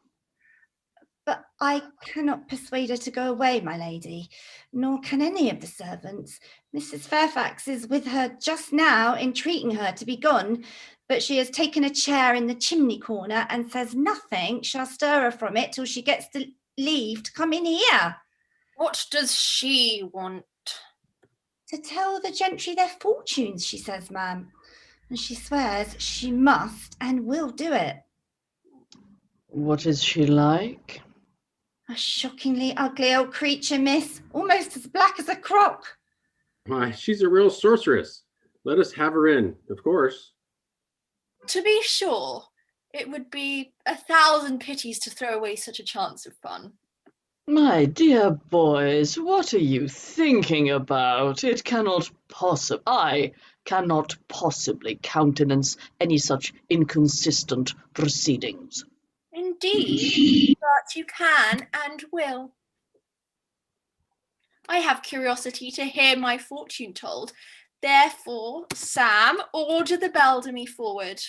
But I cannot persuade her to go away, my lady, nor can any of the servants. Mrs. Fairfax is with her just now, entreating her to be gone, but she has taken a chair in the chimney corner and says nothing shall stir her from it till she gets to leave to come in here. What does she want? To tell the gentry their fortunes, she says, ma'am. And she swears she must and will do it. What is she like? A shockingly ugly old creature, miss, almost as black as a crock. Why, she's a real sorceress. Let us have her in, of course. To be sure, it would be 1,000 pities to throw away such a chance of fun. My dear boys, what are you thinking about? I cannot possibly countenance any such inconsistent proceedings. Indeed, but you can and will. I have curiosity to hear my fortune told. Therefore, Sam, order the Beldamy forward.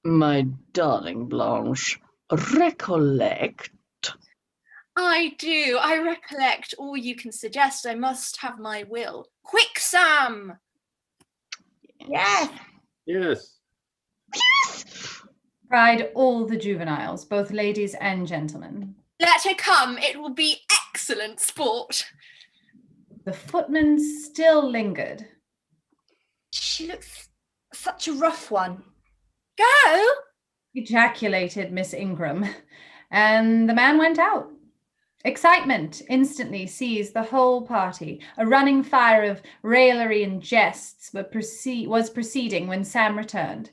My darling Blanche, recollect. I do. I recollect all you can suggest. I must have my will. Quick, Sam! Yes. Yes. cried all the juveniles, both ladies and gentlemen. Let her come. It will be excellent sport. The footman still lingered. She looks such a rough one. Go! Ejaculated Miss Ingram, and the man went out. Excitement instantly seized the whole party. A running fire of raillery and jests was proceeding when Sam returned.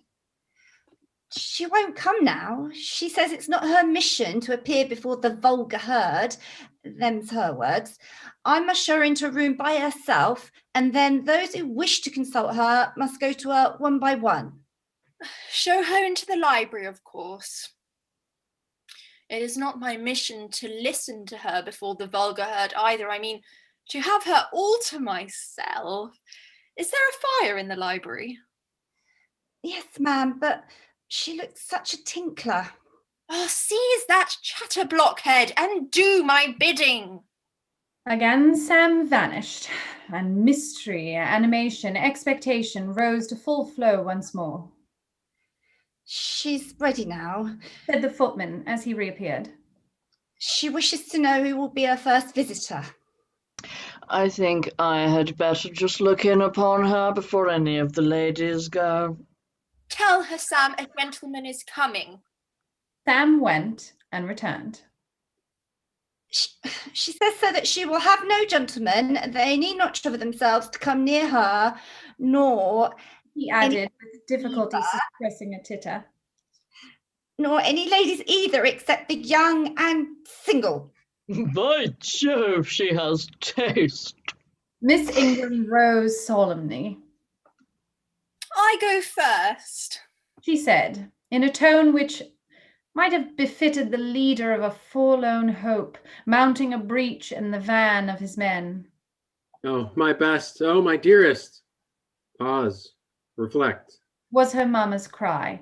She won't come now. She says it's not her mission to appear before the vulgar herd. Them's her words. I must show her into a room by herself, and then those who wish to consult her must go to her one by one. Show her into the library, of course. It is not my mission to listen to her before the vulgar herd either. I mean, to have her all to myself. Is there a fire in the library? Yes, ma'am, but she looks such a tinkler. Oh, seize that chatterblockhead and do my bidding. Again, Sam vanished, and mystery, animation, expectation rose to full flow once more. She's ready now, said the footman as he reappeared. She wishes to know who will be her first visitor. I think I had better just look in upon her before any of the ladies go. Tell her, Sam, a gentleman is coming. Sam went and returned. She says so that she will have no gentleman. They need not trouble themselves to come near her, nor, he added with difficulty suppressing a titter, nor any ladies either, except the young and single. By Jove, she has taste. Miss Ingram rose solemnly. I go first, she said, in a tone which might have befitted the leader of a forlorn hope, mounting a breach in the van of his men. Oh, my best. Oh, my dearest. Pause. Reflect. Was her mamma's cry,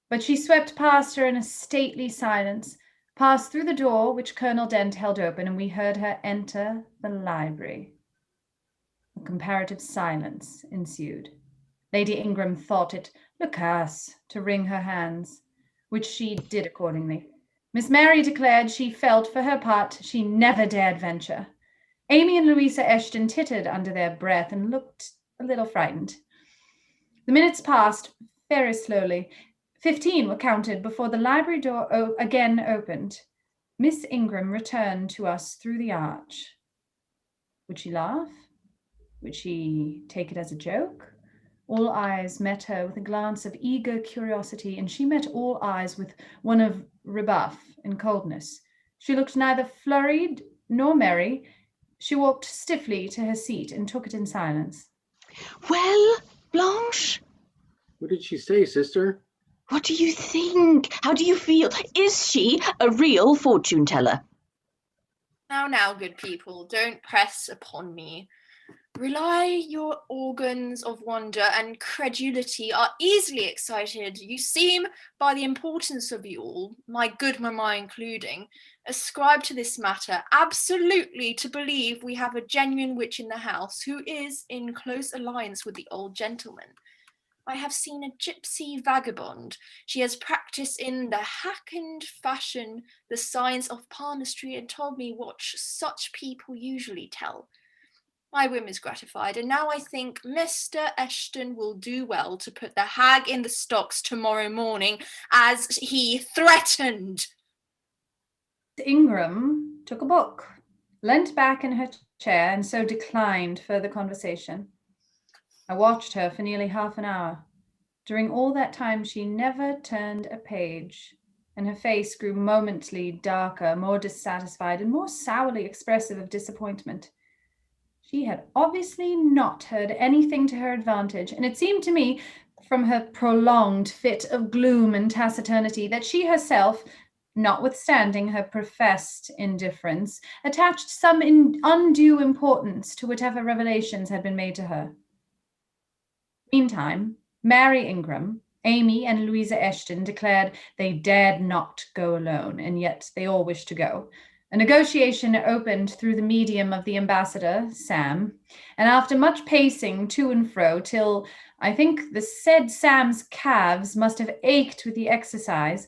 but she swept past her in a stately silence, passed through the door which Colonel Dent held open, and we heard her enter the library. A comparative silence ensued. Lady Ingram thought it loquace to wring her hands, which she did accordingly. Miss Mary declared she felt, for her part, she never dared venture. Amy and Louisa Eshton tittered under their breath and looked a little frightened. The minutes passed very slowly. 15 were counted before the library door again opened. Miss Ingram returned to us through the arch. Would she laugh? Would she take it as a joke? All eyes met her with a glance of eager curiosity, and she met all eyes with one of rebuff and coldness. She looked neither flurried nor merry. She walked stiffly to her seat and took it in silence. Well, Blanche? What did she say, sister? What do you think? How do you feel? Is she a real fortune teller? Now, good people, don't press upon me. Rely your organs of wonder and credulity are easily excited. You seem, by the importance of you all, my good mamma including, ascribe to this matter absolutely to believe we have a genuine witch in the house who is in close alliance with the old gentleman. I have seen a gypsy vagabond. She has practiced in the hackneyed fashion the science of palmistry and told me what such people usually tell. My whim is gratified, and now I think Mr. Eshton will do well to put the hag in the stocks tomorrow morning, as he threatened. Ingram took a book, leant back in her chair, and so declined further conversation. I watched her for nearly half an hour. During all that time, she never turned a page, and her face grew momently darker, more dissatisfied, and more sourly expressive of disappointment. She had obviously not heard anything to her advantage, and it seemed to me, from her prolonged fit of gloom and taciturnity, that she herself, notwithstanding her professed indifference, attached some undue importance to whatever revelations had been made to her. Meantime, Mary Ingram, Amy, and Louisa Eshton declared they dared not go alone, and yet they all wished to go. A negotiation opened through the medium of the ambassador, Sam, and after much pacing to and fro, till I think the said Sam's calves must have ached with the exercise,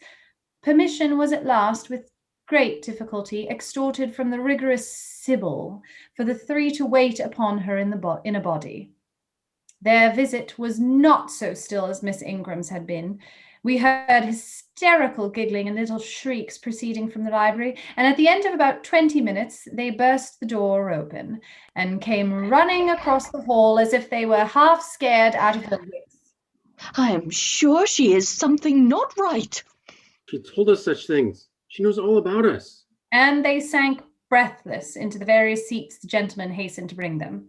permission was at last, with great difficulty, extorted from the rigorous Sibyl for the three to wait upon her in a body. Their visit was not so still as Miss Ingram's had been. We heard hysterical giggling and little shrieks proceeding from the library, and at the end of about 20 minutes, they burst the door open and came running across the hall as if they were half scared out of their wits. I am sure she is something not right. She told us such things. She knows all about us. And they sank breathless into the various seats the gentleman hastened to bring them.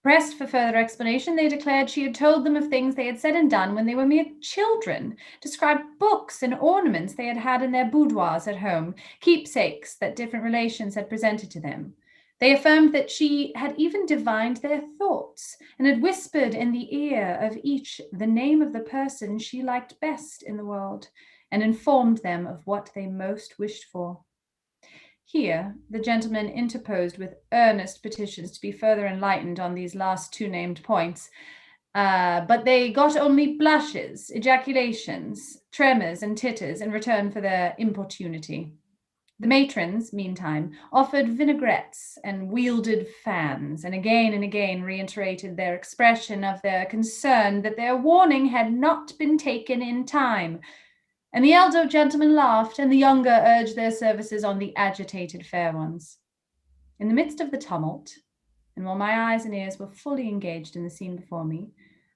Pressed for further explanation, they declared she had told them of things they had said and done when they were mere children, described books and ornaments they had had in their boudoirs at home, keepsakes that different relations had presented to them. They affirmed that she had even divined their thoughts and had whispered in the ear of each the name of the person she liked best in the world, and informed them of what they most wished for. Here, the gentleman interposed with earnest petitions to be further enlightened on these last two named points, but they got only blushes, ejaculations, tremors, and titters in return for their importunity. The matrons, meantime, offered vinaigrettes and wielded fans, and again reiterated their expression of their concern that their warning had not been taken in time. And the elder gentleman laughed, and the younger urged their services on the agitated fair ones. In the midst of the tumult, and while my eyes and ears were fully engaged in the scene before me,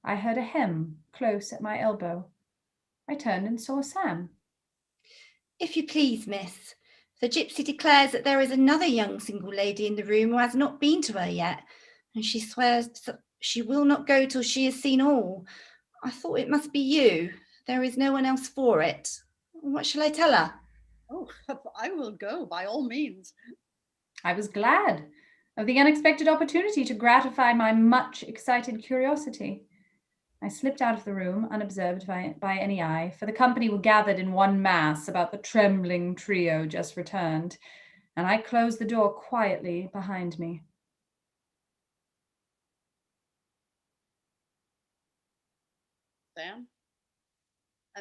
I heard a hem close at my elbow. I turned and saw Sam. If you please, miss, the gypsy declares that there is another young single lady in the room who has not been to her yet, and she swears that she will not go till she has seen all. I thought it must be you. There is no one else for it. What shall I tell her? Oh, I will go by all means. I was glad of the unexpected opportunity to gratify my much excited curiosity. I slipped out of the room unobserved by any eye, for the company were gathered in one mass about the trembling trio just returned, and I closed the door quietly behind me. Sam?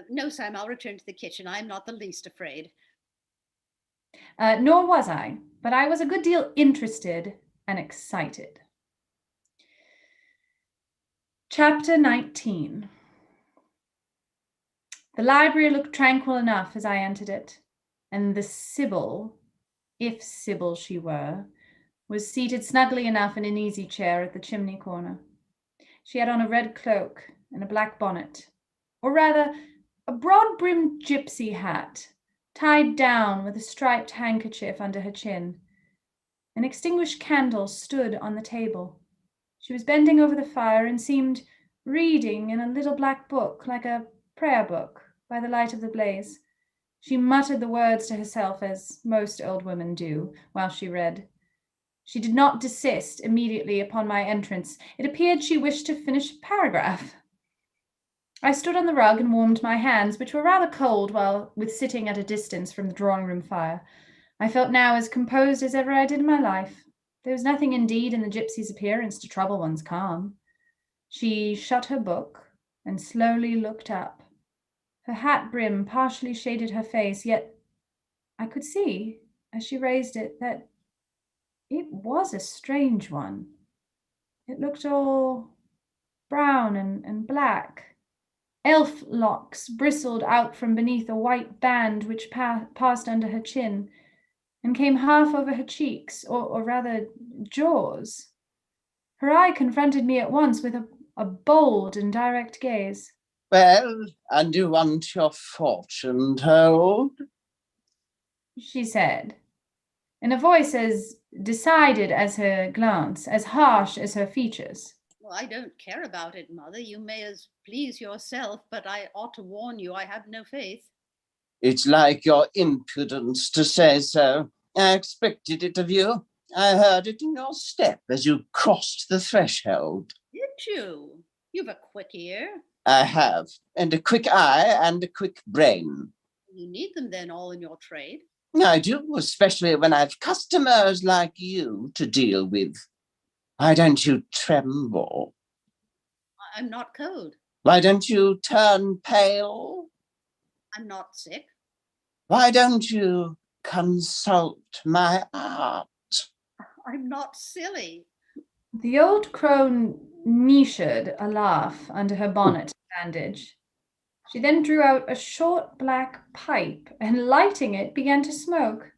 No, Sam, I'll return to the kitchen. I'm not the least afraid. Nor was I, but I was a good deal interested and excited. Chapter 19. The library looked tranquil enough as I entered it, and the Sibyl, if Sibyl she were, was seated snugly enough in an easy chair at the chimney corner. She had on a red cloak and a black bonnet, or rather a broad-brimmed gypsy hat, tied down with a striped handkerchief under her chin. An extinguished candle stood on the table. She was bending over the fire and seemed reading in a little black book, like a prayer book, by the light of the blaze. She muttered the words to herself, as most old women do, while she read. She did not desist immediately upon my entrance. It appeared she wished to finish a paragraph. I stood on the rug and warmed my hands, which were rather cold with sitting at a distance from the drawing-room fire. I felt now as composed as ever I did in my life. There was nothing indeed in the gypsy's appearance to trouble one's calm. She shut her book and slowly looked up. Her hat brim partially shaded her face, yet I could see, as she raised it, that it was a strange one. It looked all brown and black. Elf locks bristled out from beneath a white band which passed under her chin and came half over her cheeks, or rather jaws. Her eye confronted me at once with a bold and direct gaze. Well, and you want your fortune told? She said, in a voice as decided as her glance, as harsh as her features. Well, I don't care about it, Mother. You may as please yourself, but I ought to warn you I have no faith. It's like your impudence to say so. I expected it of you. I heard it in your step as you crossed the threshold. Did you? You've a quick ear. I have, and a quick eye and a quick brain. You need them then all in your trade. I do, especially when I've customers like you to deal with. Why don't you tremble? I'm not cold. Why don't you turn pale? I'm not sick. Why don't you consult my art? I'm not silly. The old crone niched a laugh under her bonnet bandage. She then drew out a short black pipe and, lighting it, began to smoke.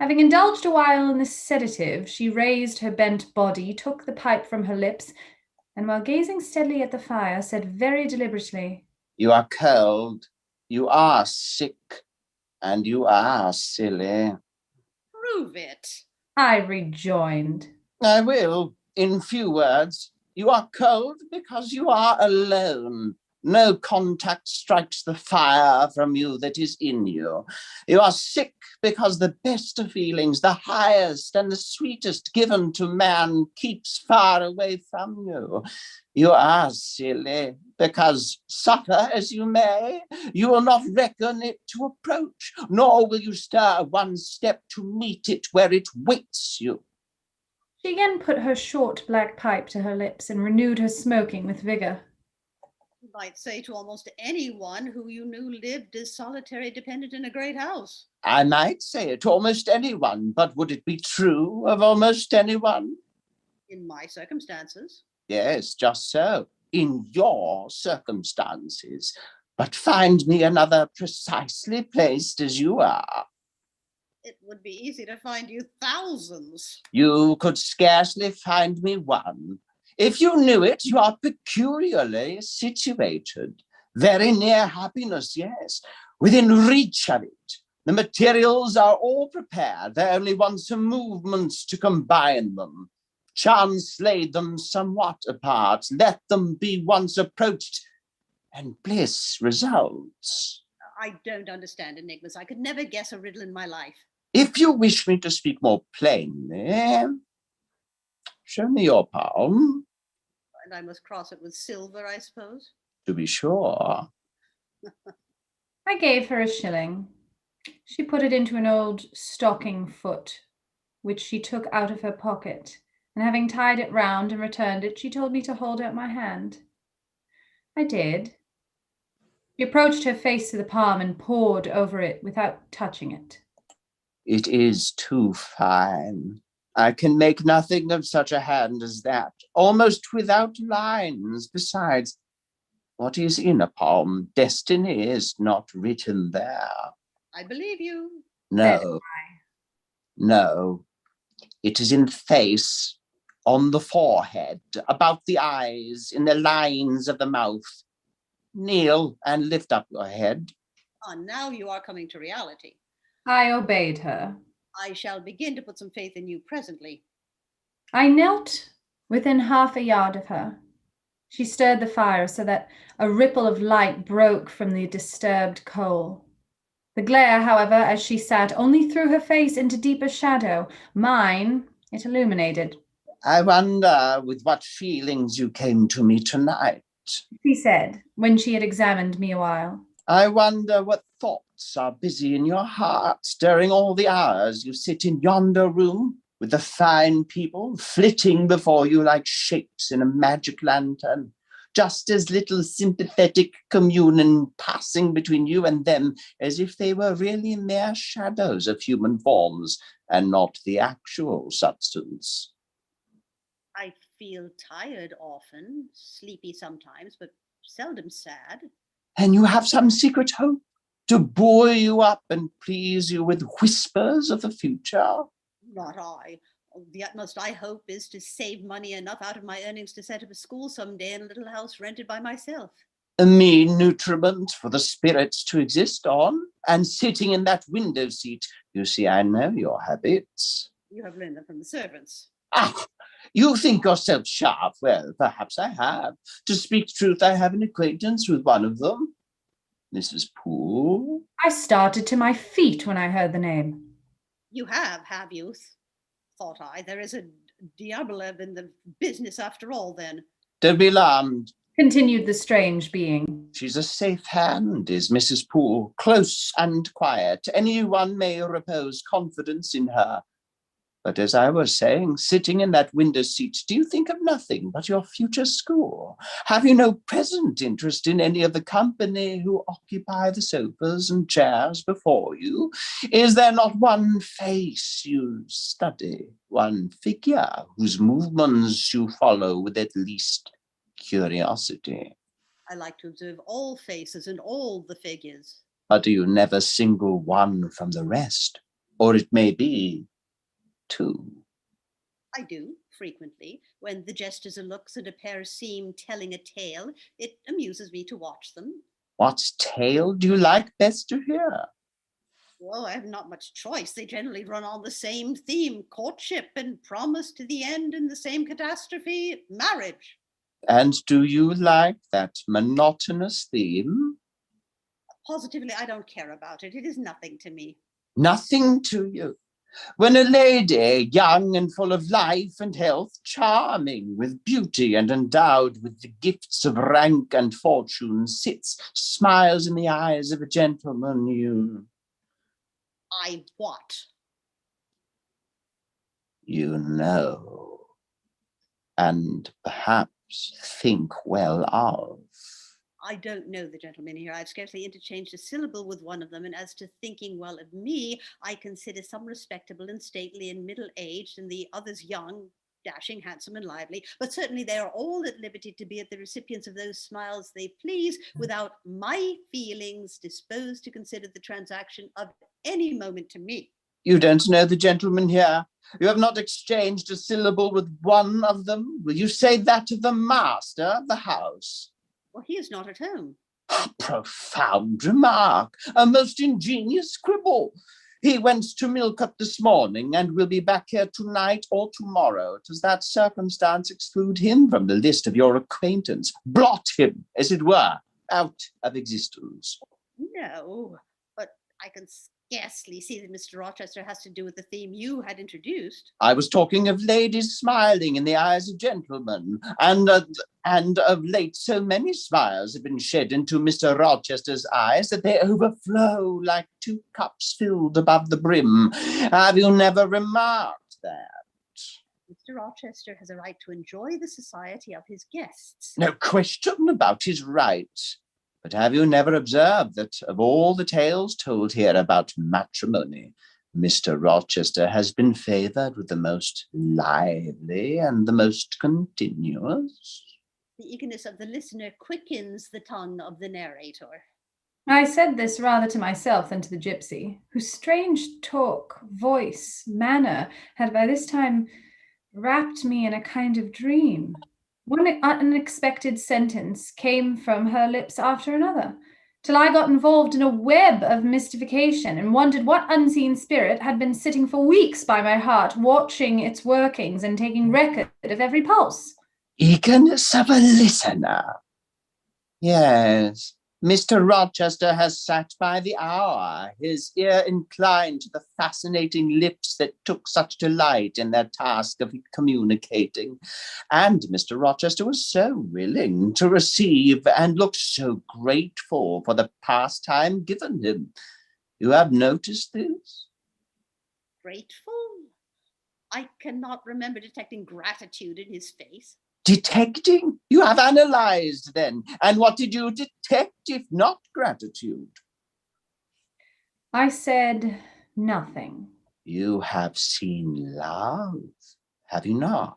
Having indulged a while in this sedative, she raised her bent body, took the pipe from her lips, and while gazing steadily at the fire, said very deliberately, "You are cold, you are sick, and you are silly." Prove it. I rejoined. "I will, in few words. You are cold because you are alone. No contact strikes the fire from you that is in you. You are sick because the best of feelings, the highest and the sweetest given to man, keeps far away from you. You are silly because, suffer as you may, you will not reckon it to approach, nor will you stir one step to meet it where it waits you." She again put her short black pipe to her lips and renewed her smoking with vigor. You might say to almost anyone who you knew lived as solitary dependent in a great house. "I might say it to almost anyone, but would it be true of almost anyone?" In my circumstances. "Yes, just so, in your circumstances. But find me another precisely placed as you are." It would be easy to find you thousands. "You could scarcely find me one. If you knew it, you are peculiarly situated. Very near happiness, yes, within reach of it. The materials are all prepared. There only wants some movements to combine them. Chance laid them somewhat apart. Let them be once approached, and bliss results." I don't understand enigmas. I could never guess a riddle in my life. "If you wish me to speak more plainly, show me your palm." And I must cross it with silver, I suppose. "To be sure." I gave her a shilling. She put it into an old stocking foot, which she took out of her pocket, and having tied it round and returned it, she told me to hold out my hand. I did. She approached her face to the palm and pored over it without touching it. "It is too fine. I can make nothing of such a hand as that, almost without lines. Besides, what is in a palm? Destiny is not written there." I believe you. "No, no. It is in the face, on the forehead, about the eyes, in the lines of the mouth. Kneel and lift up your head." Ah, now you are coming to reality. I obeyed her. I shall begin to put some faith in you presently. I knelt within half a yard of her. She stirred the fire so that a ripple of light broke from the disturbed coal. The glare, however, as she sat, only threw her face into deeper shadow. Mine it illuminated. "I wonder with what feelings you came to me tonight," she said, when she had examined me a while. "I wonder what thoughts are busy in your heart during all the hours you sit in yonder room with the fine people flitting before you like shapes in a magic lantern. Just as little sympathetic communion passing between you and them as if they were really mere shadows of human forms and not the actual substance." I feel tired often, sleepy sometimes, but seldom sad. "And you have some secret hope to buoy you up and please you with whispers of the future?" Not I. The utmost I hope is to save money enough out of my earnings to set up a school someday in a little house rented by myself. "A mean nutriment for the spirits to exist on, and sitting in that window seat. You see, I know your habits." You have learned them from the servants. "Ah, you think yourself sharp. Well, perhaps I have. To speak truth, I have an acquaintance with one of them. Mrs. Poole." I started to my feet when I heard the name. You have you? Thought I. There is a Diablev in the business after all, then. "Don't be alarmed," continued the strange being. "She's a safe hand, is Mrs. Poole, close and quiet. Anyone may repose confidence in her. But as I was saying, sitting in that window seat, do you think of nothing but your future school? Have you no present interest in any of the company who occupy the sofas and chairs before you? Is there not one face you study, one figure whose movements you follow with at least curiosity?" I like to observe all faces and all the figures. "But do you never single one from the rest? Or it may be two." I do, frequently. When the gestures and looks and a pair seem telling a tale, it amuses me to watch them. What tale do you like best to hear? Well, I have not much choice. They generally run on the same theme: courtship and promise to the end, and the same catastrophe: marriage. And do you like that monotonous theme? Positively, I don't care about it. It is nothing to me. Nothing to you. When a lady, young and full of life and health, charming with beauty and endowed with the gifts of rank and fortune, sits, smiles in the eyes of a gentleman, I what? you know, and perhaps think well of. I don't know the gentlemen here. I've scarcely interchanged a syllable with one of them, and as to thinking well of me, I consider some respectable and stately and middle-aged, and the others young, dashing, handsome, and lively. But certainly they are all at liberty to be at the recipients of those smiles they please, without my feelings disposed to consider the transaction of any moment to me. You don't know the gentleman here. You have not exchanged a syllable with one of them. Will you say that of the master of the house? Well, he is not at home. Profound remark, a most ingenious scribble. He went to Millcut this morning and will be back here tonight or tomorrow. Does that circumstance exclude him from the list of your acquaintance? Blot him, as it were, out of existence. No, but I can scarcely see that Mr. Rochester has to do with the theme you had introduced. I was talking of ladies smiling in the eyes of gentlemen, and of late so many smiles have been shed into Mr. Rochester's eyes that they overflow like 2 cups filled above the brim. Have you never remarked that? Mr. Rochester has a right to enjoy the society of his guests. No question about his right. But have you never observed that of all the tales told here about matrimony, Mr. Rochester has been favoured with the most lively and the most continuous? The eagerness of the listener quickens the tongue of the narrator. I said this rather to myself than to the gypsy, whose strange talk, voice, manner had by this time wrapped me in a kind of dream. One unexpected sentence came from her lips after another, till I got involved in a web of mystification and wondered what unseen spirit had been sitting for weeks by my heart, watching its workings and taking record of every pulse. Eagerness of a listener. Yes, Mr. Rochester has sat by the hour, his ear inclined to the fascinating lips that took such delight in their task of communicating. And Mr. Rochester was so willing to receive and looked so grateful for the pastime given him. You have noticed this? Grateful? I cannot remember detecting gratitude in his face. Detecting? You have analyzed then. And what did you detect if not gratitude? I said nothing. You have seen love, have you not?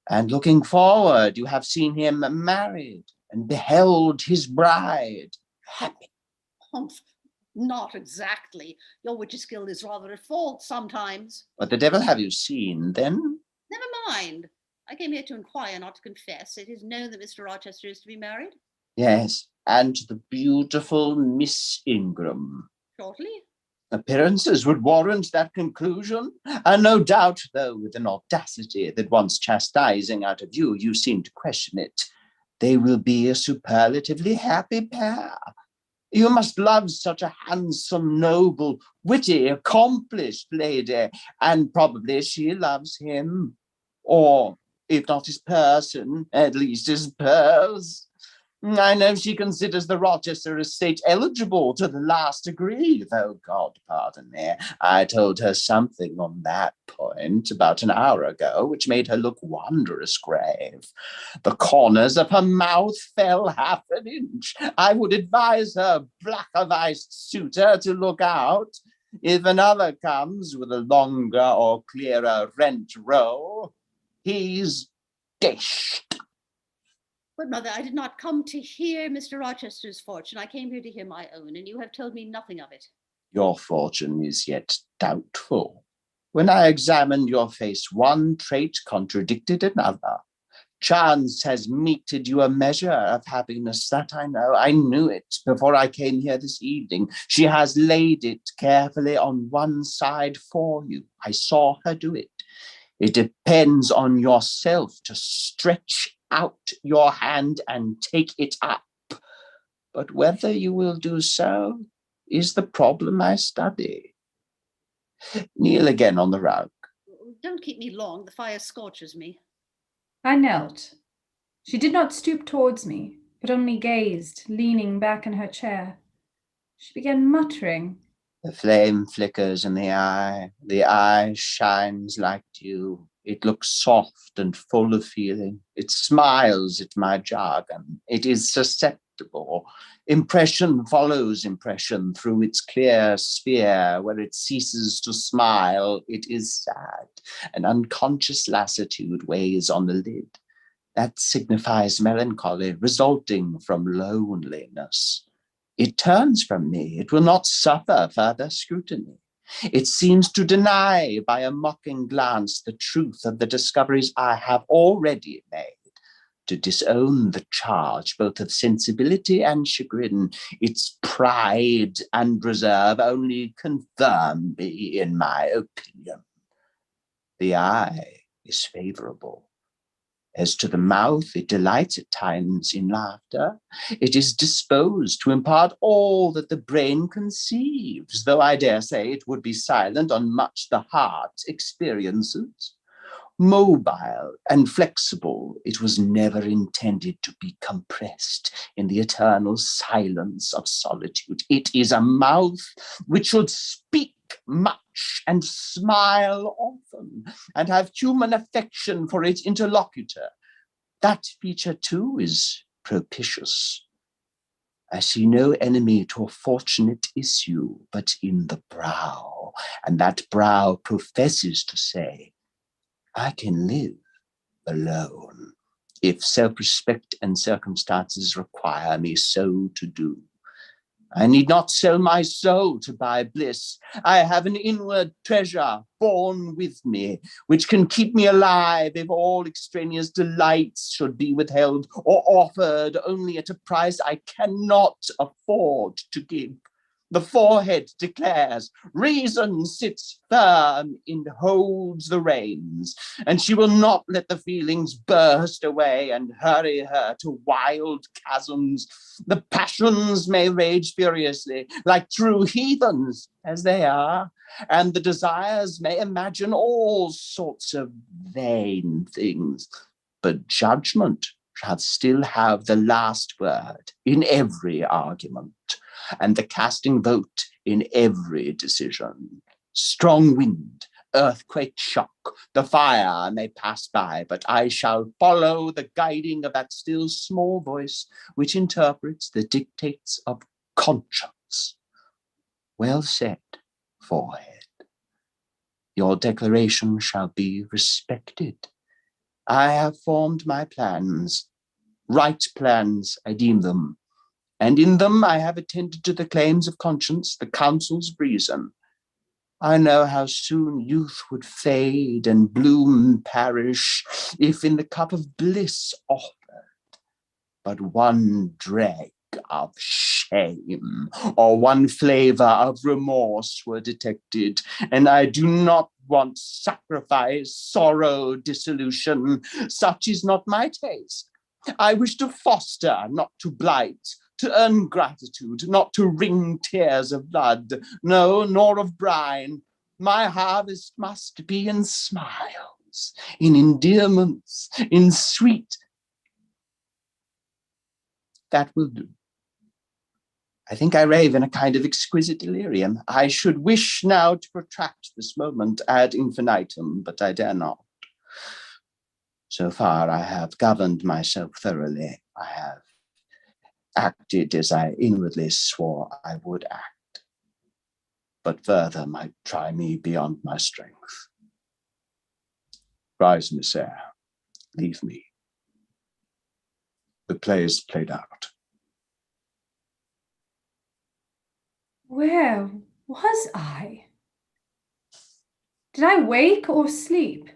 And looking forward, you have seen him married and beheld his bride happy. Humph, not exactly. Your witch's skill is rather at fault sometimes. What the devil have you seen then? Never mind. I came here to inquire, not to confess. It is known that Mr. Rochester is to be married. Yes, and the beautiful Miss Ingram. Shortly? Appearances would warrant that conclusion, and no doubt, though with an audacity that wants chastising out of you, you seem to question it. They will be a superlatively happy pair. You must love such a handsome, noble, witty, accomplished lady, and probably she loves him, or if not his person, at least his purse. I know she considers the Rochester estate eligible to the last degree, though, God pardon me, I told her something on that point about an hour ago, which made her look wondrous grave. The corners of her mouth fell half an inch. I would advise her black-aviced suitor to look out. If another comes with a longer or clearer rent roll, he's dished. But, Mother, I did not come to hear Mr. Rochester's fortune. I came here to hear my own, and you have told me nothing of it. Your fortune is yet doubtful. When I examined your face, one trait contradicted another. Chance has meted you a measure of happiness, that I know. I knew it before I came here this evening. She has laid it carefully on one side for you. I saw her do it. It depends on yourself to stretch out your hand and take it up. But whether you will do so is the problem I study. Kneel again on the rug. Don't keep me long. The fire scorches me. I knelt. She did not stoop towards me, but only gazed, leaning back in her chair. She began muttering. The flame flickers in the eye shines like dew. It looks soft and full of feeling. It smiles at my jargon. It is susceptible. Impression follows impression through its clear sphere. Where it ceases to smile, it is sad. An unconscious lassitude weighs on the lid. That signifies melancholy resulting from loneliness. It turns from me. It will not suffer further scrutiny. It seems to deny by a mocking glance the truth of the discoveries I have already made. To disown the charge both of sensibility and chagrin, its pride and reserve only confirm me in my opinion. The eye is favorable. As to the mouth, it delights at times in laughter. It is disposed to impart all that the brain conceives, though I dare say it would be silent on much the heart experiences. Mobile and flexible, it was never intended to be compressed in the eternal silence of solitude. It is a mouth which should speak much and smile often and have human affection for its interlocutor. That feature too is propitious. I see no enemy to a fortunate issue but in the brow, and that brow professes to say, I can live alone if self-respect and circumstances require me so to do. I need not sell my soul to buy bliss. I have an inward treasure born with me, which can keep me alive if all extraneous delights should be withheld or offered only at a price I cannot afford to give. The forehead declares, reason sits firm and holds the reins, and she will not let the feelings burst away and hurry her to wild chasms. The passions may rage furiously, like true heathens as they are, and the desires may imagine all sorts of vain things, but judgment shall still have the last word in every argument, and the casting vote in every decision. Strong wind, earthquake shock, the fire may pass by, but I shall follow the guiding of that still small voice which interprets the dictates of conscience. Well said, forehead. Your declaration shall be respected. I have formed my plans. Right plans, I deem them, and in them I have attended to the claims of conscience, the counsels of reason. I know how soon youth would fade and bloom perish if in the cup of bliss offered but one dreg of shame or one flavor of remorse were detected, and I do not want sacrifice, sorrow, dissolution. Such is not my taste. I wish to foster, not to blight, to earn gratitude, not to wring tears of blood, no, nor of brine. My harvest must be in smiles, in endearments, in sweet. That will do. I think I rave in a kind of exquisite delirium. I should wish now to protract this moment ad infinitum, but I dare not. So far, I have governed myself thoroughly. I have acted as I inwardly swore I would act. But further might try me beyond my strength. Rise, Miss Eyre. Leave me. The play is played out. Where was I? Did I wake or sleep?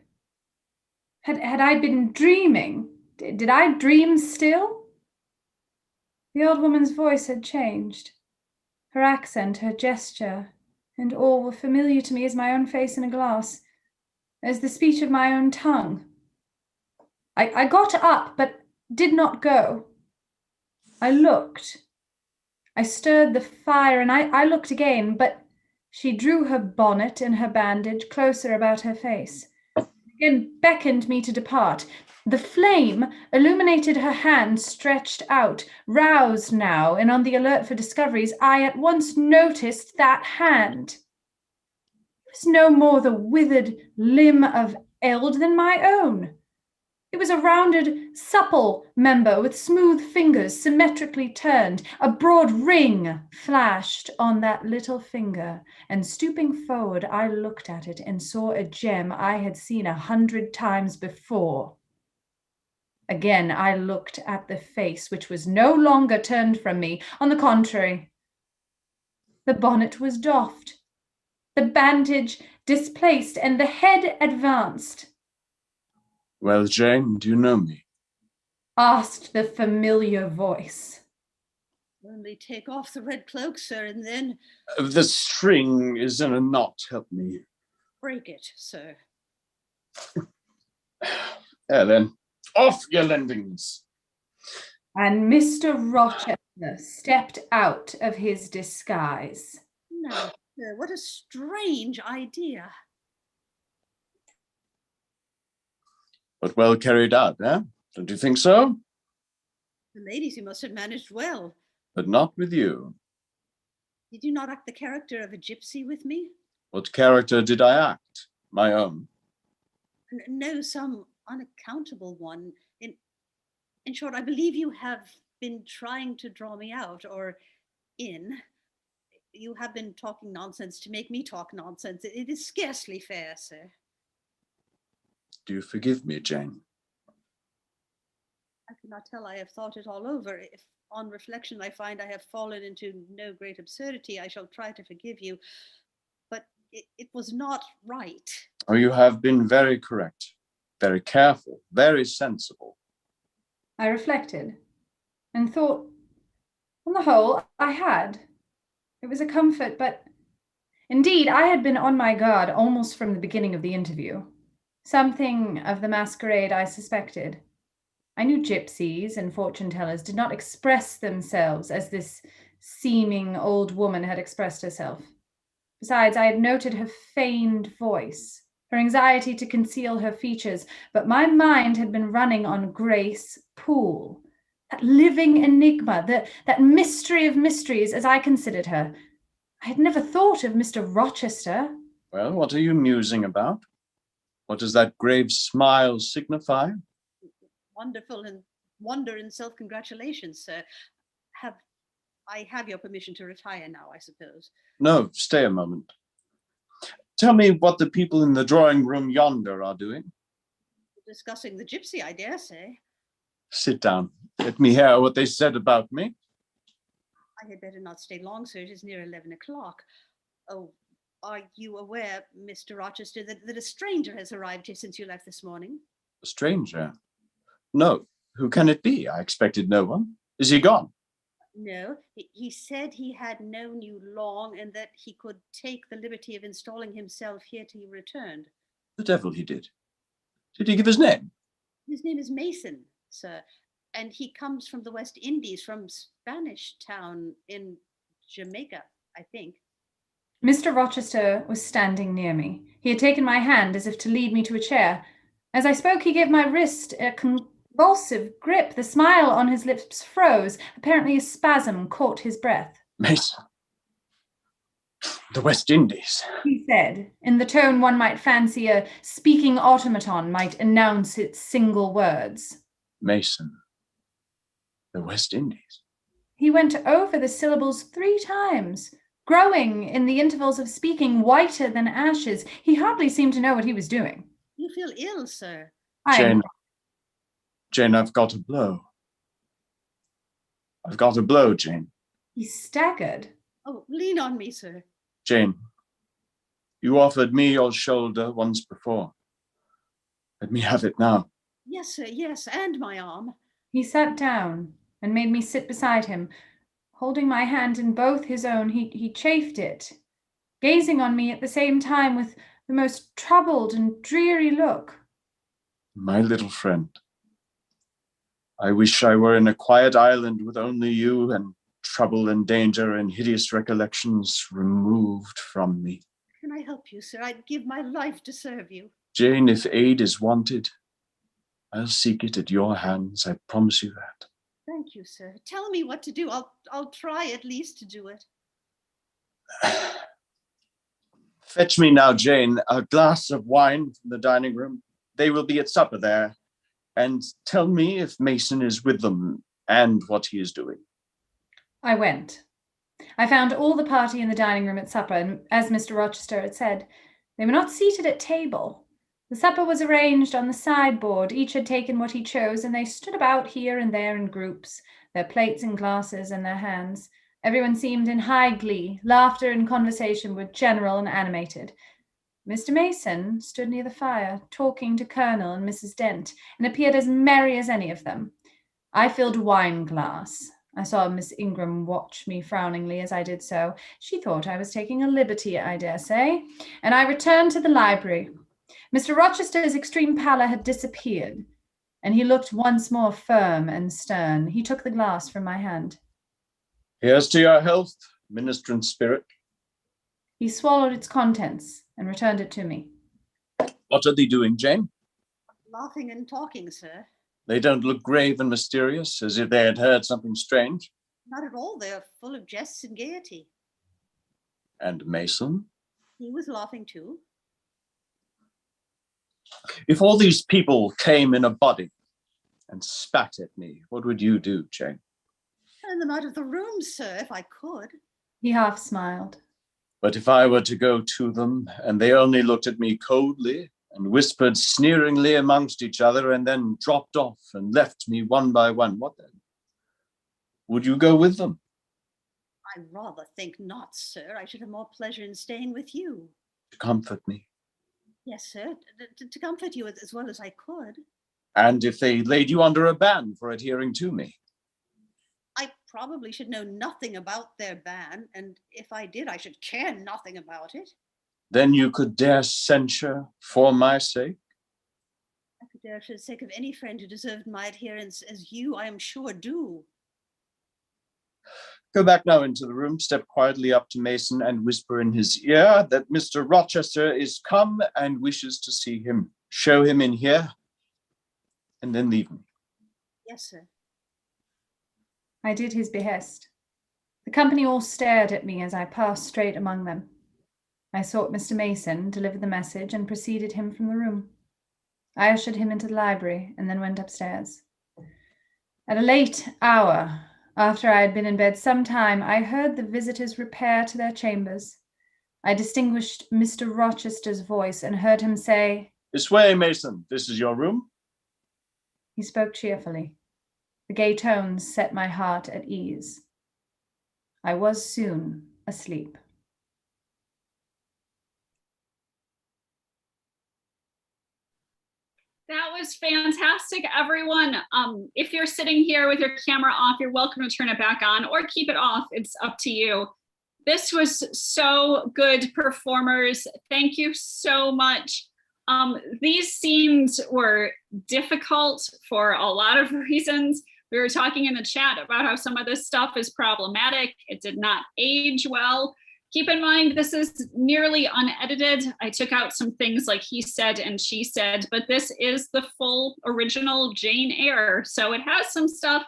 Had I been dreaming? Did I dream still? The old woman's voice had changed. Her accent, her gesture, and all were familiar to me as my own face in a glass, as the speech of my own tongue. I got up, but did not go. I looked. I stirred the fire, and I looked again, but she drew her bonnet and her bandage closer about her face, again beckoned me to depart. The flame illuminated her hand stretched out, roused now and on the alert for discoveries. I at once noticed that hand. It was no more the withered limb of eld than my own. It was a rounded, supple member with smooth fingers symmetrically turned. A broad ring flashed on that little finger, and stooping forward, I looked at it and saw a gem I had seen 100 times before. Again, I looked at the face, which was no longer turned from me. On the contrary, the bonnet was doffed, the bandage displaced, and the head advanced. Well, Jane, do you know me? Asked the familiar voice. Only take off the red cloak, sir, and then The string is in a knot. Help me. break it, sir. There then. Off your lendings. And Mr. Rochester stepped out of his disguise. Now, sir, what a strange idea. But well carried out, eh? Don't you think so? The ladies, you must have managed well. But not with you. Did you not act the character of a gypsy with me? What character did I act? My own. No, some unaccountable one. In short, I believe you have been trying to draw me out, or in. You have been talking nonsense to make me talk nonsense. It is scarcely fair, sir. Do you forgive me, Jane? I cannot tell. I have thought it all over. If on reflection I find I have fallen into no great absurdity, I shall try to forgive you. But it was not right. Oh, you have been very correct, very careful, very sensible. I reflected and thought, on the whole, I had. It was a comfort, but indeed, I had been on my guard almost from the beginning of the interview. Something of the masquerade I suspected. I knew gypsies and fortune-tellers did not express themselves as this seeming old woman had expressed herself. Besides, I had noted her feigned voice, her anxiety to conceal her features, but my mind had been running on Grace Poole, that living enigma, that mystery of mysteries, as I considered her. I had never thought of Mr. Rochester. Well, what are you musing about? What does that grave smile signify? Wonderful and wonder and self-congratulations, sir. I have your permission to retire now, I suppose. No, stay a moment. Tell me what the people in the drawing room yonder are doing. Discussing the gypsy, I dare say. Sit down. Let me hear what they said about me. I had better not stay long, sir. It is near 11 o'clock. Oh, are you aware, Mr. Rochester, that a stranger has arrived here since you left this morning? A stranger? No. Who can it be? I expected no one. Is he gone? No. He said he had known you long and that he could take the liberty of installing himself here till you returned. The devil he did. Did he give his name? His name is Mason, sir, and he comes from the West Indies, from Spanish Town in Jamaica, I think. Mr. Rochester was standing near me. He had taken my hand as if to lead me to a chair. As I spoke, he gave my wrist a convulsive grip. The smile on his lips froze. Apparently a spasm caught his breath. Mason. The West Indies. He said, in the tone one might fancy a speaking automaton might announce its single words. Mason. The West Indies. He went over the syllables 3 times, growing in the intervals of speaking whiter than ashes. He hardly seemed to know what he was doing. You feel ill, sir. Jane, I've got a blow. I've got a blow, Jane. He staggered. Oh, lean on me, sir. Jane, You offered me your shoulder once before. Let me have it now. Yes, sir, yes, and my arm. He sat down and made me sit beside him. Holding my hand in both his own, he chafed it, gazing on me at the same time with the most troubled and dreary look. My little friend, I wish I were in a quiet island with only you and trouble and danger and hideous recollections removed from me. Can I help you, sir? I'd give my life to serve you. Jane, if aid is wanted, I'll seek it at your hands. I promise you that. Thank you, sir. Tell me what to do. I'll try at least to do it. Fetch me now, Jane, a glass of wine from the dining room. They will be at supper there. And tell me if Mason is with them and what he is doing. I went. I found all the party in the dining room at supper, and as Mr. Rochester had said, they were not seated at table. The supper was arranged on the sideboard. Each had taken what he chose, and they stood about here and there in groups, their plates and glasses in their hands. Everyone seemed in high glee. Laughter and conversation were general and animated. Mr. Mason stood near the fire, talking to Colonel and Mrs. Dent, and appeared as merry as any of them. I filled a wine glass. I saw Miss Ingram watch me frowningly as I did so. She thought I was taking a liberty, I dare say, and I returned to the library. Mr. Rochester's extreme pallor had disappeared, and he looked once more firm and stern. He took the glass from my hand. Here's to your health, ministrant spirit. He swallowed its contents and returned it to me. What are they doing, Jane? Laughing and talking, sir. They don't look grave and mysterious, as if they had heard something strange. Not at all. They're full of jests and gaiety. And Mason? He was laughing too. If all these people came in a body and spat at me, what would you do, Jane? Turn them out of the room, sir, if I could. He half smiled. But if I were to go to them and they only looked at me coldly and whispered sneeringly amongst each other and then dropped off and left me one by one, what then? Would you go with them? I rather think not, sir. I should have more pleasure in staying with you. To comfort me. Yes, sir, to comfort you as well as I could. And if they laid you under a ban for adhering to me? I probably should know nothing about their ban, and if I did, I should care nothing about it. Then you could dare censure for my sake? I could dare for the sake of any friend who deserved my adherence, as you, I am sure, do. Go back now into the room, step quietly up to Mason and whisper in his ear that Mr. Rochester is come and wishes to see him. Show him in here, and then leave me. Yes, sir. I did his behest. The company all stared at me as I passed straight among them. I sought Mr. Mason, delivered the message, and preceded him from the room. I ushered him into the library and then went upstairs. At a late hour, after I had been in bed some time, I heard the visitors repair to their chambers. I distinguished Mr. Rochester's voice and heard him say, "This way, Mason. This is your room." He spoke cheerfully. The gay tones set my heart at ease. I was soon asleep. That was fantastic, everyone. If you're sitting here with your camera off, you're welcome to turn it back on or keep it off. It's up to you. This was so good, performers. Thank you so much. These scenes were difficult for a lot of reasons. We were talking in the chat about how some of this stuff is problematic. It did not age well. Keep in mind, this is nearly unedited. I took out some things like he said and she said, but this is the full original Jane Eyre. So it has some stuff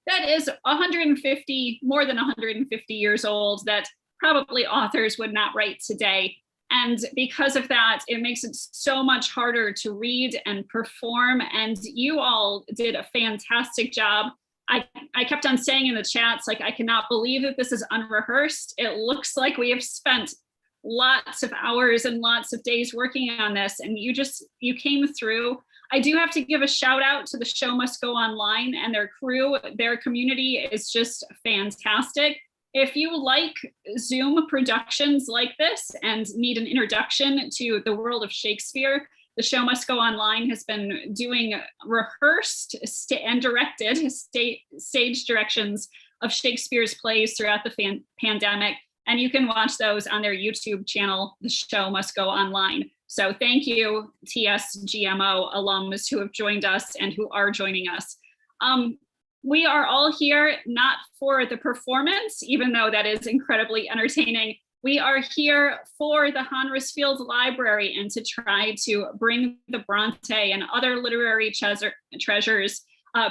that is 150, more than 150 years old that probably authors would not write today. And because of that, it makes it so much harder to read and perform. And you all did a fantastic job. I kept on saying in the chats, like, I cannot believe that this is unrehearsed. It looks like we have spent lots of hours and lots of days working on this, and you came through. I do have to give a shout out to the Show Must Go Online and their crew. Their community is just fantastic. If you like Zoom productions like this and need an introduction to the world of Shakespeare, The Show Must Go Online has been doing rehearsed and directed stage directions of Shakespeare's plays throughout the pandemic. And you can watch those on their YouTube channel, The Show Must Go Online. So thank you, TSGMO alums who have joined us and who are joining us. We are all here not for the performance, even though that is incredibly entertaining. We are here for the Honresfield Library and to try to bring the Bronte and other literary treasures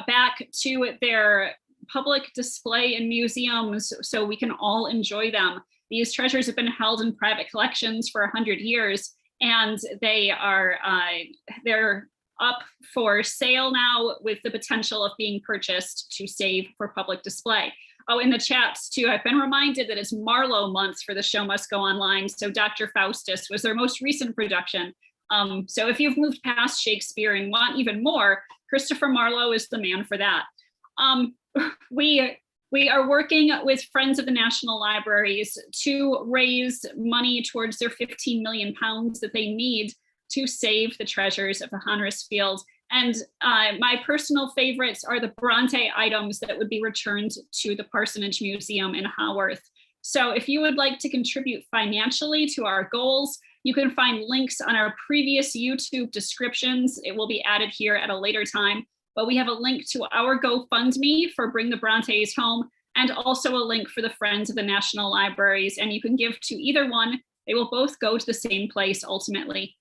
back to their public display in museums so we can all enjoy them. These treasures have been held in private collections for 100 years, and they're up for sale now with the potential of being purchased to save for public display. Oh, in the chats too, I've been reminded that it's Marlowe month for The Show Must Go Online. So Dr. Faustus was their most recent production. So if you've moved past Shakespeare and want even more, Christopher Marlowe is the man for that. We are working with Friends of the National Libraries to raise money towards their 15 million pounds that they need to save the treasures of the Honresfield. And my personal favorites are the Bronte items that would be returned to the Parsonage Museum in Haworth. So if you would like to contribute financially to our goals, you can find links on our previous YouTube descriptions. It will be added here at a later time, but we have a link to our GoFundMe for Bring the Brontes Home, and also a link for the Friends of the National Libraries. And you can give to either one. They will both go to the same place ultimately.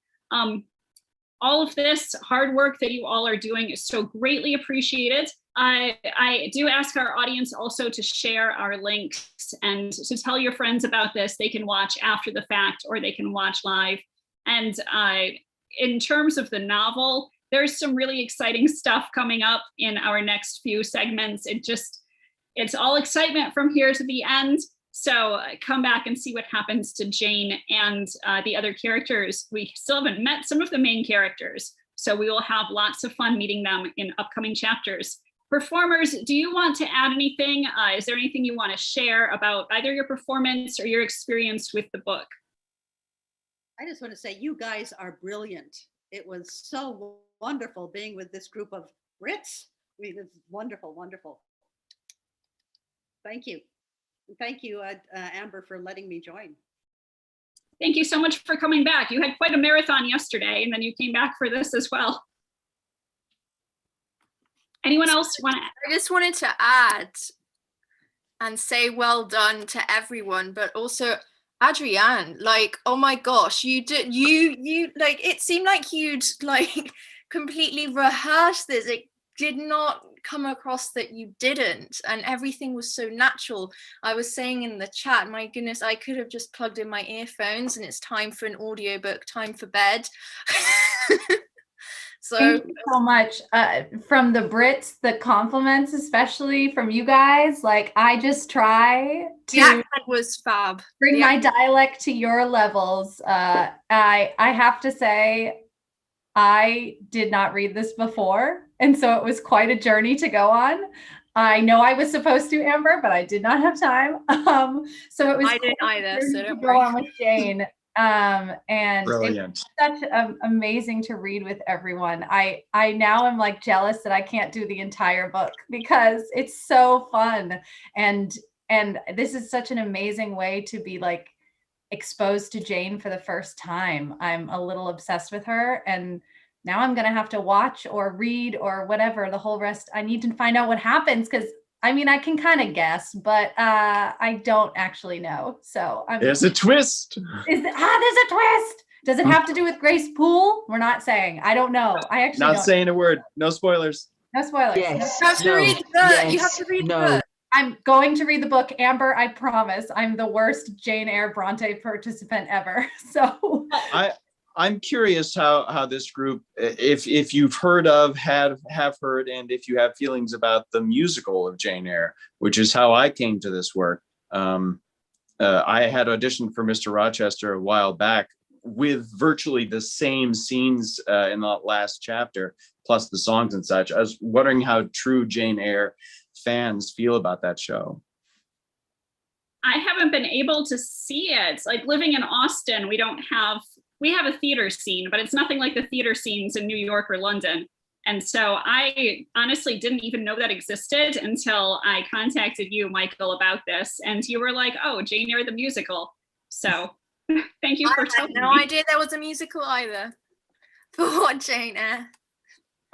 All of this hard work that you all are doing is so greatly appreciated. I do ask our audience also to share our links and to tell your friends about this. They can watch after the fact or they can watch live. And in terms of the novel, there's some really exciting stuff coming up in our next few segments. It's all excitement from here to the end. So come back and see what happens to Jane and the other characters. We still haven't met some of the main characters, so we will have lots of fun meeting them in upcoming chapters. Performers, do you want to add anything? Is there anything you want to share about either your performance or your experience with the book? I just want to say you guys are brilliant. It was so wonderful being with this group of Brits. It's wonderful, wonderful. Thank you. Thank you, Amber, for letting me join. Thank you so much for coming back. You had quite a marathon yesterday, and then you came back for this as well. Anyone else want to? I just wanted to add and say well done to everyone, but also Adrienne, like, oh my gosh, you like, it seemed like you'd like completely rehearsed this. It did not come across that you didn't, and everything was so natural. I was saying in the chat, my goodness, I could have just plugged in my earphones and it's time for an audiobook, time for bed. So thank you so much. From the Brits, the compliments, especially from you guys, like I just try to the accent was fab. Bring my dialect to your levels. I have to say, I did not read this before, and so it was quite a journey to go on. I know I was supposed to, Amber, but I did not have time. So it was I didn't either, so don't go on with Jane. And Brilliant. it's such amazing to read with everyone. I now am like jealous that I can't do the entire book because it's so fun, and this is such an amazing way to be like exposed to Jane for the first time. I'm a little obsessed with her, and now I'm gonna have to watch or read or whatever the whole rest. I need to find out what happens, because I mean I can kind of guess, but I don't actually know. So there's a twist. There's a twist. Does it have to do with Grace Poole? We're not saying. I don't know. I actually not don't. saying a word. No spoilers. No spoilers. Yes. You have to read the book. Yes. You have to read the No. book. I'm going to read the book, Amber. I promise. I'm the worst Jane Eyre Bronte participant ever. So I'm curious how this group, if you've heard of, have heard, and if you have feelings about the musical of Jane Eyre, which is how I came to this work. I had auditioned for Mr. Rochester a while back with virtually the same scenes in the last chapter, plus the songs and such. I was wondering how true Jane Eyre fans feel about that show. I haven't been able to see it. Like living in Austin, we have a theater scene, but it's nothing like the theater scenes in New York or London. And so I honestly didn't even know that existed until I contacted you, Michael, about this. And you were like, oh, Jane Eyre the musical. So thank you for telling me. I had no idea there was a musical either for Jane Eyre.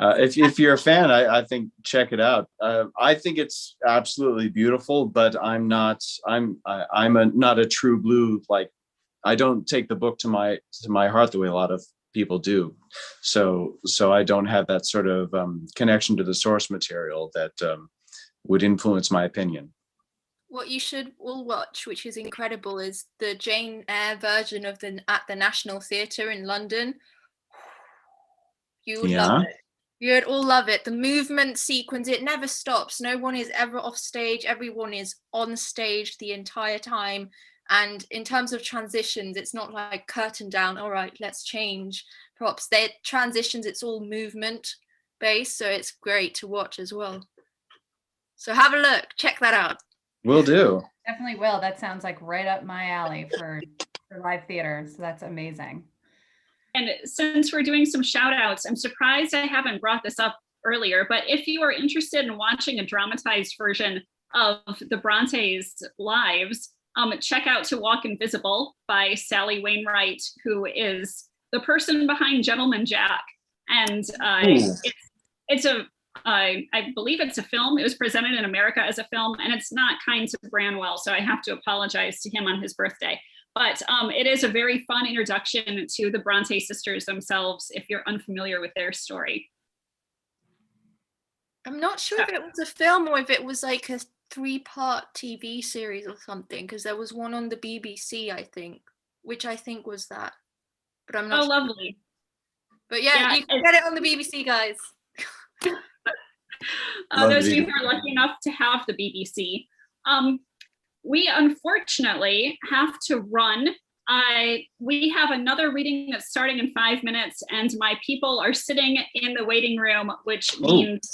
If you're a fan, I think check it out. I think it's absolutely beautiful, but I'm not a true blue, like I don't take the book to my heart the way a lot of people do. So I don't have that sort of connection to the source material that would influence my opinion. What you should all watch, which is incredible, is the Jane Eyre version of at the National Theatre in London. You would love it. You'd all love it. The movement sequence, it never stops. No one is ever off stage. Everyone is on stage the entire time. And in terms of transitions, it's not like curtain down, all right, let's change props. They're transitions, it's all movement based. So it's great to watch as well. So have a look, check that out. Will do. Definitely will. That sounds like right up my alley for live theater. So that's amazing. And since we're doing some shout outs, I'm surprised I haven't brought this up earlier, but if you are interested in watching a dramatized version of the Brontes' lives, check out To Walk Invisible by Sally Wainwright, who is the person behind Gentleman Jack. And I believe it's a film. It was presented in America as a film, and it's not kind to Branwell, so I have to apologize to him on his birthday. But it is a very fun introduction to the Bronte sisters themselves, if you're unfamiliar with their story. I'm not sure if it was a film or if it was like a 3-part TV series or something, because there was one on the BBC, I think, which I think was that. But I'm not sure. Lovely. But yeah, you can get it on the BBC, guys. Those of you who are lucky enough to have the BBC. We unfortunately have to run. We have another reading that's starting in 5 minutes, and my people are sitting in the waiting room, which means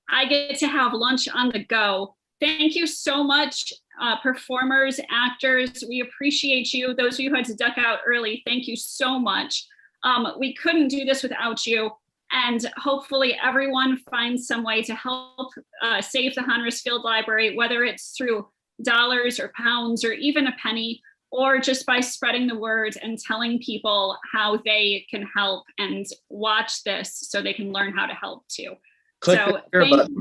I get to have lunch on the go. Thank you so much, performers, actors. We appreciate you. Those of you who had to duck out early, thank you so much. We couldn't do this without you. And hopefully everyone finds some way to help save the Honresfield Library, whether it's through dollars or pounds or even a penny, or just by spreading the word and telling people how they can help and watch this so they can learn how to help too. Click so the share button.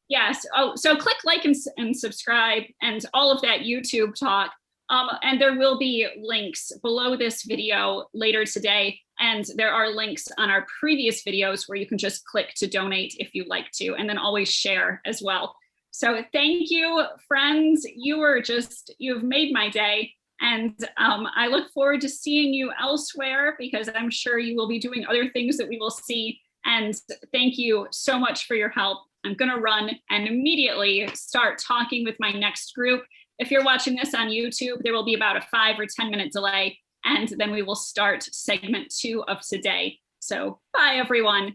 Yes. Oh, so click like and subscribe and all of that YouTube talk. And there will be links below this video later today. And there are links on our previous videos where you can just click to donate if you'd like to, and then always share as well. So thank you, friends. You've made my day. And I look forward to seeing you elsewhere, because I'm sure you will be doing other things that we will see. And thank you so much for your help. I'm going to run and immediately start talking with my next group. If you're watching this on YouTube, there will be about a 5 or 10 minute delay, and then we will start segment 2 of today. So bye, everyone.